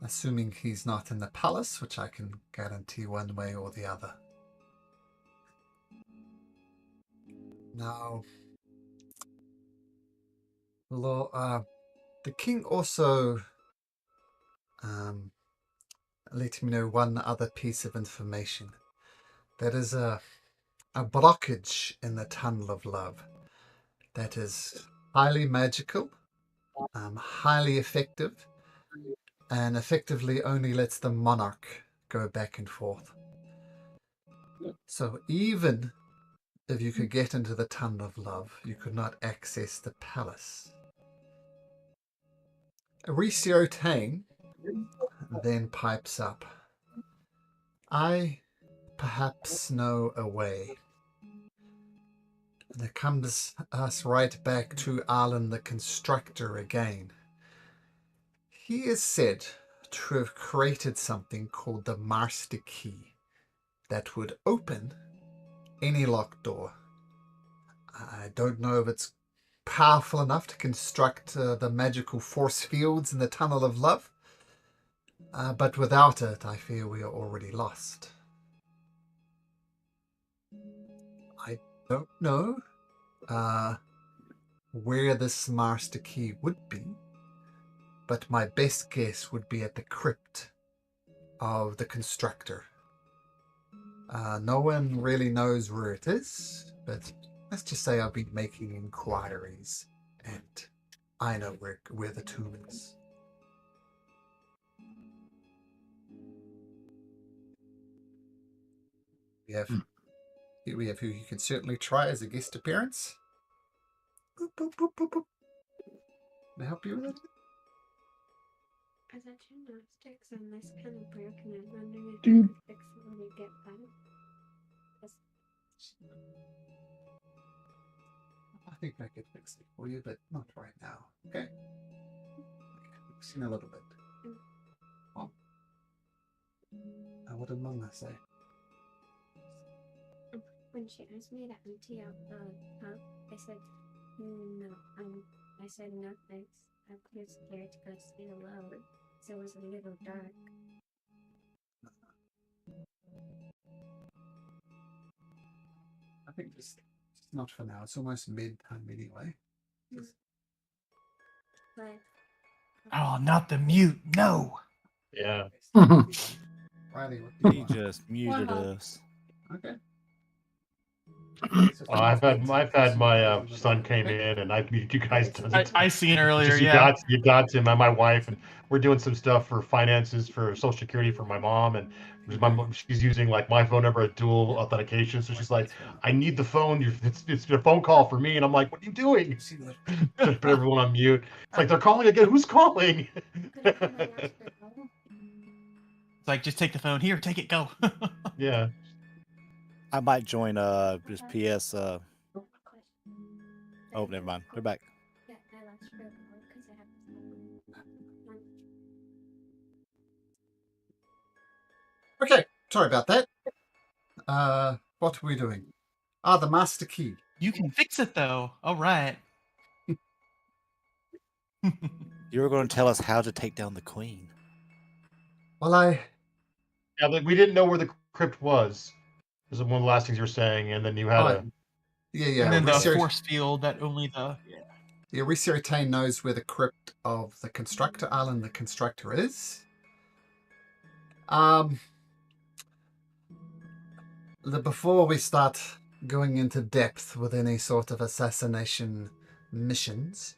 assuming he's not in the palace, which I can guarantee one way or the other. Now, the king also let me know one other piece of information. There is a blockage in the Tunnel of Love that is highly magical, highly effective, and effectively only lets the monarch go back and forth. So even if you could get into the Tunnel of Love, you could not access the palace. Aricio Tang then pipes up. I perhaps know a way. And it comes us right back to Alan the Constructor again. He is said to have created something called the Master Key that would open any locked door. I don't know if it's powerful enough to construct the magical force fields in the Tunnel of Love, but without it, I fear we are already lost. I don't know where this Master Key would be, but my best guess would be at the crypt of the Constructor. No one really knows where it is, but let's just say I've been making inquiries, and I know where the tomb is. We have who you can certainly try as a guest appearance. Boop, boop, boop, boop, boop. Can I help you with it? I thought gymnastics and this kind of broken. I'm wondering if you could fix it when you get back. I think I could fix it for you, but not right now. Okay? Fixing a little bit. Oh. What did Mama say? When she asked me to empty out the pump, I said, no. I said, no thanks. I'm too scared to go sleep alone, so it was a little dark. I think just not for now. It's almost mid-time anyway. But Oh, not the mute. No. Yeah. Riley, what do you He want? just muted Wow. us. Okay. I've had my son came in, and I've meet you guys tons of I times. seen earlier, Just yeah. you got him and my wife, and we're doing some stuff for finances for Social Security for my mom, and she's using like my phone number at dual authentication. So she's like, "I need the phone. It's a phone call for me," and I'm like, "What are you doing?" Just put everyone on mute. It's like they're calling again. Who's calling? It's like, just take the phone. Here, take it, go. Yeah. I might join just PS. Oh, never mind. They're back. Yeah, I lost her because I have Okay, sorry about that. What are we doing? Ah, the master key. You can fix it, though. All right. You were going to tell us how to take down the queen. Well, Yeah, but we didn't know where the crypt was. This is one of the last things you were saying, and then you had a. yeah. And then the research, force field that only the... yeah, Researtain knows where the crypt of the constructor, Alan the constructor, is. Before we start going into depth with any sort of assassination missions,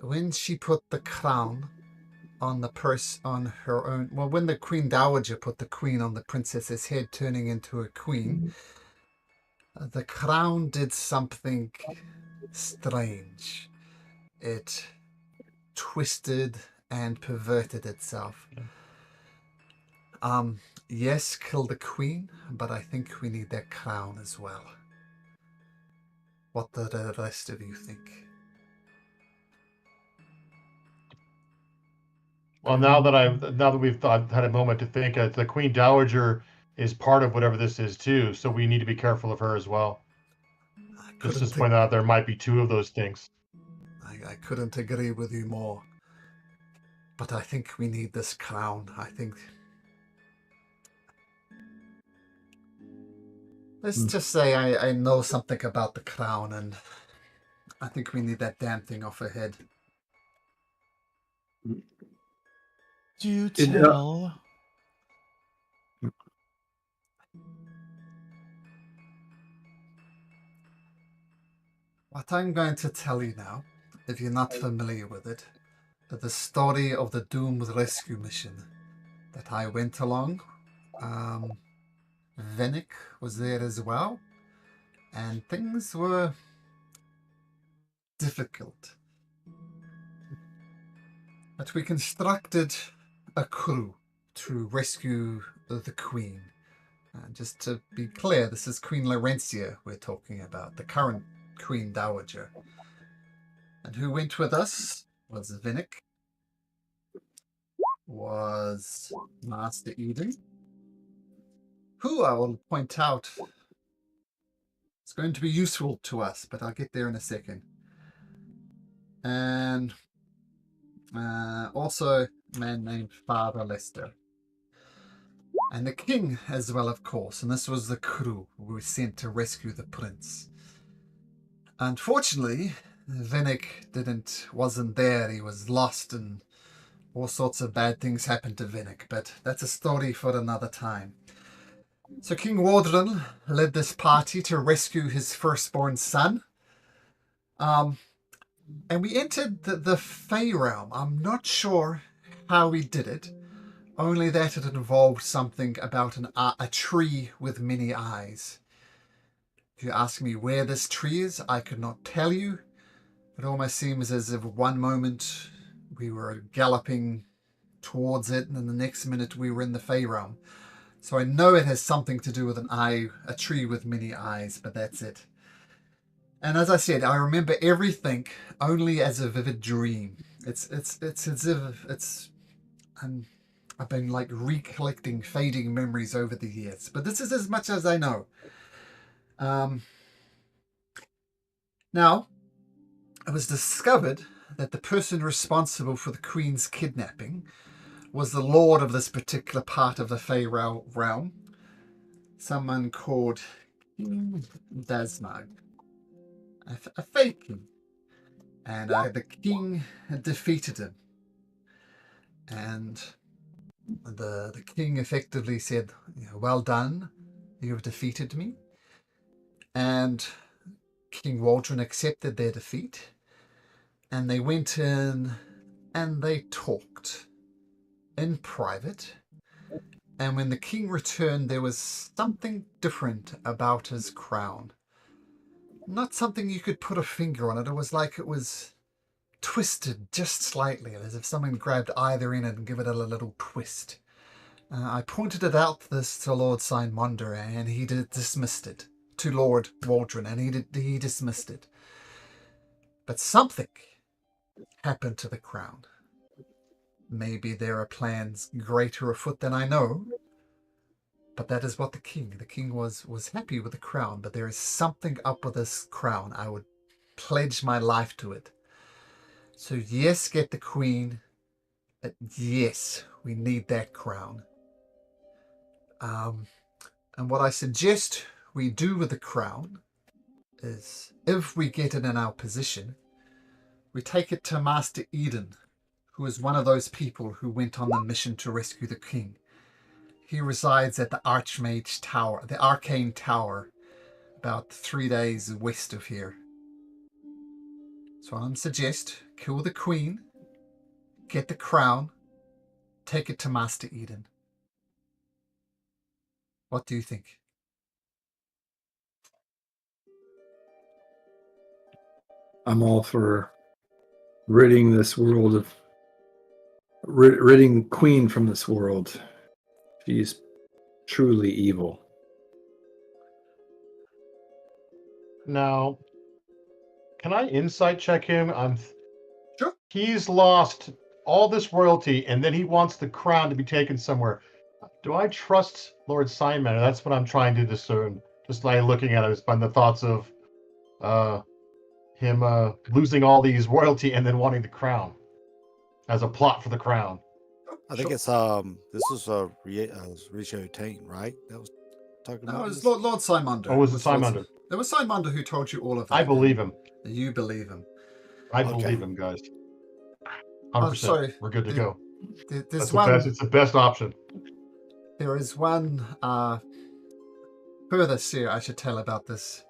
when she put the crown on the on her own, well, when the Queen Dowager put the queen on the princess's head, turning into a queen, the crown did something strange. It twisted and perverted itself. Yes, kill the queen, but I think we need that crown as well. What do the rest of you think? Well, now that we've had a moment to think, the Queen Dowager is part of whatever this is too, so we need to be careful of her as well. Just point out there might be two of those things. I couldn't agree with you more. But I think we need this crown. I think... Let's just say I know something about the crown, and I think we need that damn thing off her head. Do tell. What I'm going to tell you now, if you're not familiar with it, the story of the Doomed Rescue mission that I went along. Venick was there as well, and things were difficult. But we constructed a crew to rescue the Queen. Just to be clear, this is Queen Laurentia we're talking about, the current Queen Dowager. And who went with us was Vinick, was Master Eden, who I will point out is going to be useful to us, but I'll get there in a second. And also a man named Father Lester. And the king as well, of course, and this was the crew we were sent to rescue the prince. Unfortunately, Vinick wasn't there. He was lost, and all sorts of bad things happened to Vinick, but that's a story for another time. So King Wardren led this party to rescue his firstborn son. And we entered the Fey realm. I'm not sure how we did it, only that it involved something about a tree with many eyes. If you ask me where this tree is, I could not tell you. It almost seems as if one moment we were galloping towards it, and then the next minute we were in the Fey realm. So I know it has something to do with a tree with many eyes, but that's it. And as I said, I remember everything only as a vivid dream. It's as if I've been like recollecting fading memories over the years, but this is as much as I know. Now, it was discovered that the person responsible for the Queen's kidnapping was the lord of this particular part of the Fey realm, someone called King Dasmag, a Fey king. And the king defeated him. And the king effectively said, well done, You have defeated me. And King Waldron accepted their defeat. And they went in and they talked in private. And when the king returned, there was something different about his crown. Not something you could put a finger on it. It was like it was twisted just slightly, as if someone grabbed either end and give it a little twist. I pointed it out this to Lord Simonder, and he dismissed it. To Lord Waldron, and he dismissed it. But something happened to the crown. Maybe there are plans greater afoot than I know, but that is what the king was happy with the crown, but there is something up with this crown. I would pledge my life to it. So yes, get the queen. Yes, we need that crown. And what I suggest we do with the crown is, if we get it in our possession, we take it to Master Eden, who is one of those people who went on the mission to rescue the king. He resides at the Archmage Tower, the Arcane Tower, about 3 days west of here. So I suggest kill the queen, get the crown, take it to Master Eden. What do you think? I'm all for ridding this world of ridding Queen from this world. She's truly evil. Now, can I insight check him? Sure. He's lost all this royalty, and then he wants the crown to be taken somewhere. Do I trust Lord Simon? That's what I'm trying to discern. Just by looking at it, it's by the thoughts of him losing all these royalty and then wanting the crown as a plot for the crown. I think it's this was Richo Tain, right? That was talking No, about it was this? Lord Simonder. Oh, was it Simonder? It was Simonder who told you all of that. I believe him. You believe him. I Okay. believe him, guys. 100%. Oh, sorry. We're good to go. There's That's one. the best. It's the best option. There is one further story I should tell about this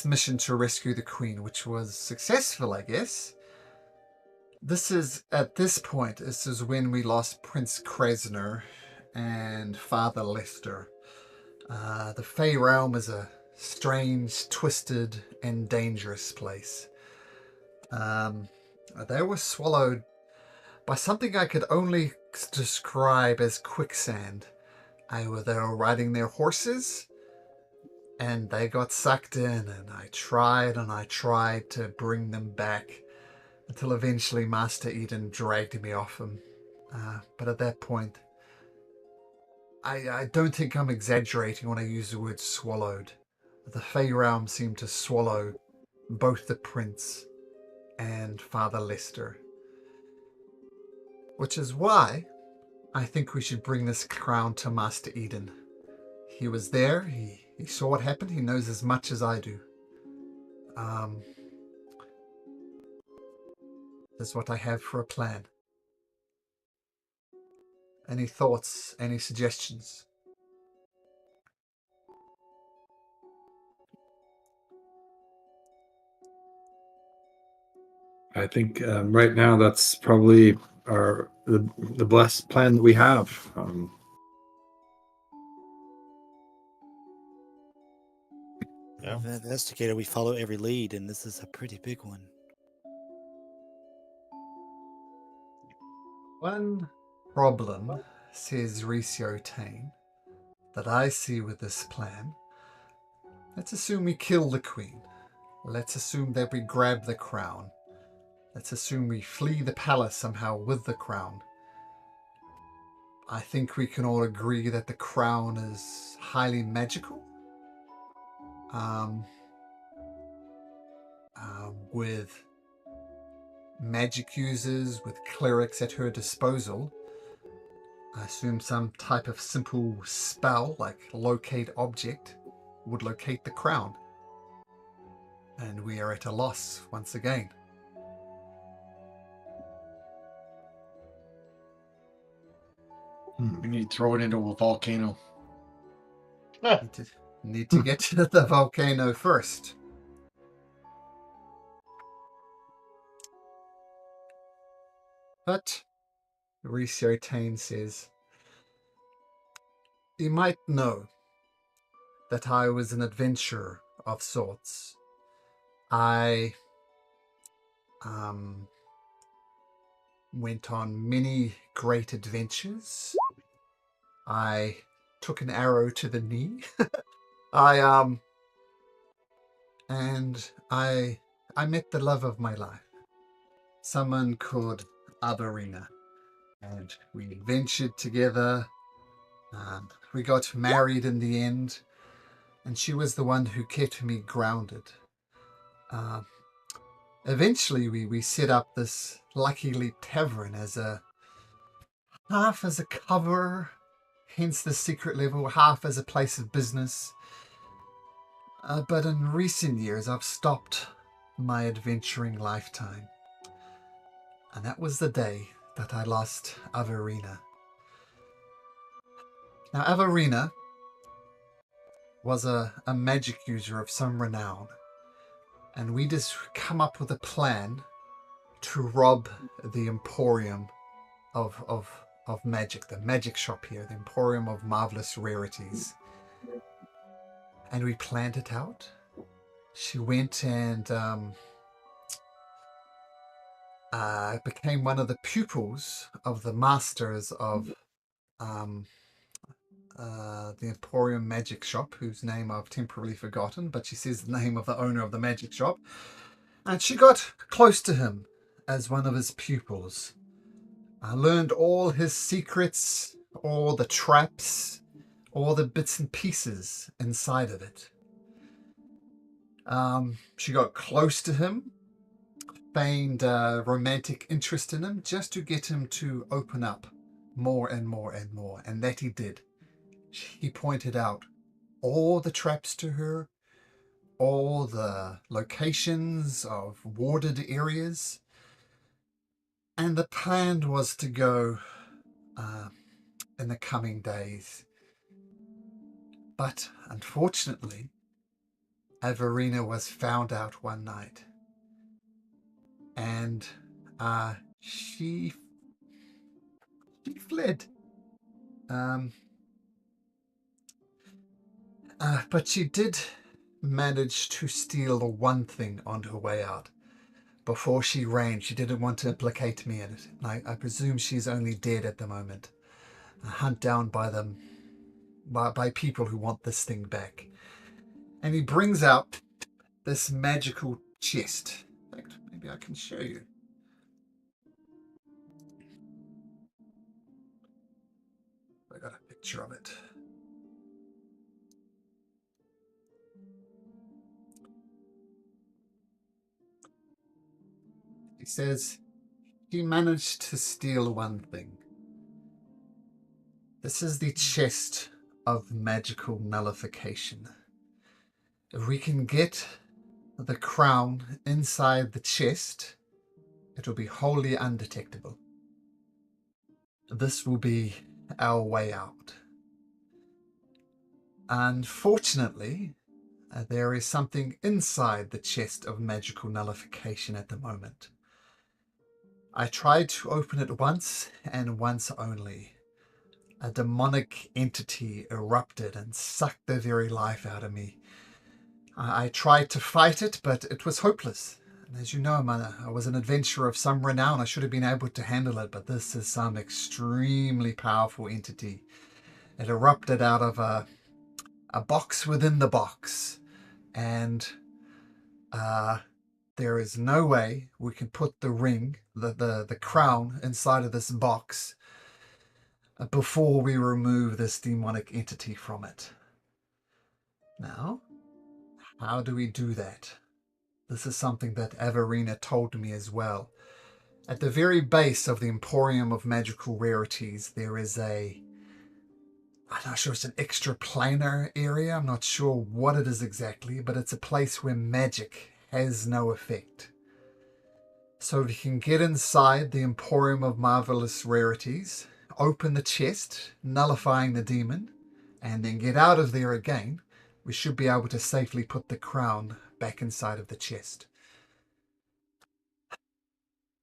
mission to rescue the queen, which was successful, I guess. This is when we lost Prince Kresner and Father Lester. The Fey Realm is a strange, twisted, and dangerous place. They were swallowed by something I could only describe as quicksand. They were riding their horses, and they got sucked in, and I tried to bring them back, until eventually Master Eden dragged me off them. But at that point, I don't think I'm exaggerating when I use the word swallowed. The Fey Realm seemed to swallow both the Prince and Father Lester. Which is why I think we should bring this crown to Master Eden. He was there, he saw what happened, he knows as much as I do. That's what I have for a plan. Any thoughts, any suggestions? I think right now that's probably the best plan that we have. Yeah. As an investigator, we follow every lead, and this is a pretty big one. One problem, says Ricio Tain, that I see with this plan. Let's assume we kill the queen. Let's assume that we grab the crown. Let's assume we flee the palace somehow with the crown. I think we can all agree that the crown is highly magical. With magic users, with clerics at her disposal. I assume some type of simple spell like locate object would locate the crown. And we are at a loss once again. We need to throw it into a volcano. Need to get to the volcano first. But Rhys says, you might know that I was an adventurer of sorts. I went on many great adventures. I took an arrow to the knee. I met the love of my life, someone called Avarina, and we adventured together. We got married in the end, and she was the one who kept me grounded. Eventually, we set up this Lucky Leap Tavern as a half as a cover, hence the secret level, half as a place of business. But in recent years, I've stopped my adventuring lifetime. And that was the day that I lost Avarina. Now, Avarina was a magic user of some renown. And we just come up with a plan to rob the Emporium of magic, the magic shop here, the Emporium of Marvelous Rarities. And we planned it out. She went and became one of the pupils of the masters of the Emporium Magic Shop, whose name I've temporarily forgotten, but she says the name of the owner of the magic shop. And she got close to him as one of his pupils. I learned all his secrets, all the traps, all the bits and pieces inside of it. She got close to him, feigned romantic interest in him, just to get him to open up more and more and more, and that he did. He pointed out all the traps to her, all the locations of warded areas, and the plan was to go in the coming days. But unfortunately, Avarina was found out one night, and she fled. But she did manage to steal one thing on her way out. Before she ran, she didn't want to implicate me in it. I presume she's only dead at the moment. Hunt down by them, by people who want this thing back. And he brings out this magical chest. In fact, maybe I can show you. I got a picture of it. He says, he managed to steal one thing. This is the chest of magical nullification. If we can get the crown inside the chest, it will be wholly undetectable. This will be our way out. Unfortunately, there is something inside the chest of magical nullification at the moment. I tried to open it once and once only. A demonic entity erupted and sucked the very life out of me. I tried to fight it, but it was hopeless. And as you know, I was an adventurer of some renown. I should have been able to handle it, but this is some extremely powerful entity. It erupted out of a box within the box, and there is no way we can put the ring, the crown, inside of this box before we remove this demonic entity from it. Now, how do we do that? This is something that Avarina told me as well. At the very base of the Emporium of Magical Rarities, there is I'm not sure, it's an extra planar area. I'm not sure what it is exactly, but it's a place where magic has no effect. So if you can get inside the Emporium of Marvelous Rarities, open the chest, nullifying the demon, and then get out of there again, we should be able to safely put the crown back inside of the chest.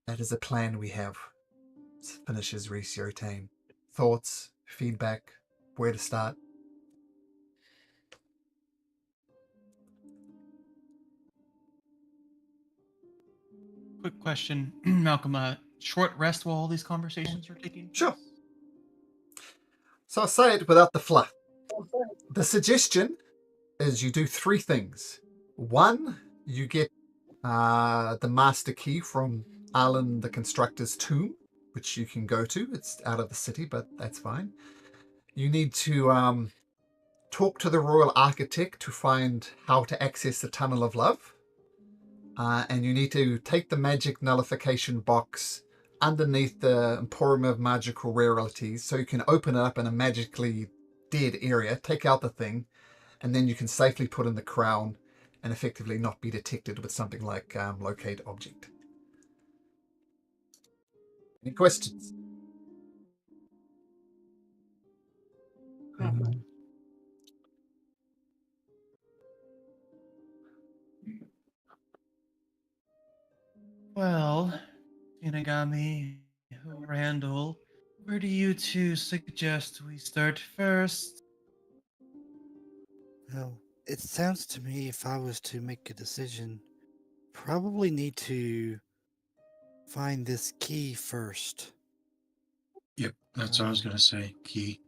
That is a plan we have. Finishes Researtain. Thoughts, feedback, where to start? Quick question, Malcolm. Short rest while all these conversations are taking place? Sure. So I'll say it without the fluff. The suggestion is you do 3 things. 1, you get the master key from Alan the Constructor's tomb, which you can go to. It's out of the city, but that's fine. You need to talk to the Royal Architect to find how to access the Tunnel of Love. And you need to take the magic nullification box underneath the Emporium of Magical Rarities so you can open it up in a magically dead area, take out the thing, and then you can safely put in the crown and effectively not be detected with something like locate object. Any questions? Well, Shinigami, Randall, where do you two suggest we start first? Well, it sounds to me if I was to make a decision, probably need to find this key first. Yep, that's what I was gonna say. Key.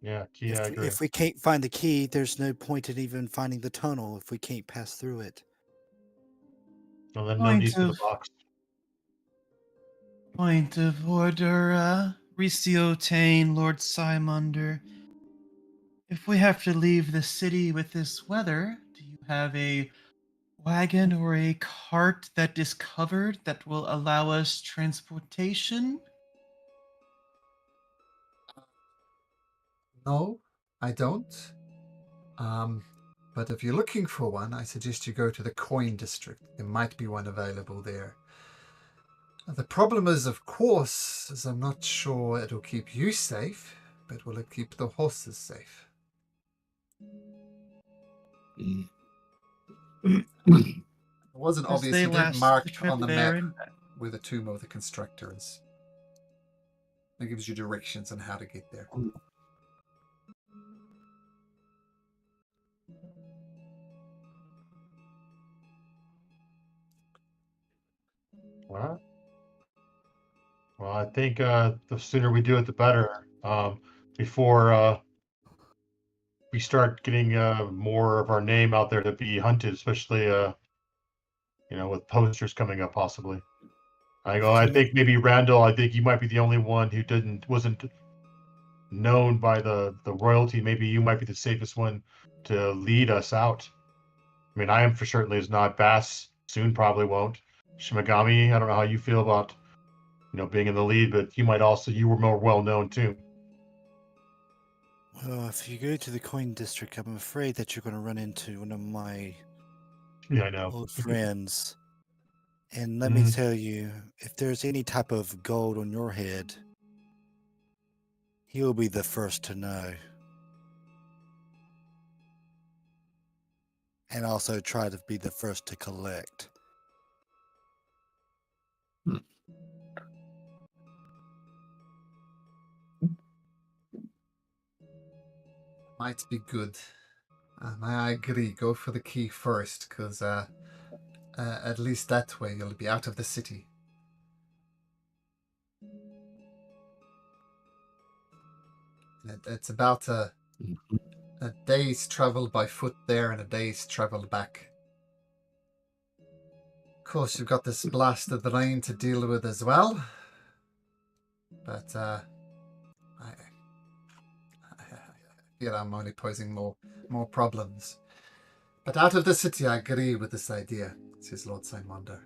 Yeah, I agree. If we can't find the key, there's no point in even finding the tunnel if we can't pass through it. Well, then no need for the Point box. of order, Riciotain, Lord Simonder. If we have to leave the city with this weather, do you have a wagon or a cart that is covered that will allow us transportation? No, I don't. But if you're looking for one, I suggest you go to the Coin District. There might be one available there. The problem is, of course, is I'm not sure it'll keep you safe, but will it keep the horses safe? It wasn't As obvious. they He did last the mark trip on the there map and back. where the tomb of the constructor is. It gives you directions on how to get there. Well, I think the sooner we do it, the better. Before we start getting more of our name out there to be hunted, especially with posters coming up possibly. I think maybe Randall. I think you might be the only one who wasn't known by the royalty. Maybe you might be the safest one to lead us out. I mean, I am for certainly is not. Bass soon probably won't. Shimigami, I don't know how you feel about being in the lead, but you were more well known too. Well, if you go to the Coin District, I'm afraid that you're going to run into one of my Yeah, I know. old friends. And let me tell you, if there's any type of gold on your head, he'll be the first to know. And also try to be the first to collect. Might be good. I agree. Go for the key first, because at least that way you'll be out of the city. It's about a day's travel by foot there and a day's travel back. Of course, you've got this blasted rain to deal with as well. But I fear I'm only posing more problems. But out of the city, I agree with this idea, says Lord Simonder.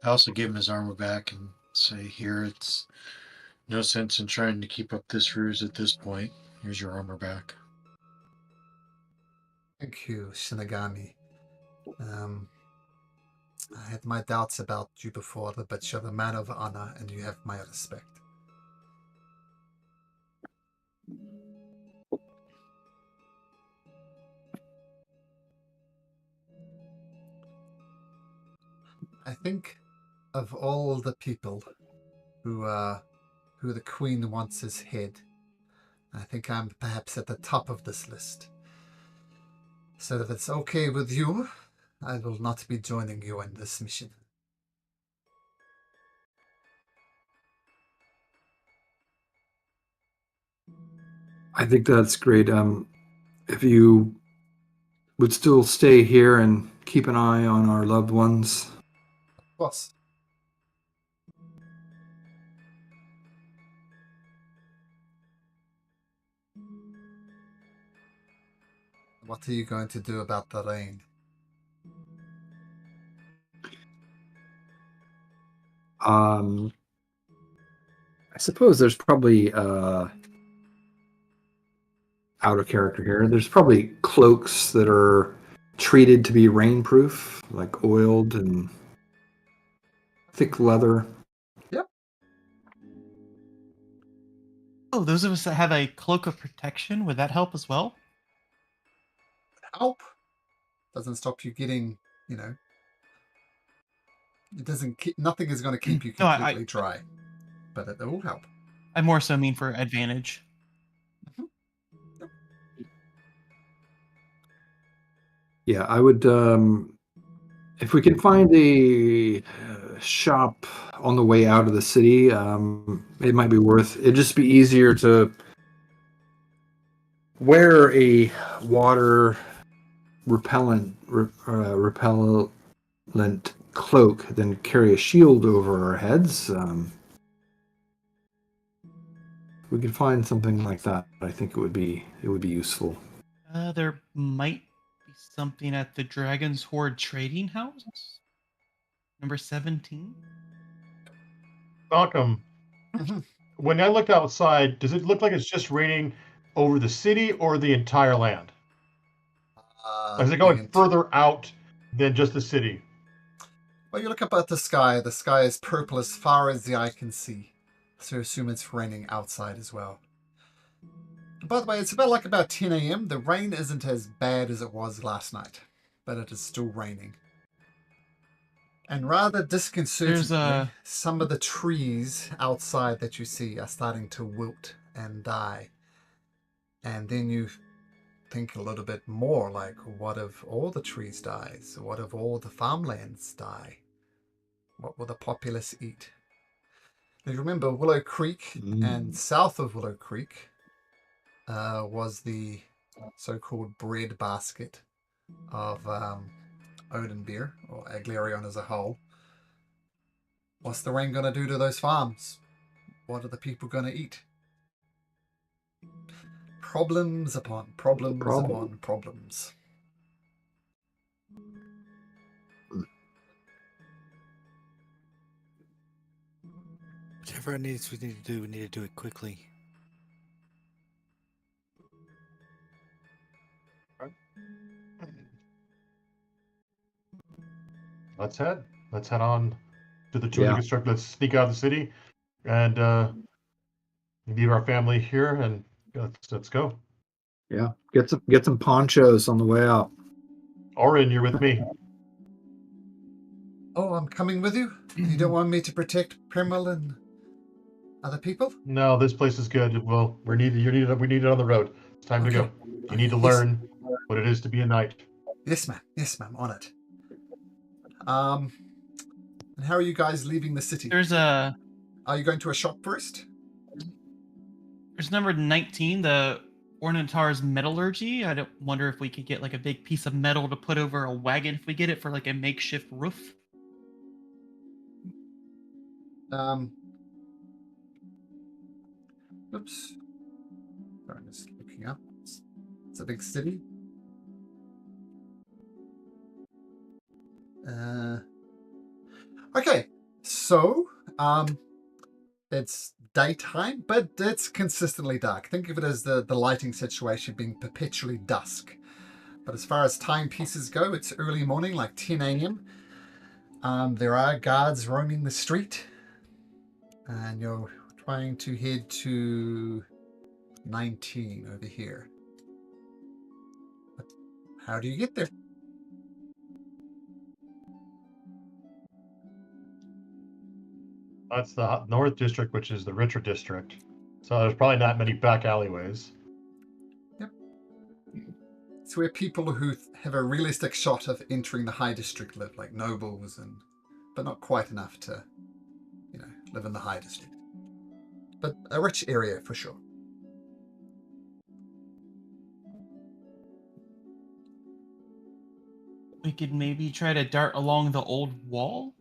I also give him his armor back and say, "Here, it's no sense in trying to keep up this ruse at this point. Here's your armor back." Thank you, Shinigami. I had my doubts about you before, but you're a man of honor and you have my respect. I think of all the people who the Queen wants his head, I think I'm perhaps at the top of this list. So if it's okay with you, I will not be joining you in this mission. I think that's great. If you would still stay here and keep an eye on our loved ones. Of course. What are you going to do about the rain? I suppose there's probably out of character here. There's probably cloaks that are treated to be rainproof, like oiled and thick leather. Yep. Oh, those of us that have a cloak of protection, would that help as well? Help. Doesn't stop you getting, you know. It doesn't. Nothing is going to keep you No, completely dry, but it will help. I more so mean for advantage. Yeah, I would. If we can find a shop on the way out of the city, it might be worth. It'd just be easier to wear a water repellent cloak than carry a shield over our heads. We could find something like that. I think it would be useful. There might be something at the Dragon's Hoard Trading House, number 17. Malcolm, when I look outside, does it look like it's just raining over the city or the entire land? Is it going further out than just the city? Well, you look up at the sky. The sky is purple as far as the eye can see. So assume it's raining outside as well. By the way, it's about 10 a.m. The rain isn't as bad as it was last night, but it is still raining. And rather disconcertingly, some of the trees outside that you see are starting to wilt and die. And then you think a little bit more like, what if all the trees die? What if all the farmlands die? What will the populace eat? Now, you remember Willow Creek and south of Willow Creek was the so-called bread basket of Odenbeer, or Aglarion as a whole. What's the rain going to do to those farms? What are the people going to eat? Problems upon problems upon problems. Whatever we need to do, we need to do it quickly. Let's head. Let's head on to the Tuna Construct. Let's sneak out of the city and leave our family here and let's go. Yeah, get some ponchos on the way out. Orin, you're with me. Oh, I'm coming with you? You don't want me to protect Primal and other people? No, this place is good. Well, we need it on the road. It's time to go. You need to learn what it is to be a knight. Yes, ma'am. Yes, ma'am. On it. And how are you guys leaving the city? Are you going to a shop first? There's number 19, the Ornatar's Metallurgy. I don't wonder if we could get like a big piece of metal to put over a wagon if we get it for like a makeshift roof. Oops. Sorry, I'm just looking up. It's a big city. Okay, so it's daytime, but it's consistently dark. Think of it as the lighting situation being perpetually dusk. But as far as timepieces go, it's early morning, like 10 a.m. There are guards roaming the street, and you're trying to head to 19 over here. But how do you get there? That's the North District, which is the richer district. So there's probably not many back alleyways. It's where people who have a realistic shot of entering the high district live, like nobles, but not quite enough to, live in the high district. But a rich area for sure. We could maybe try to dart along the old wall.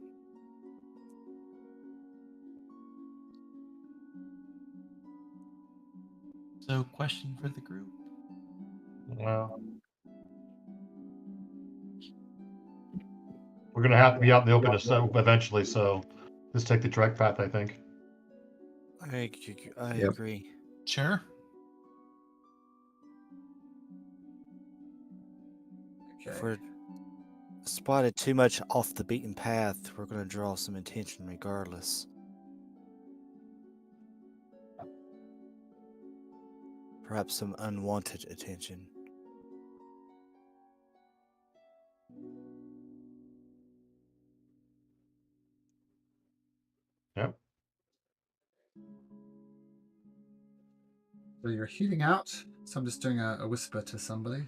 So, question for the group. Well, we're gonna have to be out in the open eventually, so just take the direct path, I think. I Yep. agree. Sure. Okay. If we're spotted too much off the beaten path, we're going to draw some attention regardless. Perhaps some unwanted attention. Yep. So you're heading out. So I'm just doing a whisper to somebody.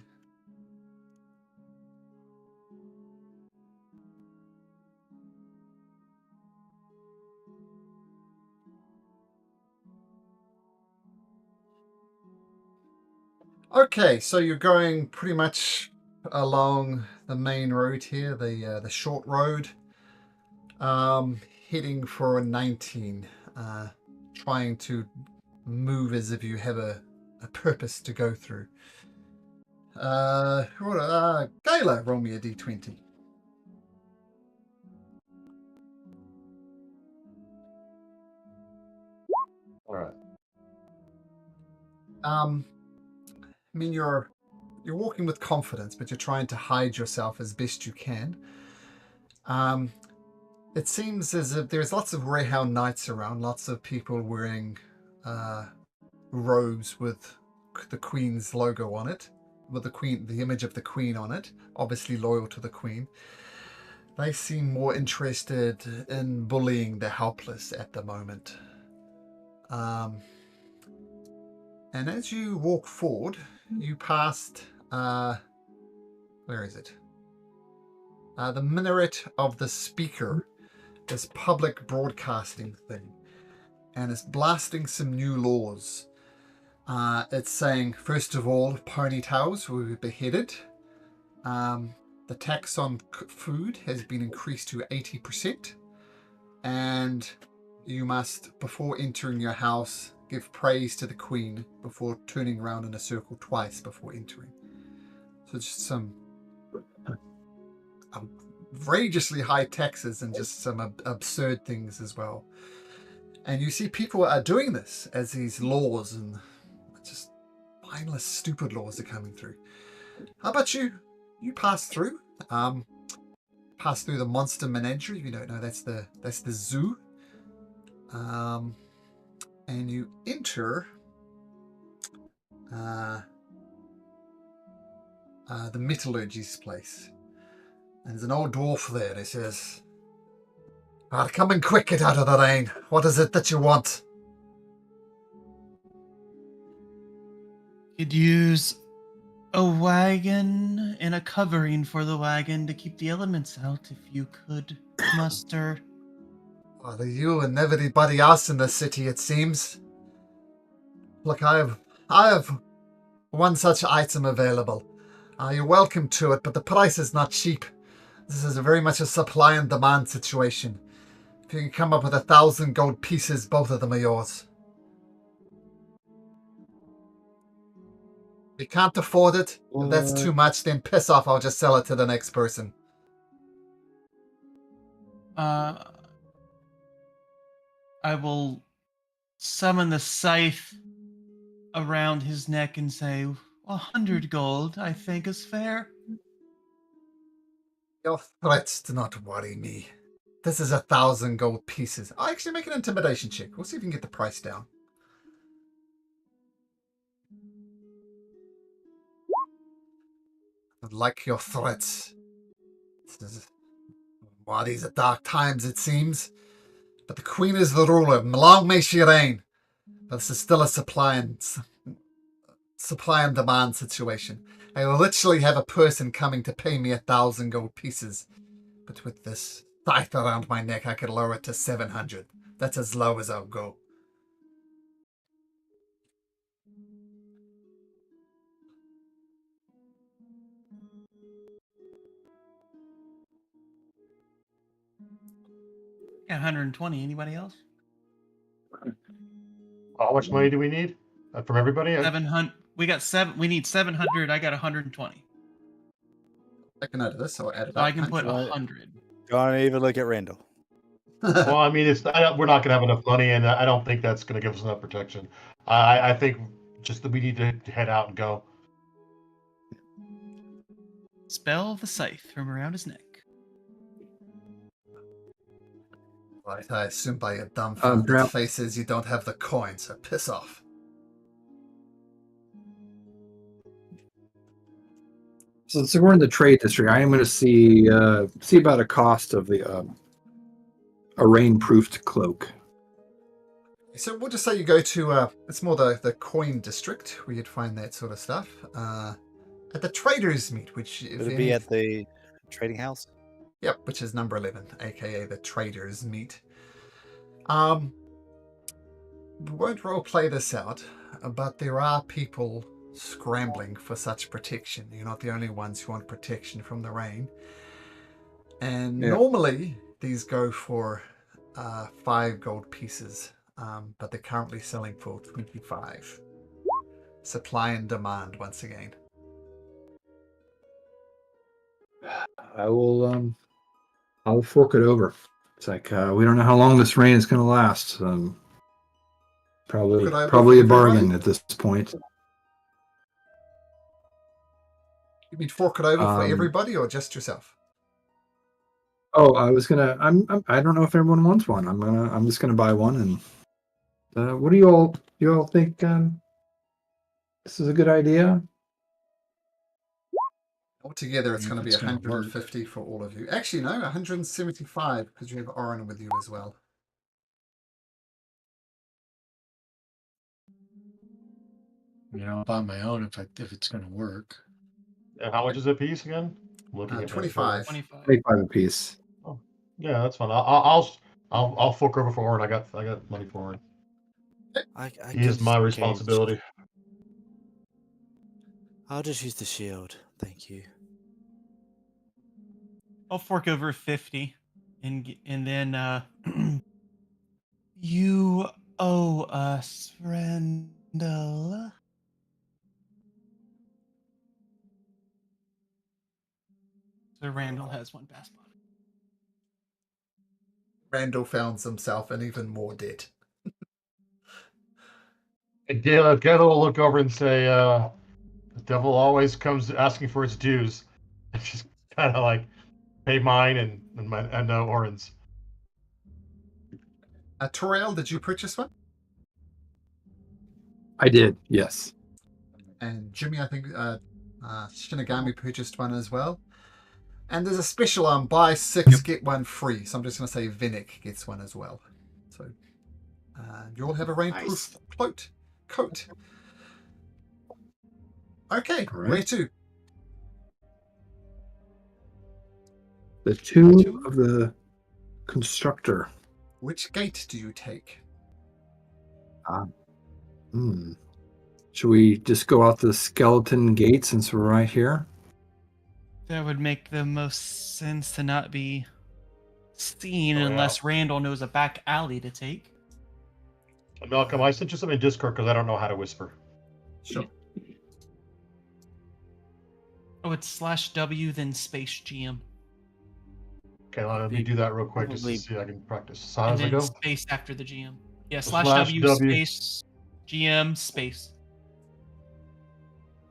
Okay, so you're going pretty much along the main road here, the short road, heading for 19, trying to move as if you have a purpose to go through. Gayla, roll me a d20. All right. I mean, you're walking with confidence, but you're trying to hide yourself as best you can. It seems as if there's lots of Greyhound Knights around, lots of people wearing robes with the Queen's logo on it, with the image of the Queen on it, obviously loyal to the Queen. They seem more interested in bullying the helpless at the moment. And as you walk forward, you passed, where is it? The minaret of the speaker, this public broadcasting thing, and it's blasting some new laws. It's saying, first of all, ponytails will be beheaded. The tax on food has been increased to 80%. And you must, before entering your house, give praise to the Queen before turning around in a circle twice before entering. So just some outrageously high taxes and just some absurd things as well. And you see people are doing this as these laws and just mindless, stupid laws are coming through. How about you? You pass through. Pass through the monster menagerie. If you don't know, that's the zoo. And you enter the metallurgy's place. And there's an old dwarf there. And he says, come in quick, get out of the rain. What is it that you want? Could use a wagon and a covering for the wagon to keep the elements out if you could muster. Well, you and everybody else in the city, it seems. Look, I have one such item available. You're welcome to it, but the price is not cheap. This is very much a supply and demand situation. If you can come up with 1,000 gold pieces, both of them are yours. If you can't afford it, if that's too much, then piss off, I'll just sell it to the next person. I will summon the scythe around his neck and say, 100 gold, I think is fair. Your threats do not worry me. This is 1,000 gold pieces. I'll actually make an intimidation check. We'll see if we can get the price down. I like your threats. Wow, these are dark times, it seems. But the Queen is the ruler. Long may she reign. But this is still a supply and demand situation. I literally have a person coming to pay me 1,000 gold pieces. But with this scythe around my neck, I could lower it to 700. That's as low as I'll go. Got 120. Anybody else? How much money do we need from everybody? 700. We got 7. We need 700. I got 120. I can add this, so I'll add it So up. I can put What? 100. Don't even look at Randall. Well, I mean, we're not going to have enough money, and I don't think that's going to give us enough protection. I think just that we need to head out and go. Spell the scythe from around his neck. Right, I assume by your dumbfounded Drow- faces you don't have the coin, so piss off. So since we're in the trade district, I am going to see about a cost of the a rain-proofed cloak. So we'll just say you go to, it's more the coin district where you'd find that sort of stuff. At the Traitors meet, which... Would it be at the trading house? Yep, which is number 11, aka the Traitors meet. We won't role play this out, but there are people scrambling for such protection. You're not the only ones who want protection from the rain. And normally these go for 5 gold pieces, but they're currently selling for 25. Supply and demand once again. I'll fork it over. It's like we don't know how long this rain is going to last. Probably Could I offer probably a everybody? bargain at this point. You mean fork it over for Um, everybody or just yourself? Oh, I was gonna. I don't know if everyone wants one. I'm just gonna buy one. And what do you all think? This is a good idea. Altogether, it's If going to be it's gonna work. 150 for all of you. Actually, no, 175 because you have Oren with you as well. You know, by my own, if it's going to work. And how much is a piece again? Looking at 25. 25. 25 apiece. Oh, yeah, that's fine. I'll fork over for Orin. I got money for Orin. I He is could my gauge- responsibility. I'll just use the shield. Thank you. I'll fork over 50, and then you owe us, Randall. So Randall has one pass bot. Randall found himself in even more debt. And Gayla will look over and say, "The devil always comes asking for its dues." And just kind of like pay mine and Orin's. Toriel, did you purchase one? I did. Yes. And Jimmy, I think Shinigami purchased one as well. And there's a special buy 6, get 1 free. So I'm just going to say Vinnick gets one as well. So you all have a rainproof coat. Okay, All right. where to? The tomb of the constructor. Which gate do you take? Should we just go out the skeleton gate since we're right here? That would make the most sense to not be seen Oh, yeah. unless Randall knows a back alley to take. Malcolm, I sent you something in Discord because I don't know how to whisper. Sure. Oh, it's /W then space GM. Okay, let me do that real quick just to see if I can practice. So how And does it then go? space after the GM. Yeah, Slash /W W. space GM space.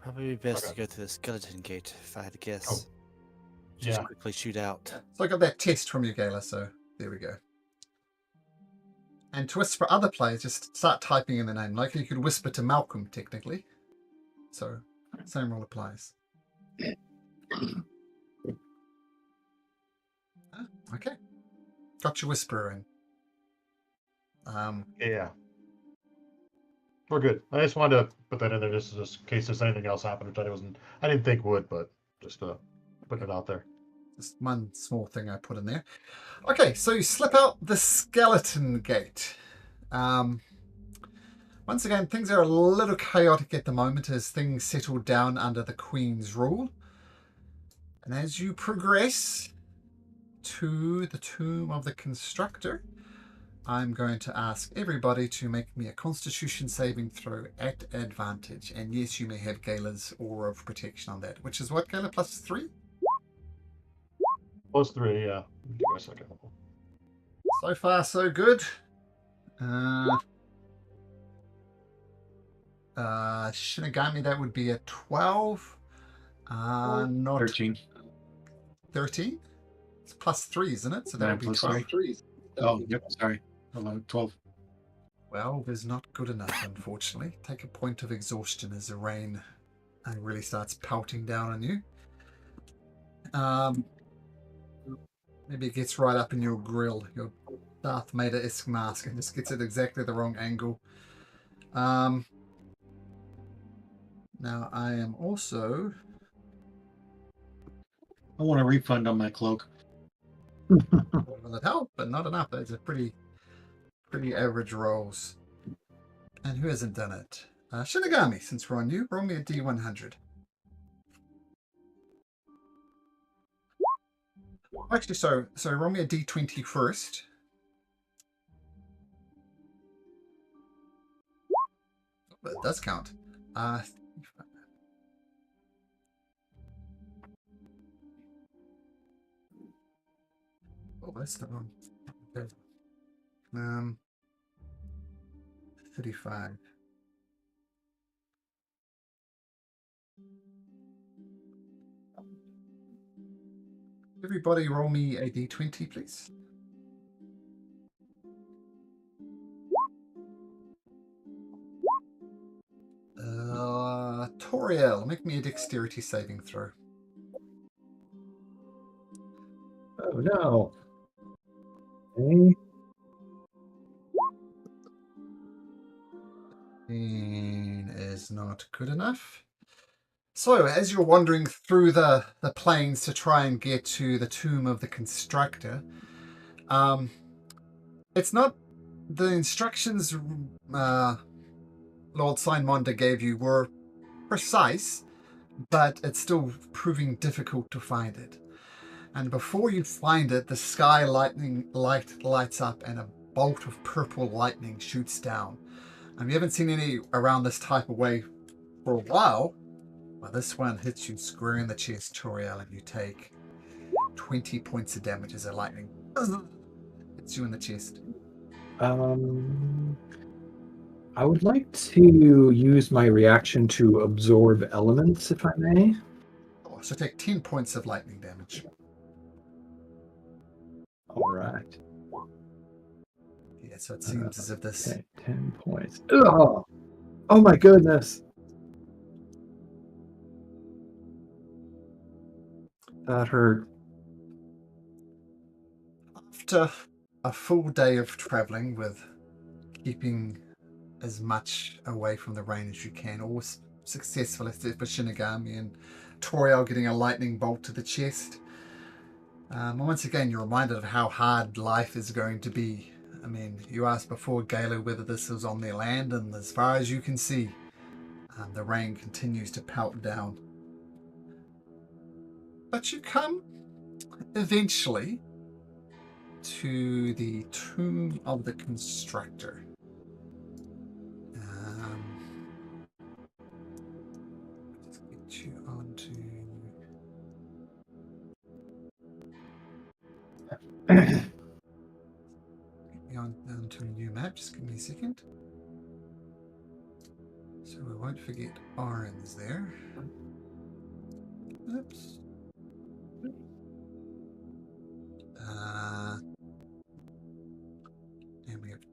Probably be best Okay. to go through the skeleton gate if I had to guess. Oh. Just Yeah. quickly shoot out. So I got that test from you, Gayla, so There we go. And to whisper other players, just start typing in the name. Like you could whisper to Malcolm, technically. So, same rule applies. Okay. Got your whisperer in. Yeah. We're good. I just wanted to put that in there just in case there's anything else happened, which I didn't think would, but just putting it out there. Just one small thing I put in there. Okay, so you slip out the skeleton gate. Once again, things are a little chaotic at the moment as things settle down under the Queen's rule. And as you progress to the tomb of the Constructor, I'm going to ask everybody to make me a Constitution saving throw at advantage. And yes, you may have Gala's Aura of Protection on that, which is what, Gala, +3? +3, yeah. Give me a second. So far, so good. Shinigami, that would be a 12. Not 13. 13? It's +3, isn't it? So that would be 12. Oh, yep, sorry. 12. 12 is not good enough, unfortunately. Take a point of exhaustion as the rain really starts pelting down on you. Maybe it gets right up in your grill, your Darth Vader-esque mask, and just gets it exactly the wrong angle. Now I am also... I want a refund on my cloak. Will it help? But not enough. Those are pretty average rolls. And who hasn't done it? Shinigami, since we're on you, roll me a D100. Actually, so roll me a D20 first. But it does count. Oh, that's the wrong. Okay. 35. Everybody roll me a D20, please. Toriel, make me a dexterity saving throw. Oh no. Okay. Is not good enough. So, as you're wandering through the plains to try and get to the tomb of the Constructor, it's not the instructions Lord Simonda gave you were precise, but it's still proving difficult to find it. And before you find it, the sky lights up and a bolt of purple lightning shoots down. And we haven't seen any around this type of way for a while. But this one hits you square in the chest, Toriel, and you take 20 points of damage as a lightning hits you in the chest. I would like to use my reaction to absorb elements, if I may. Oh, so take 10 points of lightning damage. All right. Yeah, so it seems as if this... Okay, 10 points. Ugh! Oh my goodness! That hurt. After a full day of traveling with keeping as much away from the rain as you can, all successful except for Shinigami and Toriel getting a lightning bolt to the chest. Once again, you're reminded of how hard life is going to be. I mean, you asked before, Galo, whether this was on their land, and as far as you can see, the rain continues to pelt down. But you come eventually to the tomb of the Constructor. Let's get you onto... Get me onto a new map. Just give me a second. So we won't forget Oren's there. Oops.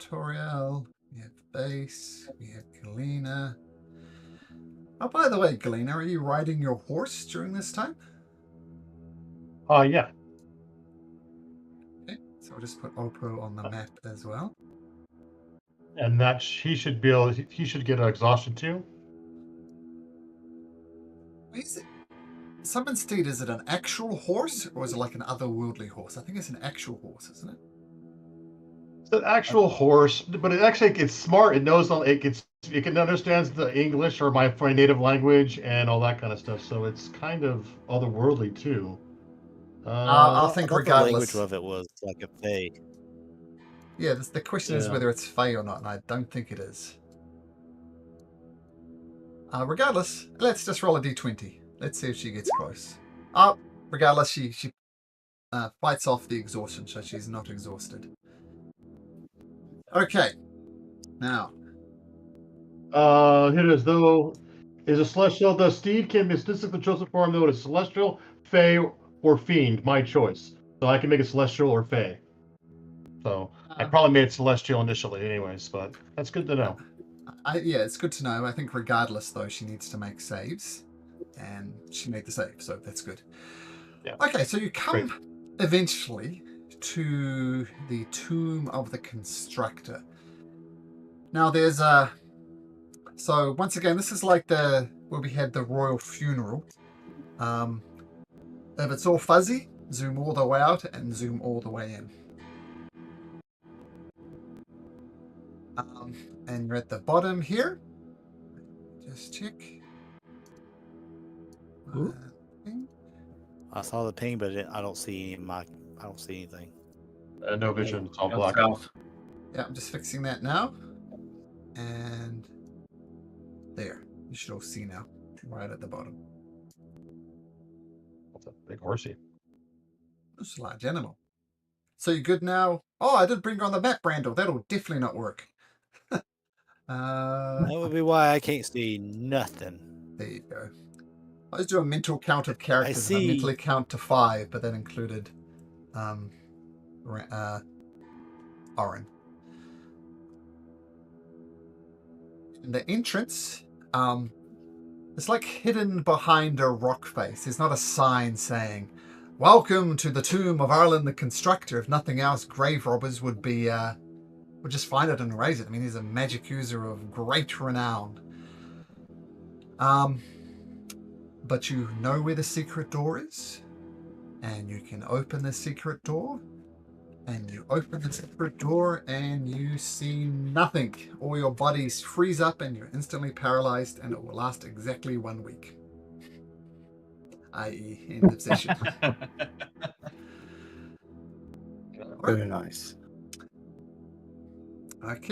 Toriel. We have Base. We have Galena. Oh, by the way, Galena, are you riding your horse during this time? Yeah. Okay, so we'll just put Oppo on the map as well. And that he should be able. He should get an exhaustion too. Is it? Summon Steed, is it an actual horse or is it like an otherworldly horse? I think it's an actual horse, isn't it? It's an actual horse, but it actually it's smart. It knows all. It can understands the English or my native language and all that kind of stuff. So it's kind of otherworldly too. I I think thought the language regardless. of it was like a Fae. Yeah, the question is Yeah. whether it's Fae or not, and I don't think it is. Regardless, let's just roll a d20. Let's see if she gets close. Regardless, she fights off the exhaustion, so she's not exhausted. Okay. Now, Here it is. Though is a celestial. The steed can be statistically chosen form though it is celestial, fey, or fiend. My choice. So I can make it celestial or fey. So I probably made it celestial initially, anyways. But that's good to know. yeah, it's good to know. I think regardless, though, she needs to make saves, and she made the save, so that's good. Yeah. Okay, so you come eventually to the Tomb of the Constructor. Now, there's a. So once again, this is like the where we had the royal funeral. If it's all fuzzy, zoom all the way out and zoom all the way in. And you're at the bottom here. Just check. Thing. I saw the ping, but I don't see I don't see anything. No vision. It's all Down black. south. Yeah, I'm just fixing that now. And there. You should all see now. Right at the bottom. That's a big horsey. It's a large animal. So you good now? Oh, I did bring her on the map, Brandel. That'll definitely not work. That would be why I can't see nothing. There you go. I was doing a mental count of characters. I see- mentally count to 5, but that included Oren. And the entrance, it's like hidden behind a rock face. There's not a sign saying, "Welcome to the tomb of Arlen the Constructor." If nothing else, grave robbers would just find it and erase it. I mean, he's a magic user of great renown. But you know where the secret door is, and you can open the secret door, and you open the secret door, and you see nothing. All your bodies freeze up, and you're instantly paralyzed, and it will last exactly 1 week. I.e., end of session. Very nice. Okay.